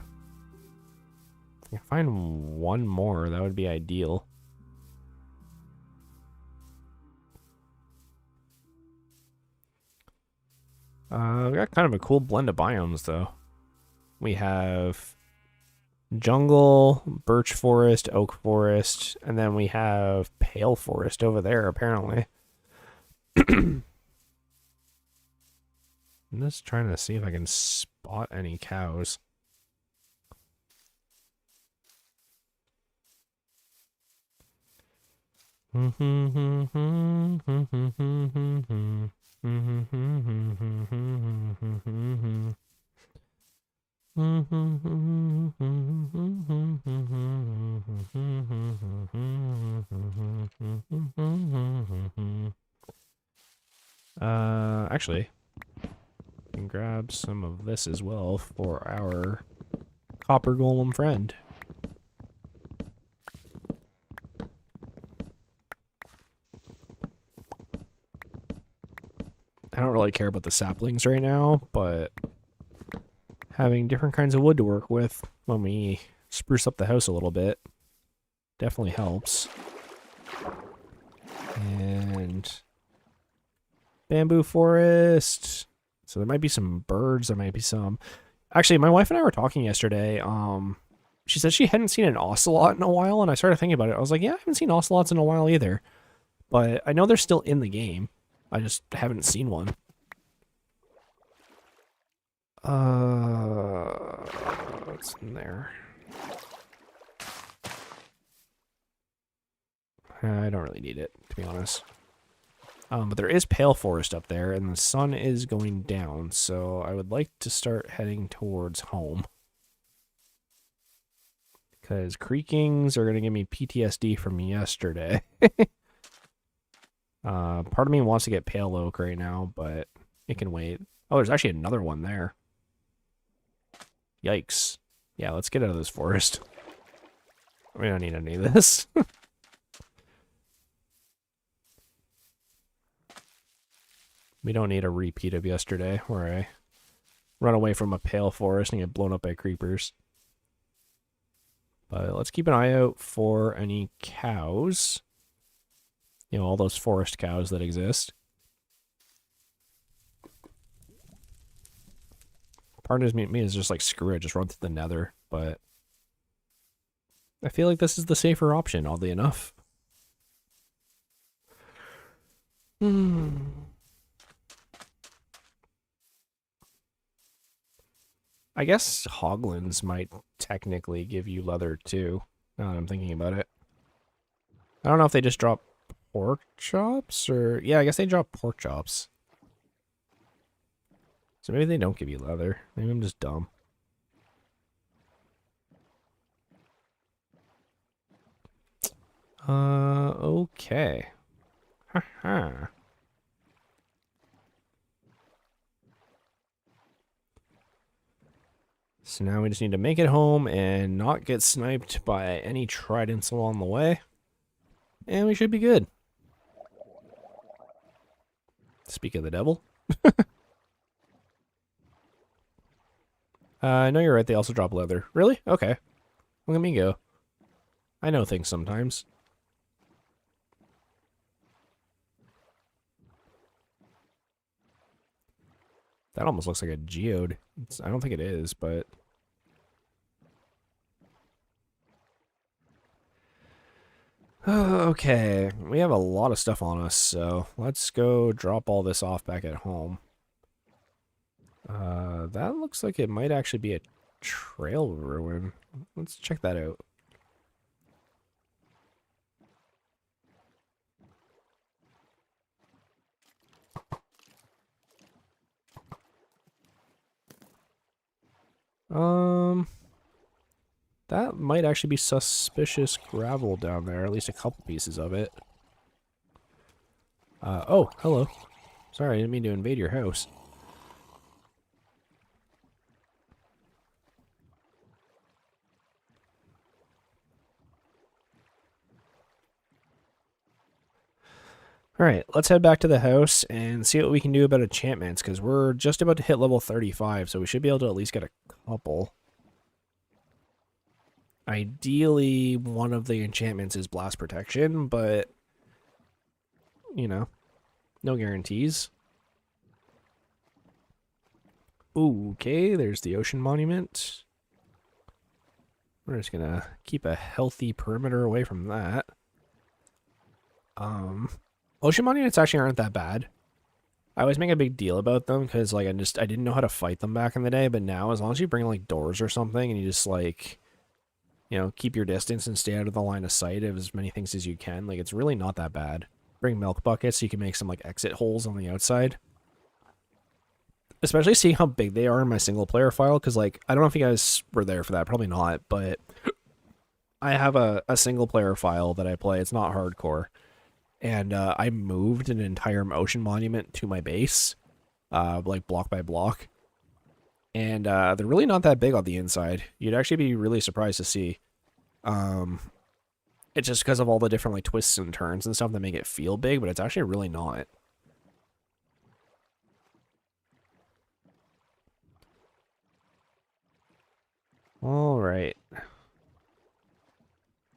can find one more, that would be ideal. We got kind of a cool blend of biomes, though. We have jungle, birch forest, oak forest, and then we have pale forest over there, apparently. I'm just trying to see if I can spot any cows. Actually, we can grab some of this as well for our copper golem friend. I don't really care about the saplings right now, but having different kinds of wood to work with when we spruce up the house a little bit definitely helps. And bamboo forest. So there might be some birds, there might be some... Actually, my wife and I were talking yesterday. She said she hadn't seen an ocelot in a while, and I started thinking about it. I was like, yeah, I haven't seen ocelots in a while either. But I know they're still in the game. I just haven't seen one. What's in there? I don't really need it, to be honest. But there is pale forest up there, and the sun is going down, so I would like to start heading towards home. Because creakings are going to give me PTSD from yesterday. Part of me wants to get pale oak right now, but it can wait. Oh, there's actually another one there. Yikes. Yeah, let's get out of this forest. We don't need any of this. We don't need a repeat of yesterday, where I run away from a pale forest and get blown up by creepers. But let's keep an eye out for any cows. You know, all those forest cows that exist. Part of me is just like, screw it, just run through the nether. But I feel like this is the safer option, oddly enough. I guess hoglins might technically give you leather too, now that I'm thinking about it. I don't know if they just drop pork chops or... Yeah, I guess they drop pork chops. So maybe they don't give you leather. Maybe I'm just dumb. Okay. Haha. So now we just need to make it home and not get sniped by any tridents along the way. And we should be good. Speak of the devil. No, you're right. They also drop leather. Really? Okay. Look at me go. I know things sometimes. That almost looks like a geode. I don't think it is, but... Okay, we have a lot of stuff on us, so let's go drop all this off back at home. That looks like it might actually be a trail ruin. Let's check that out. That might actually be suspicious gravel down there, at least a couple pieces of it. Oh, hello. Sorry, I didn't mean to invade your house. Alright, let's head back to the house and see what we can do about enchantments, because we're just about to hit level 35, so we should be able to at least get a couple. Ideally, one of the enchantments is blast protection, but, you know, no guarantees. Ooh, okay, there's the ocean monument. We're just gonna keep a healthy perimeter away from that. Ocean monuments actually aren't that bad. I always make a big deal about them because, like, I didn't know how to fight them back in the day, but now, as long as you bring, like, doors or something and you just, like, you know, keep your distance and stay out of the line of sight of as many things as you can, like, it's really not that bad. Bring milk buckets so you can make some, like, exit holes on the outside. Especially seeing how big they are in my single player file, because, like, I don't know if you guys were there for that, probably not, but I have a single player file that I play. It's not hardcore. And I moved an entire ocean monument to my base, like block by block. And they're really not that big on the inside. You'd actually be really surprised to see. It's just because of all the different like twists and turns and stuff that make it feel big, but it's actually really not. All right.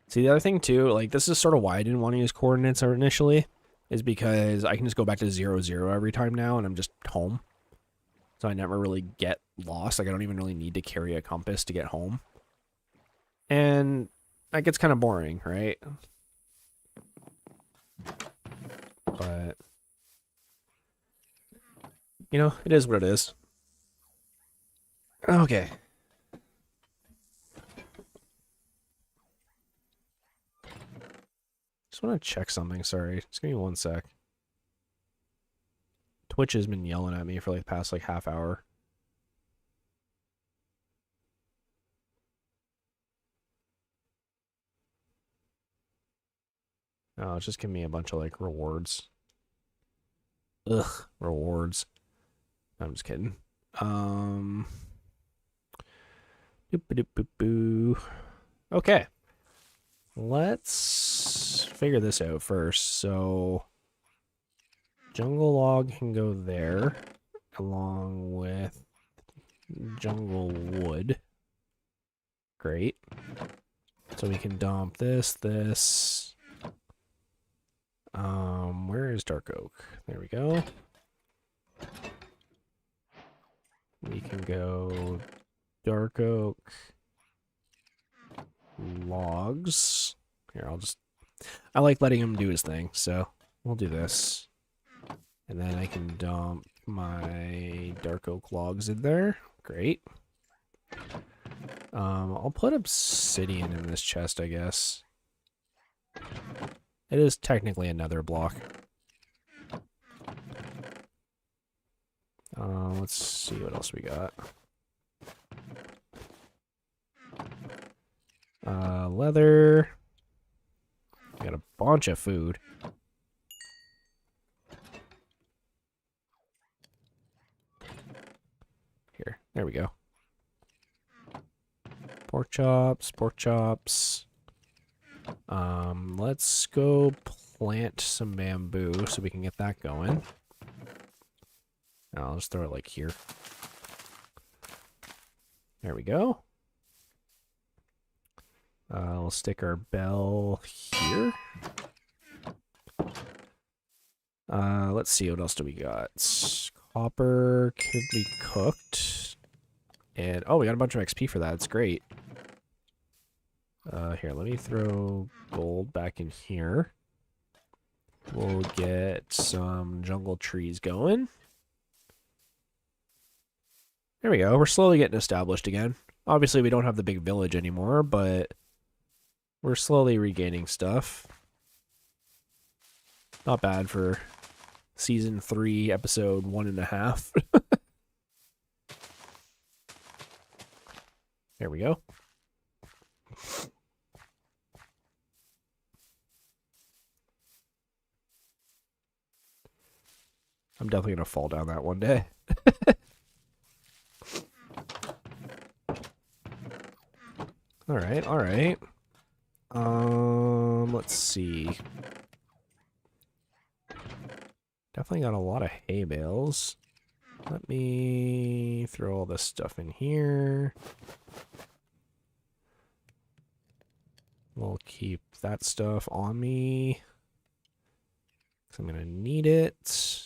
See, the other thing too, like this is sort of why I didn't want to use coordinates initially, is because I can just go back to 0, 0 every time now, and I'm just home. So I never really get lost. Like I don't even really need to carry a compass to get home. And that gets kind of boring, right? But you know, it is what it is. Okay. Just want to check something, sorry. Just give me one sec. Twitch has been yelling at me for like the past like half hour. Oh, it's just giving me a bunch of like rewards. Ugh, rewards. I'm just kidding. Doop-a-doop-boo-boo. Okay. Let's figure this out first. So, jungle log can go there, along with jungle wood. Great. So we can dump this. Where is dark oak? There we go. We can go dark oak logs. Here, I like letting him do his thing, so we'll do this. And then I can dump my dark oak logs in there. Great. I'll put obsidian in this chest, I guess. It is technically another block. Let's see what else we got. Leather. We got a bunch of food. Here, there we go. Pork chops, pork chops. Let's go plant some bamboo so we can get that going. I'll just throw it like here. There we go. We'll stick our bell here. Let's see, what else do we got? Copper could be cooked. And, oh, we got a bunch of XP for that. It's great. Here, let me throw gold back in here. We'll get some jungle trees going. There we go. We're slowly getting established again. Obviously, we don't have the big village anymore, but we're slowly regaining stuff. Not bad for season 3, episode 1.5. There we go. I'm definitely going to fall down that one day. All right, all right. Let's see. Definitely got a lot of hay bales. Let me throw all this stuff in here. We'll keep that stuff on me, 'cause I'm gonna need it.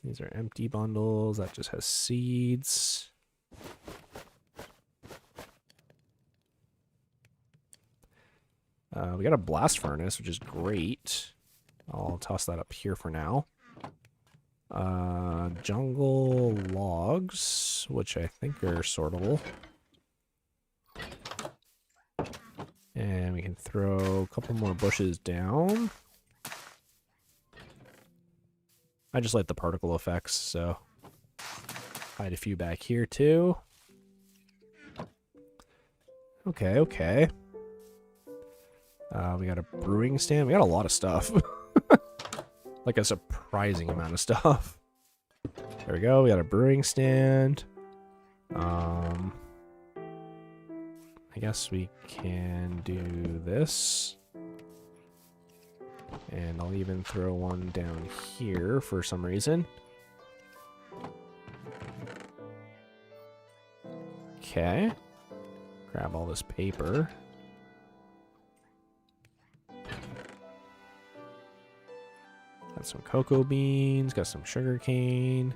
These are empty bundles. That just has seeds. We got a blast furnace, which is great. I'll toss that up here for now. Jungle logs, which I think are sortable. And we can throw a couple more bushes down. I just like the particle effects, so hide a few back here too. Okay, okay. We got a brewing stand. We got a lot of stuff. Like a surprising amount of stuff. There we go. We got a brewing stand. I guess we can do this. And I'll even throw one down here for some reason. Okay. Grab all this paper. Got some cocoa beans, got some sugar cane.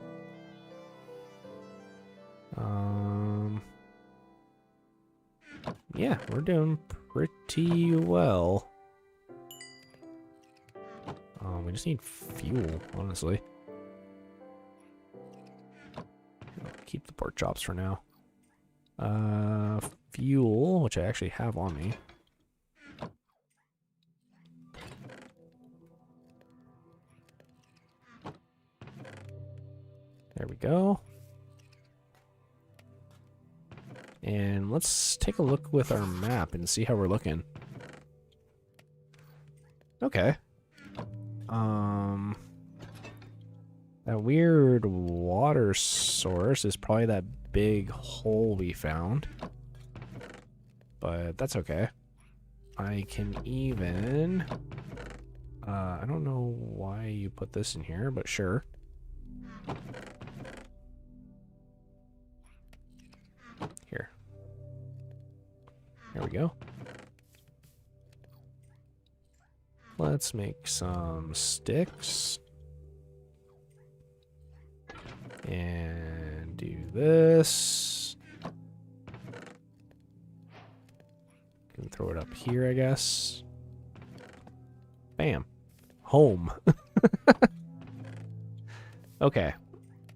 Yeah, we're doing pretty well. We just need fuel, honestly. I'll keep the pork chops for now. Fuel, which I actually have on me. There we go. And let's take a look with our map and see how we're looking. Okay. That weird water source is probably that big hole we found. But that's okay. I can even... I don't know why you put this in here, but sure. Here. There we go. Let's make some sticks. And do this. Can throw it up here, I guess. Bam. Home. Okay.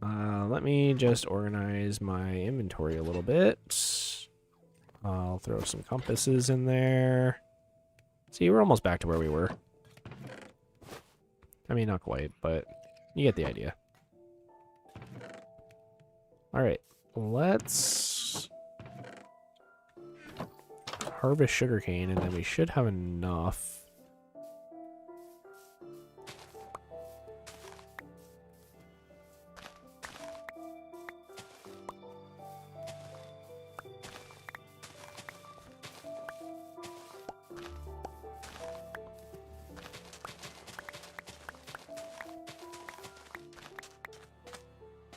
Let me just organize my inventory a little bit. I'll throw some compasses in there. See, we're almost back to where we were. I mean, not quite, but you get the idea. Alright, let's harvest sugarcane, and then we should have enough.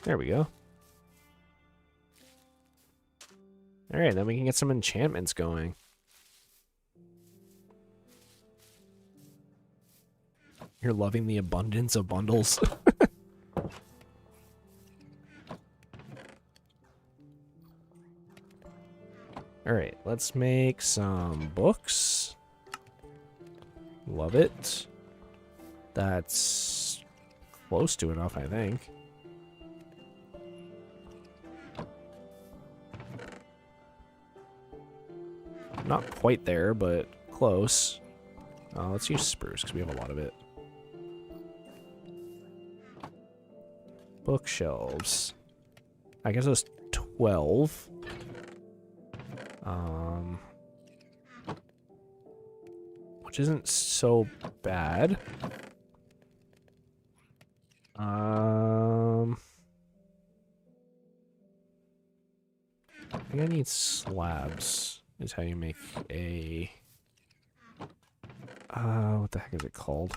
There we go. Alright, then we can get some enchantments going. You're loving the abundance of bundles. Alright, let's make some books. Love it. That's close to enough, I think. Not quite there, but close. Let's use spruce because we have a lot of it. Bookshelves. I guess it was 12. Which isn't so bad. I think I need slabs. Is how you make a... what the heck is it called?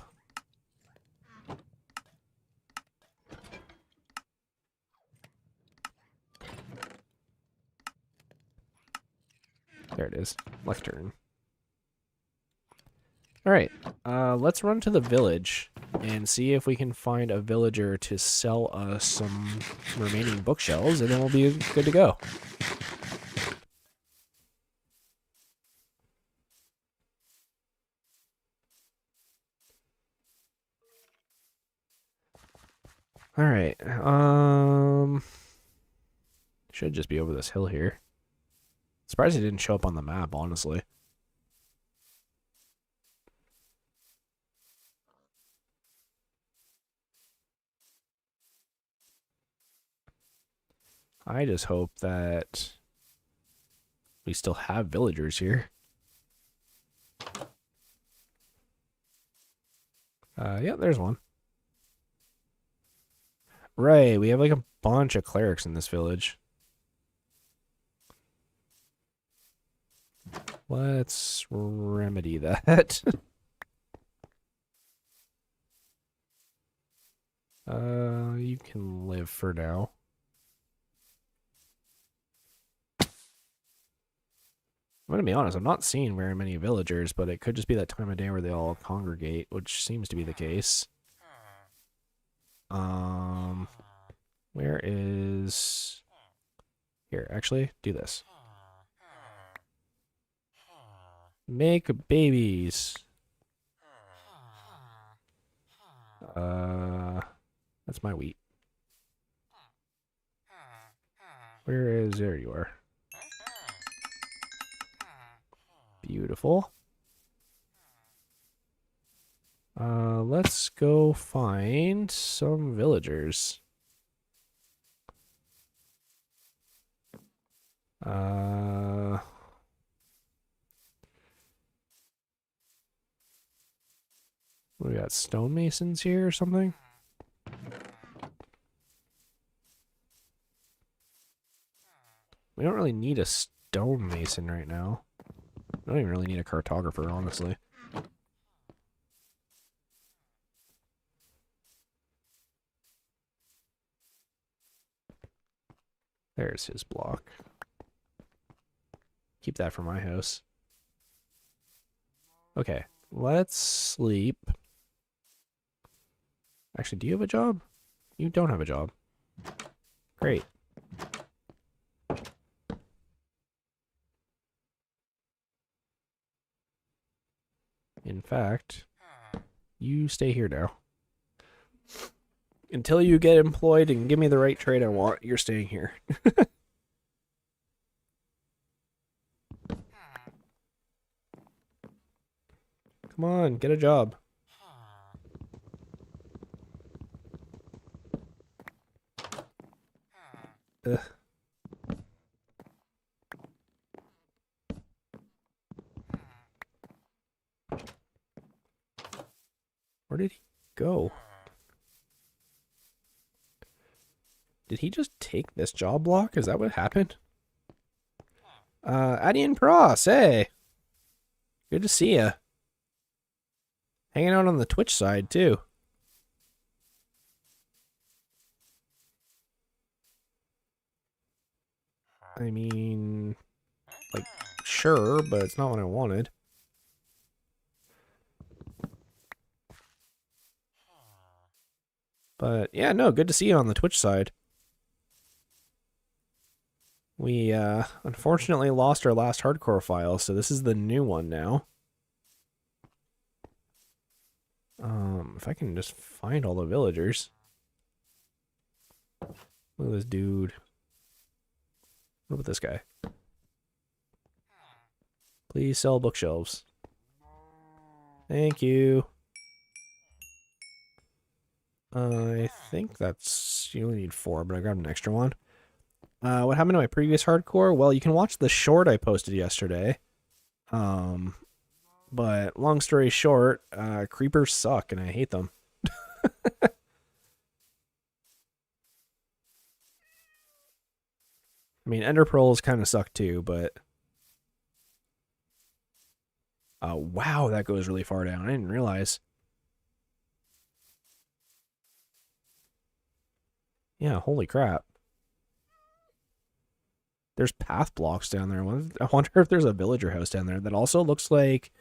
There it is. Lectern. Alright, let's run to the village and see if we can find a villager to sell us some remaining bookshelves, and then we'll be good to go. Alright, should just be over this hill here. Surprised it didn't show up on the map, honestly. I just hope that we still have villagers here. Yeah, there's one. Right, we have like a bunch of clerics in this village. Let's remedy that. You can live for now. I'm gonna be honest, I'm not seeing very many villagers, but it could just be that time of day where they all congregate, which seems to be the case. Where is... Here, actually, do this. Make babies. That's my wheat. Where is... There you are. Beautiful. Let's go find some villagers. We got stonemasons here or something? We don't really need a stonemason right now. We don't even really need a cartographer, honestly. There's his block. Keep that for my house. Okay, let's sleep. Actually, do you have a job? You don't have a job. Great. In fact, you stay here now. Until you get employed and give me the right trade I want, you're staying here. Come on, get a job. Ugh. Where did he go? Did he just take this job block? Is that what happened? Adian Pros, hey! Good to see ya. Hanging out on the Twitch side, too. I mean, like, sure, but it's not what I wanted. But, yeah, no, good to see you on the Twitch side. We unfortunately lost our last hardcore file, so this is the new one now. If I can just find all the villagers. Look at this dude. What about this guy? Please sell bookshelves. Thank you. I think that's... You only need 4, but I grabbed an extra one. What happened to my previous hardcore? Well, you can watch the short I posted yesterday. But long story short, creepers suck and I hate them. I mean, ender pearls kind of suck too, but... wow, that goes really far down. I didn't realize. Yeah, holy crap. There's path blocks down there. I wonder if there's a villager house down there that also looks like...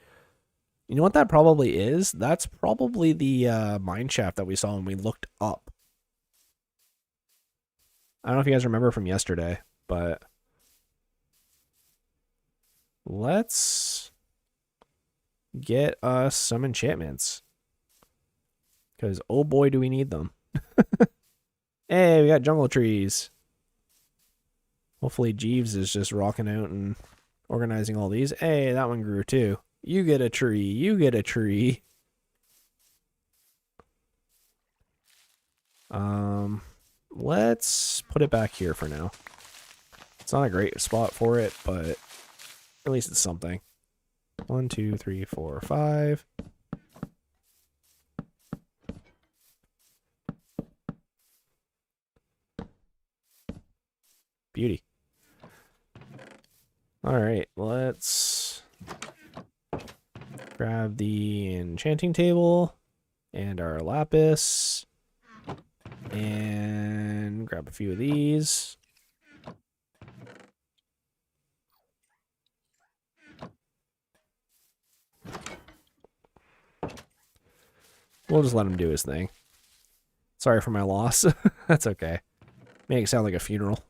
You know what that probably is? That's probably the mine shaft that we saw when we looked up. I don't know if you guys remember from yesterday, but... Let's get us some enchantments. Because, oh boy, do we need them. Hey, we got jungle trees. Hopefully Jeeves is just rocking out and organizing all these. Hey, that one grew too. You get a tree. You get a tree. Let's put it back here for now. It's not a great spot for it, but at least it's something. 1, 2, 3, 4, 5. Beauty. All right, let's grab the enchanting table and our lapis and grab a few of these. We'll just let him do his thing. Sorry for my loss. That's okay. Make it sound like a funeral.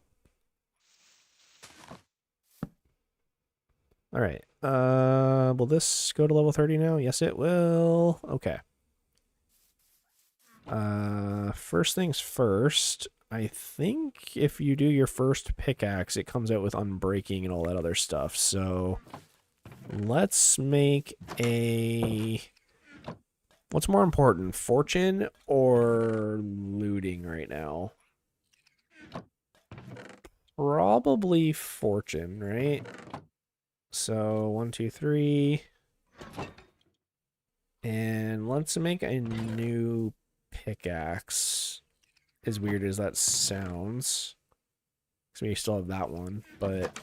All right. Will this go to level 30 now? Yes, it will. Okay. First things first. I think if you do your first pickaxe, it comes out with unbreaking and all that other stuff. So let's make a... What's more important, fortune or looting right now? Probably fortune, right? So 1, 2, 3. And let's make a new pickaxe. As weird as that sounds. Because we still have that one, but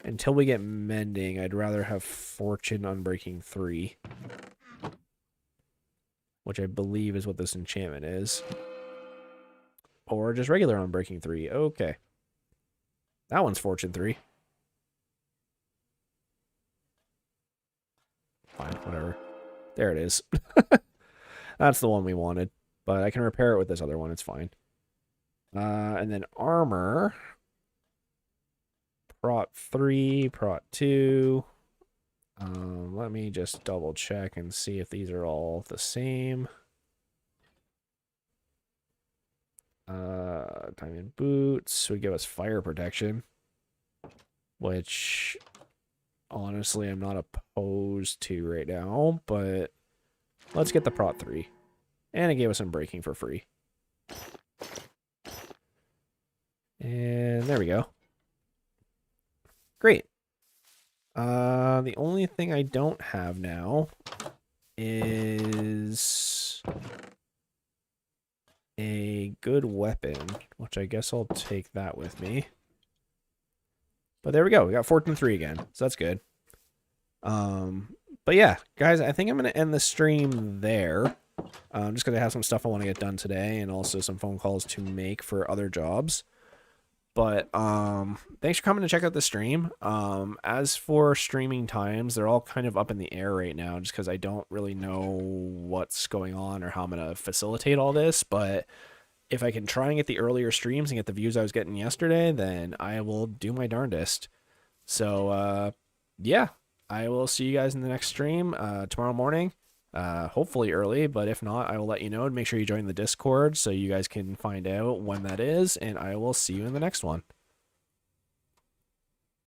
until we get mending, I'd rather have fortune unbreaking 3. Which I believe is what this enchantment is. Or just regular unbreaking 3. Okay. That one's fortune 3. Fine, whatever. There it is. That's the one we wanted. But I can repair it with this other one. It's fine. And then armor. Prot 3, Prot 2. Let me just double check and see if these are all the same. Diamond boots would give us fire protection, which honestly I'm not opposed to right now, but let's get the Prot 3. And it gave us some breaking for free. And there we go. Great. The only thing I don't have now is a good weapon, which I guess I'll take that with me. But there we go. We got fortune 3 again, so that's good. But yeah, guys, I think I'm going to end the stream there. Just because I have some stuff I want to get done today and also some phone calls to make for other jobs. But thanks for coming to check out the stream. As for streaming times, they're all kind of up in the air right now just because I don't really know what's going on or how I'm going to facilitate all this. But if I can try and get the earlier streams and get the views I was getting yesterday, then I will do my darndest. So yeah, I will see you guys in the next stream tomorrow morning. Hopefully early, but if not, I will let you know, and make sure you join the Discord so you guys can find out when that is, and I will see you in the next one.